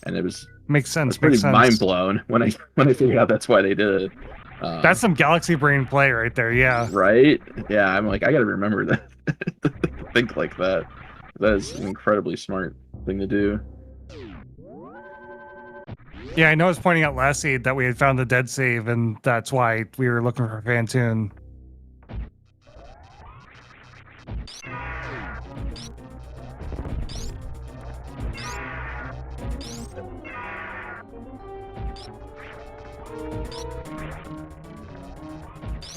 [SPEAKER 3] And it was
[SPEAKER 1] makes sense.
[SPEAKER 3] Pretty mind blown when I figured out that's why they did it.
[SPEAKER 1] That's some galaxy brain play right there. Yeah.
[SPEAKER 3] Right. Yeah. I'm like, I got to remember that. Think like that. That is an incredibly smart thing to do.
[SPEAKER 1] Yeah, I know I was pointing out last seed that we had found the dead save, and that's why we were looking for Fantoon.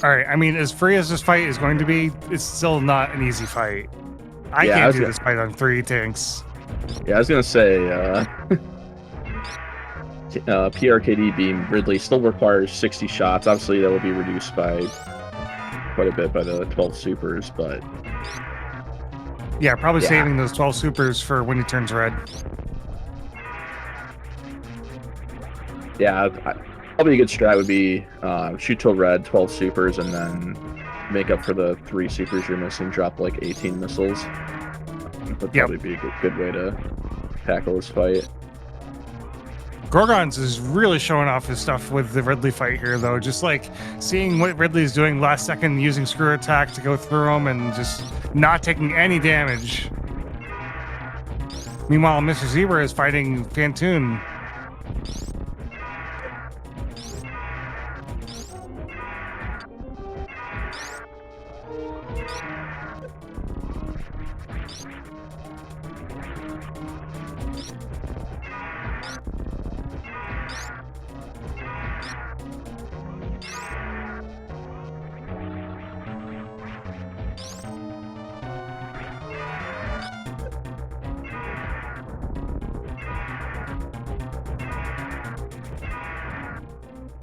[SPEAKER 1] All right, I mean, as free as this fight is going to be, it's still not an easy fight. I can't do this fight on 3 tanks.
[SPEAKER 3] Yeah, I was going to say, PRKD beam Ridley still requires 60 shots. Obviously, that will be reduced by quite a bit by the 12 supers, but...
[SPEAKER 1] Yeah, probably saving those 12 supers for when he turns red.
[SPEAKER 3] Yeah, probably a good strat would be shoot till red, 12 supers, and then make up for the 3 supers you're missing, drop like 18 missiles. That'd probably be a good way to tackle this fight.
[SPEAKER 1] Gorgonz is really showing off his stuff with the Ridley fight here, though. Just like seeing what Ridley's doing last second, using screw attack to go through him and just not taking any damage. Meanwhile, Mr. Zebra is fighting Fantoon.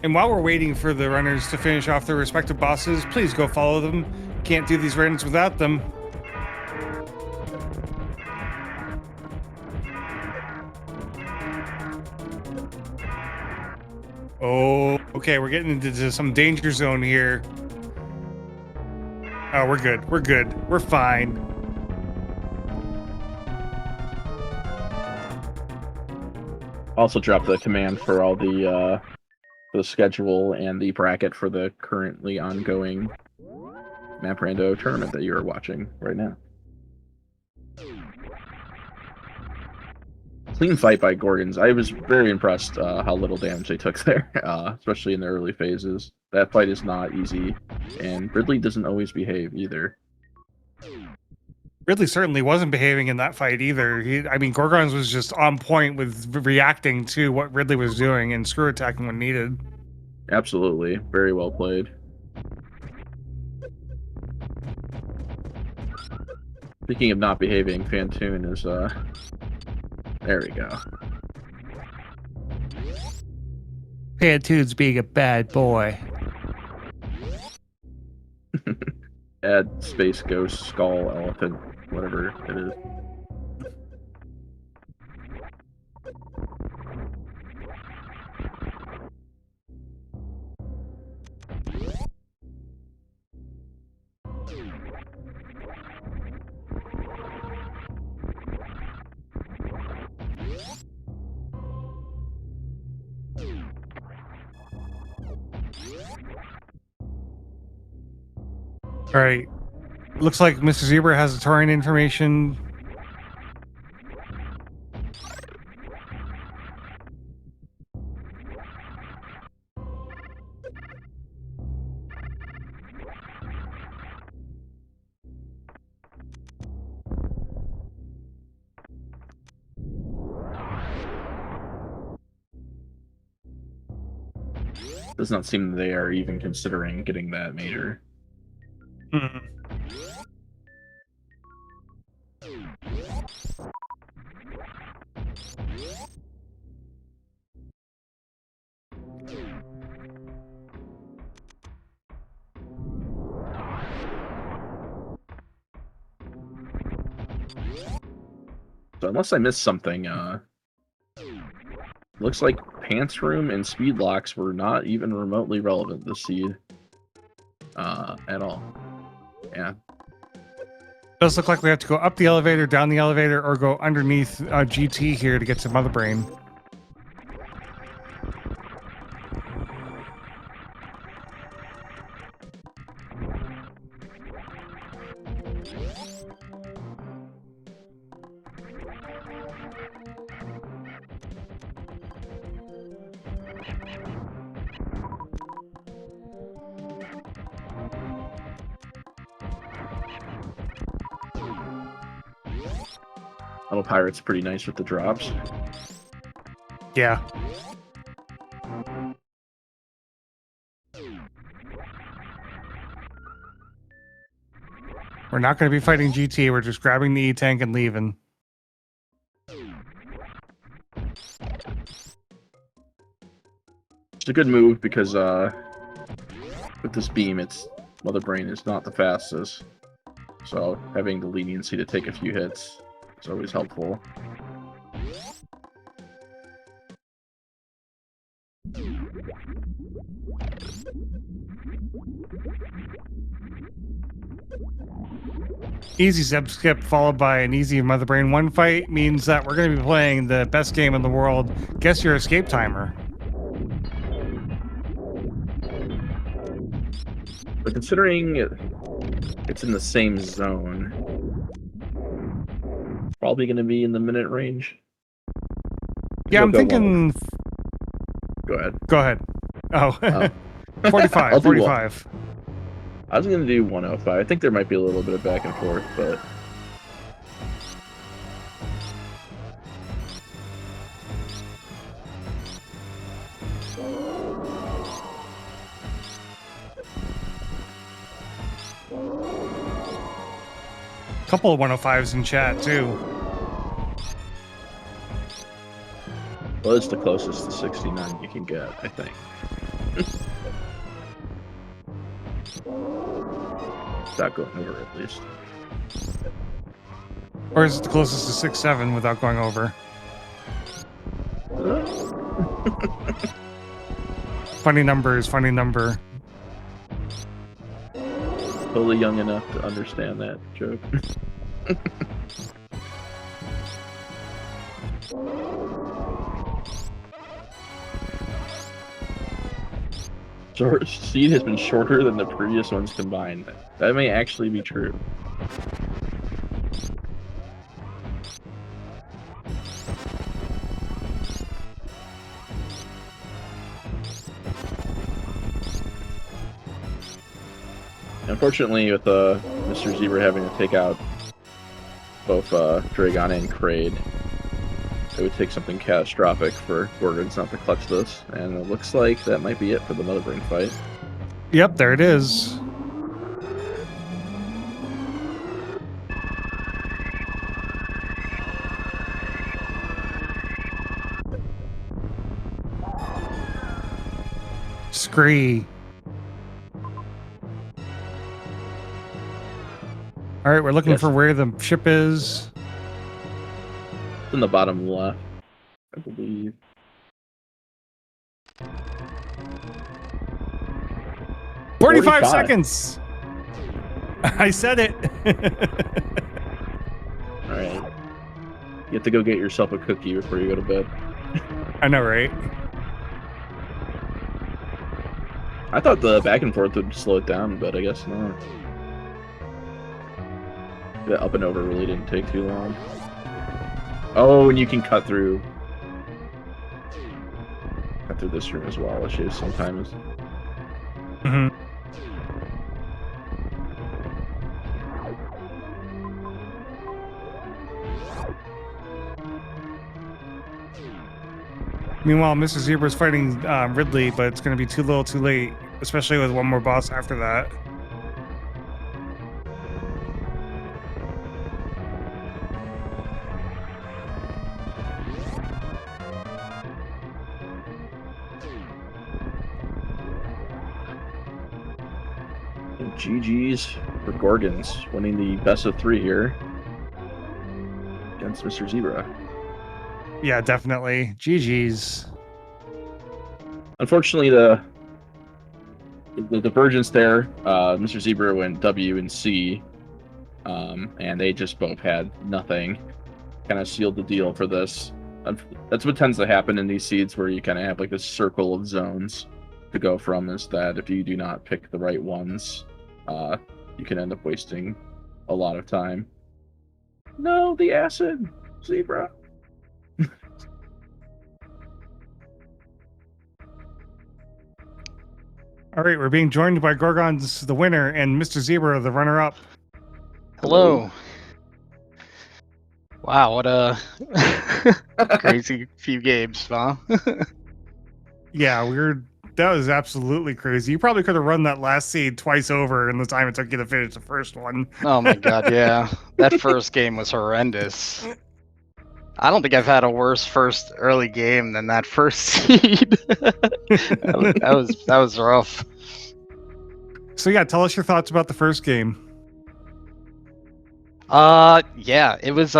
[SPEAKER 1] And while we're waiting for the runners to finish off their respective bosses, please go follow them. Can't do these runs without them. Oh, okay, we're getting into some danger zone here. Oh, we're good. We're good. We're fine.
[SPEAKER 3] Also dropped the command for all the schedule and the bracket for the currently ongoing Map Rando tournament that you are watching right now. Clean fight by Gorgonz. I was very impressed how little damage they took there, especially in the early phases. That fight is not easy, and Ridley doesn't always behave either.
[SPEAKER 1] Ridley certainly wasn't behaving in that fight either. I mean, Gorgonz was just on point with reacting to what Ridley was doing and screw attacking when needed.
[SPEAKER 3] Absolutely. Very well played. Speaking of not behaving, Fantoon is, there we go.
[SPEAKER 1] Fantoon's being a bad boy.
[SPEAKER 3] Add space ghost, skull, elephant, whatever it is.
[SPEAKER 1] All right. Looks like Mr. Zebra has the Taurian information.
[SPEAKER 3] Does not seem they are even considering getting that major.
[SPEAKER 1] Hmm.
[SPEAKER 3] So unless I missed something, looks like Pants Room and Speed Locks were not even remotely relevant this seed. At all. Yeah.
[SPEAKER 1] Does look like we have to go up the elevator, down the elevator, or go underneath GT here to get to Mother Brain.
[SPEAKER 3] Little Pirate's pretty nice with the drops.
[SPEAKER 1] Yeah. We're not going to be fighting GT. We're just grabbing the E-Tank and leaving.
[SPEAKER 3] It's a good move because with this beam, Mother Brain is not the fastest. So having the leniency to take a few hits is always helpful.
[SPEAKER 1] Easy Zeb skip followed by an easy Mother Brain 1 fight means that we're going to be playing the best game in the world. Guess your escape timer.
[SPEAKER 3] But considering it's in the same zone, probably going to be in the minute range.
[SPEAKER 1] Yeah, I'm thinking...
[SPEAKER 3] Go ahead.
[SPEAKER 1] Go ahead. Oh, 45, 45.
[SPEAKER 3] I was going to do 105. I think there might be a little bit of back and forth, but...
[SPEAKER 1] Couple of 105s in chat, too.
[SPEAKER 3] Well, it's the closest to 69 you can get, I think. Without going over, at least.
[SPEAKER 1] Or is it the closest to 6-7 without going over? Funny numbers, funny number.
[SPEAKER 3] Totally young enough to understand that joke. Short seed has been shorter than the previous ones combined. That may actually be true. Unfortunately, with Mr. Zebra having to take out both Dragon and Kraid, it would take something catastrophic for Gorgonz not to clutch this, and it looks like that might be it for the Mother Brain fight.
[SPEAKER 1] Yep, there it is. Scree. All right, we're looking
[SPEAKER 3] Yes.
[SPEAKER 1] for where the ship is.
[SPEAKER 3] It's in the bottom left, I believe.
[SPEAKER 1] Forty-five seconds. I said it.
[SPEAKER 3] All right. You have to go get yourself a cookie before you go to bed.
[SPEAKER 1] I know, right?
[SPEAKER 3] I thought the back and forth would slow it down, but I guess not. The up and over really didn't take too long. Oh, and you can cut through this room as well, which is sometimes.
[SPEAKER 1] Mm-hmm. Meanwhile, Mr. Zebra's fighting Ridley, but it's going to be too little too late, especially with one more boss after that.
[SPEAKER 3] And GG's for Gorgonz, winning the best of 3 here against Mr. Zebra.
[SPEAKER 1] Yeah, definitely. GG's.
[SPEAKER 3] Unfortunately, the divergence there, Mr. Zebra went W and C, and they just both had nothing. Kind of sealed the deal for this. That's what tends to happen in these seeds, where you kind of have like this circle of zones to go from, is that if you do not pick the right ones, you can end up wasting a lot of time. No, the acid, Zebra.
[SPEAKER 1] All right, we're being joined by Gorgonz, the winner, and Mr. Zebra, the runner-up.
[SPEAKER 4] Hello. Wow, what a crazy few games, huh?
[SPEAKER 1] Yeah, that was absolutely crazy. You probably could have run that last seed twice over in the time it took you to finish the first one.
[SPEAKER 4] Oh my god, yeah. That first game was horrendous. I don't think I've had a worse first early game than that first seed. that was rough.
[SPEAKER 1] So yeah, tell us your thoughts about the first game.
[SPEAKER 4] Yeah, it was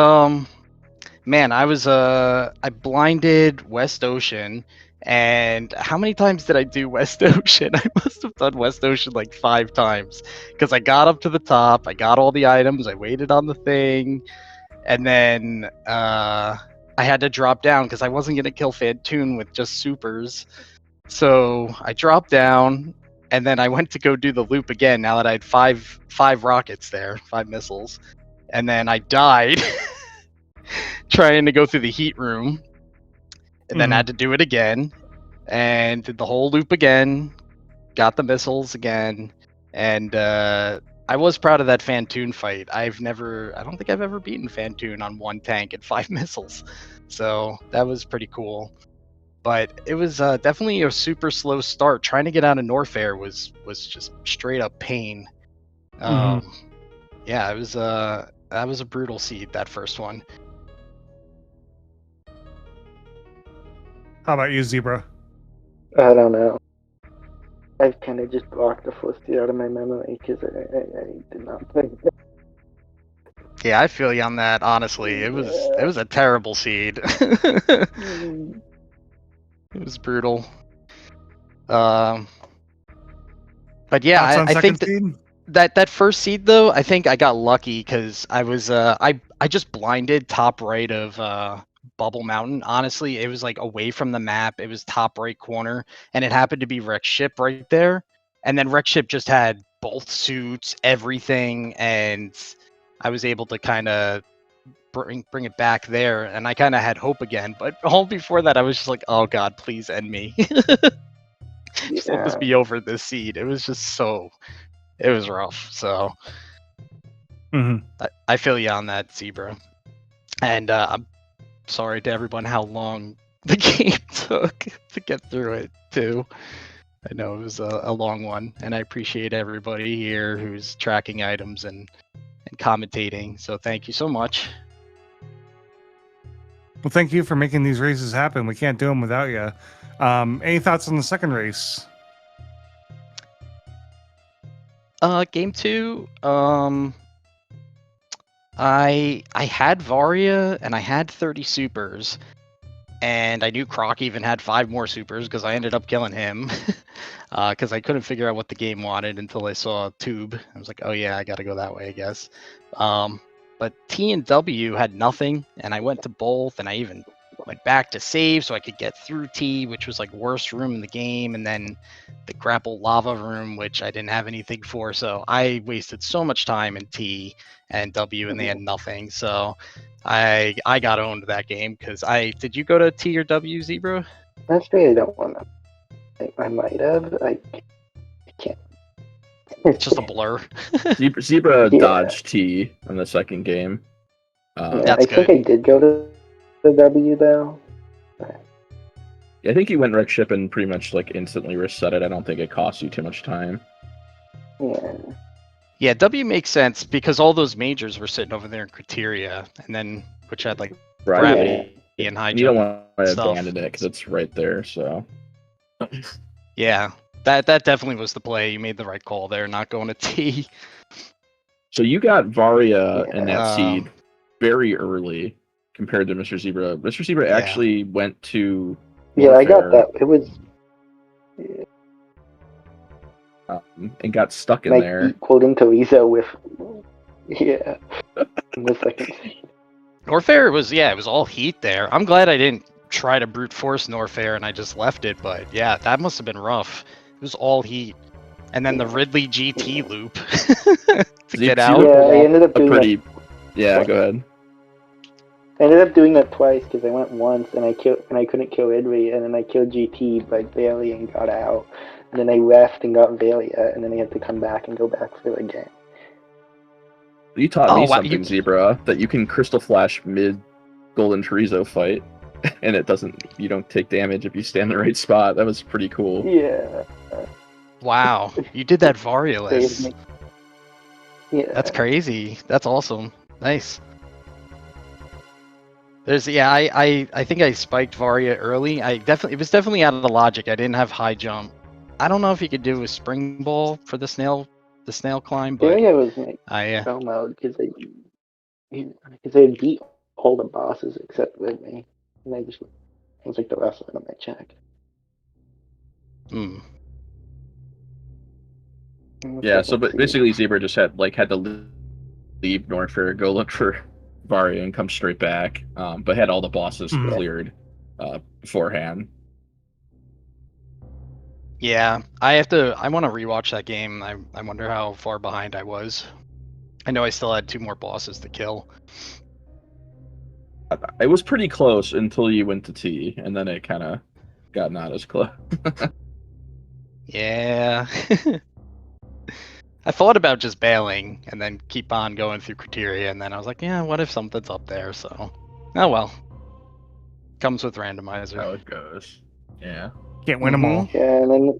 [SPEAKER 4] man, I blinded West Ocean, and how many times did I do West Ocean? I must have done West Ocean like 5 times, because I got up to the top, I got all the items, I waited on the thing, and then I had to drop down because I wasn't gonna kill Fantoon with just supers. So I dropped down, and then I went to go do the loop again. Now that I had five rockets there, 5 missiles, and then I died trying to go through the heat room, and then had to do it again, and did the whole loop again. Got the missiles again, and I was proud of that Fantoon fight. I don't think I've ever beaten Fantoon on 1 tank and 5 missiles, so that was pretty cool. But it was definitely a super slow start. Trying to get out of Norfair was just straight up pain. Yeah, it was that was a brutal seed, that first one.
[SPEAKER 1] How about you, Zebra?
[SPEAKER 5] I don't know. I kind of just blocked the first year out of my memory because I did not play it.
[SPEAKER 4] Yeah, I feel you on that. Honestly, it was a terrible seed. It was brutal. But yeah,
[SPEAKER 1] Thoughts on
[SPEAKER 4] I think
[SPEAKER 1] second seed?
[SPEAKER 4] That first seed though, I think I got lucky because I just blinded top right of Bubble Mountain. Honestly, it was like away from the map. It was top right corner, and it happened to be Rex Ship right there. And then Rex Ship just had both suits, everything, and I was able to kind of bring it back there. And I kind of had hope again, but all before that, I was just like, oh god, please end me. Just let this
[SPEAKER 5] Yeah.
[SPEAKER 4] be over this seed. It was just so. It was rough. So.
[SPEAKER 1] Mhm.
[SPEAKER 4] I feel you on that, Zebra. And I'm sorry to everyone how long the game took to get through it, too. I know it was a long one, and I appreciate everybody here who's tracking items and commentating. So thank you so much.
[SPEAKER 1] Well, thank you for making these races happen. We can't do them without you. Any thoughts on the second race?
[SPEAKER 4] Game 2, I had Varia and I had 30 supers, and I knew Croc even had 5 more supers because I ended up killing him because I couldn't figure out what the game wanted until I saw Tube. I was like, oh yeah, I gotta go that way, I guess. But T and W had nothing, and I went to both, and I even went back to save so I could get through T, which was like worst room in the game, and then the grapple lava room, which I didn't have anything for. So I wasted so much time in T and W, and they had nothing. So I got owned that game because did you go to T or W, Zebra?
[SPEAKER 5] Actually, I don't want to. I might have. I can't.
[SPEAKER 4] It's just a blur.
[SPEAKER 3] Zebra
[SPEAKER 5] Yeah.
[SPEAKER 3] dodged T in the second game.
[SPEAKER 5] Yeah,
[SPEAKER 4] That's
[SPEAKER 5] I think
[SPEAKER 4] good.
[SPEAKER 5] I did go to the W though.
[SPEAKER 3] Yeah, I think you went Rex Ship and pretty much like instantly reset it. I don't think it cost you too much time.
[SPEAKER 5] Yeah.
[SPEAKER 4] Yeah, W makes sense because all those majors were sitting over there in Criteria, and then which had like gravity and high
[SPEAKER 3] And you don't
[SPEAKER 4] jump.
[SPEAKER 3] want to
[SPEAKER 4] stuff.
[SPEAKER 3] abandon it because it's right there. So
[SPEAKER 4] Yeah, that definitely was the play. You made the right call there, not going to T.
[SPEAKER 3] So you got Varia in that
[SPEAKER 4] Yeah.
[SPEAKER 3] seed very early compared to Mr. Zebra. Mr. Zebra
[SPEAKER 4] Yeah.
[SPEAKER 3] actually went to
[SPEAKER 5] Yeah, I got
[SPEAKER 3] Warfare,
[SPEAKER 5] that. It was
[SPEAKER 3] and got stuck in
[SPEAKER 5] like
[SPEAKER 3] there.
[SPEAKER 5] quoting Teresa with yeah. In the second scene.
[SPEAKER 4] Norfair it was all heat there. I'm glad I didn't try to brute force Norfair and I just left it, but yeah, that must have been rough. It was all heat. And then the Ridley GT loop to get out.
[SPEAKER 5] Yeah, I ended up
[SPEAKER 3] A
[SPEAKER 5] doing
[SPEAKER 3] pretty.
[SPEAKER 5] that.
[SPEAKER 3] Yeah, go ahead.
[SPEAKER 5] I ended up doing that twice because I went once and I couldn't kill Ridley, and then I killed GT by Valia and got out, and then I left and got Valia, and then I had to come back and go back for the game.
[SPEAKER 3] You taught
[SPEAKER 4] Oh,
[SPEAKER 3] me
[SPEAKER 4] wow,
[SPEAKER 3] something, Zebra, that you can Crystal Flash mid Golden Chorizo fight, and you don't take damage if you stand in the right spot. That was pretty cool.
[SPEAKER 5] Yeah.
[SPEAKER 4] Wow, you did that Varia
[SPEAKER 5] Saved
[SPEAKER 4] list.
[SPEAKER 5] me. Yeah.
[SPEAKER 4] That's crazy. That's awesome. Nice. I think I spiked Varia early. It was definitely out of the logic. I didn't have high jump. I don't know if you could do a spring ball for the snail climb, but
[SPEAKER 5] Valia was my
[SPEAKER 4] I
[SPEAKER 5] go mode because they beat all the bosses except Ridley, and I was like the rest of them I checked.
[SPEAKER 3] Yeah, so but basically Zebra just had to leave Norfair, go look for Varia, and come straight back. But had all the bosses cleared beforehand.
[SPEAKER 4] Yeah, I want to rewatch that game. I wonder how far behind I was. I know I still had 2 more bosses to kill.
[SPEAKER 3] It was pretty close until you went to T, and then it kind of got not as close.
[SPEAKER 4] Yeah. I thought about just bailing and then keep on going through Criteria, and then I was like, yeah, what if something's up there? So, oh well. Comes with randomizer.
[SPEAKER 3] How it goes. Yeah.
[SPEAKER 1] Can't win them all.
[SPEAKER 5] Yeah, and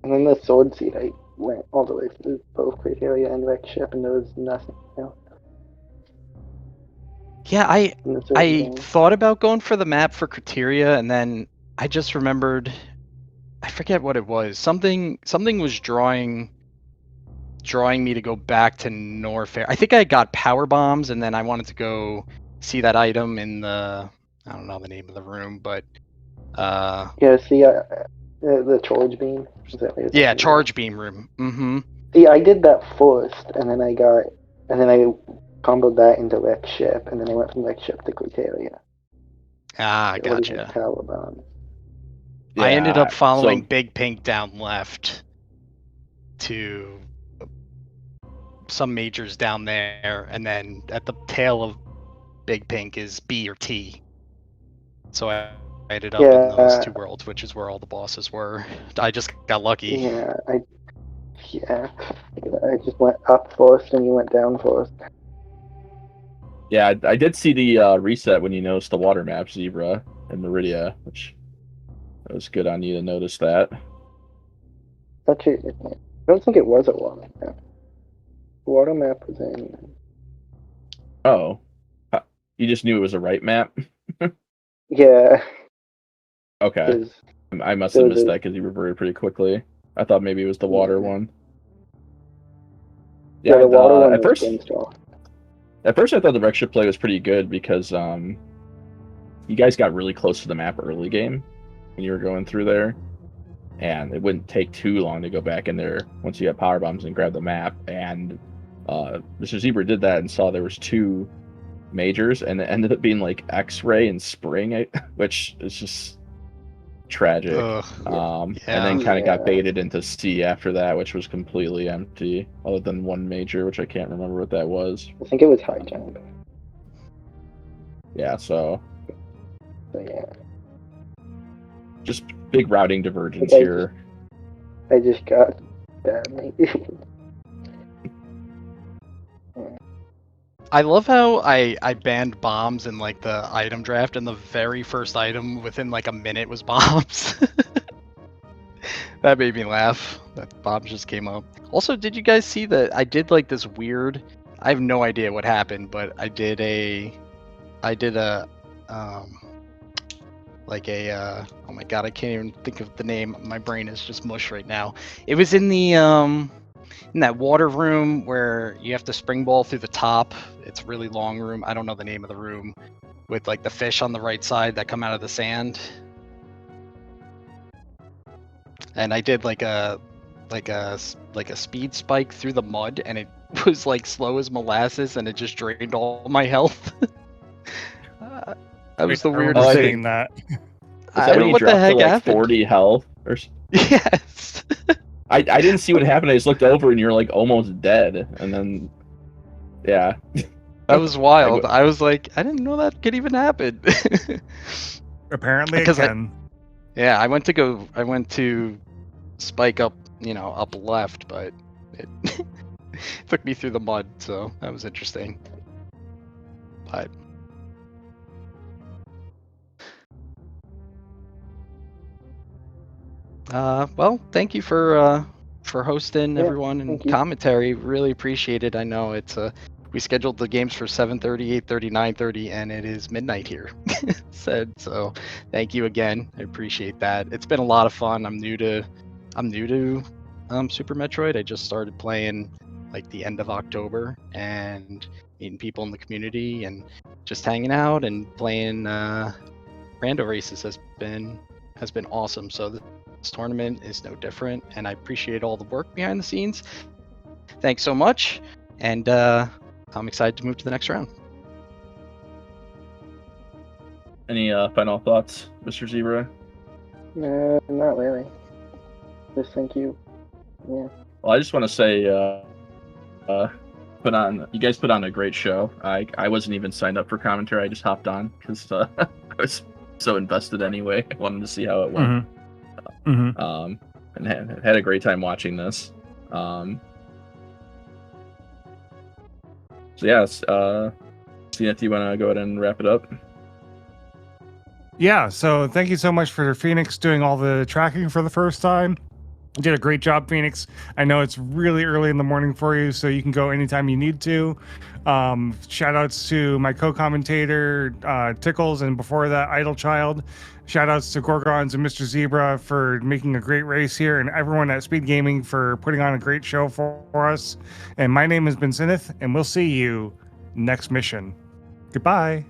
[SPEAKER 5] then the sword seed, I went all the way through both Criteria and Rex Ship, and there was nothing else.
[SPEAKER 4] Yeah, I thought about going for the map for Criteria, and then I just remembered, I forget what it was. Something was drawing me to go back to Norfair. I think I got power bombs, and then I wanted to go see that item in the, I don't know the name of the room, but
[SPEAKER 5] yeah, see, the charge beam. Is that what you're
[SPEAKER 4] yeah,
[SPEAKER 5] talking
[SPEAKER 4] charge beam room.
[SPEAKER 5] Yeah, I did that first, and then I comboed that into Wreck Ship, and then I went from Wreck Ship to Criteria.
[SPEAKER 4] Ah,
[SPEAKER 5] It wasn't
[SPEAKER 4] gotcha.
[SPEAKER 5] Taliban.
[SPEAKER 4] I ended up following
[SPEAKER 3] so
[SPEAKER 4] Big Pink down left to some majors down there, and then at the tail of Big Pink is B or T. So I ended up in those two worlds, which is where all the bosses were. I just got lucky.
[SPEAKER 5] Yeah, I just went up first, and you went down first.
[SPEAKER 3] yeah, I did see the reset when you noticed the water map, Zebra and Meridia, which was good on you to notice that.
[SPEAKER 5] Actually, I don't think it was a water map. The water map was in.
[SPEAKER 3] Oh, you just knew it was a right map?
[SPEAKER 5] Yeah.
[SPEAKER 3] Okay. I must have missed that because you reverted pretty quickly. I thought maybe it was the water one.
[SPEAKER 5] Yeah, the water one
[SPEAKER 3] at
[SPEAKER 5] was
[SPEAKER 3] first,
[SPEAKER 5] install.
[SPEAKER 3] At first I thought the wreck ship play was pretty good because you guys got really close to the map early game when you were going through there. And it wouldn't take too long to go back in there once you got power bombs and grab the map. And Mr. Zebra did that and saw there was 2 majors, and it ended up being like X-ray and Spring, which is just tragic. And then kind of got baited into C after that, which was completely empty, other than one major, which I can't remember what that was.
[SPEAKER 5] I think it was high jump.
[SPEAKER 3] Yeah, so
[SPEAKER 5] yeah.
[SPEAKER 3] Just big routing divergence here.
[SPEAKER 5] I just got badly.
[SPEAKER 4] I love how I banned bombs in like the item draft, and the very first item within like a minute was bombs. That made me laugh. That bombs just came up. Also, did you guys see that I did like this weird? I have no idea what happened, but I did a oh my god, I can't even think of the name. My brain is just mush right now. It was in the in that water room where you have to spring ball through the top. It's a really long room. I don't know the name of the room, with like the fish on the right side that come out of the sand. And I did like a speed spike through the mud, and it was like slow as molasses, and it just drained all my health. That was the weirdest thing.
[SPEAKER 1] That.
[SPEAKER 3] I don't know what the heck happened. 40 health or
[SPEAKER 4] yes.
[SPEAKER 3] I didn't see what happened. I just looked over and you're like almost dead, and then yeah.
[SPEAKER 4] That was wild. I was like, I didn't know that could even happen.
[SPEAKER 1] Apparently it can.
[SPEAKER 4] Yeah, I went to spike up, up left, but it took me through the mud, so that was interesting. But well, thank you for hosting everyone and commentary. Really appreciate it. I know it's we scheduled the games for 7:30, 8:30, 9:30, and it is midnight here. So thank you again. I appreciate that. It's been a lot of fun. I'm new to Super Metroid. I just started playing like the end of October, and meeting people in the community and just hanging out and playing rando races has been awesome. So this tournament is no different, and I appreciate all the work behind the scenes. Thanks so much, and I'm excited to move to the next round.
[SPEAKER 3] Any final thoughts, Mr. Zebra?
[SPEAKER 5] No, not really. Just thank you. Yeah.
[SPEAKER 3] Well, I just want to say, you guys put on a great show. I wasn't even signed up for commentary. I just hopped on because I was so invested anyway. I wanted to see how it went. And had a great time watching this. So yes, Zenith, you want to go ahead and wrap it up?
[SPEAKER 1] Yeah, so thank you so much for Phoenix doing all the tracking for the first time. You did a great job, Phoenix. I know it's really early in the morning for you, so you can go anytime you need to. Shout outs to my co-commentator, Tickles, and before that, Idle Child. Shout outs to Gorgonz and Mr. Zebra for making a great race here, and everyone at SpeedGaming for putting on a great show for us. And my name has been Zenith, and we'll see you next mission. Goodbye.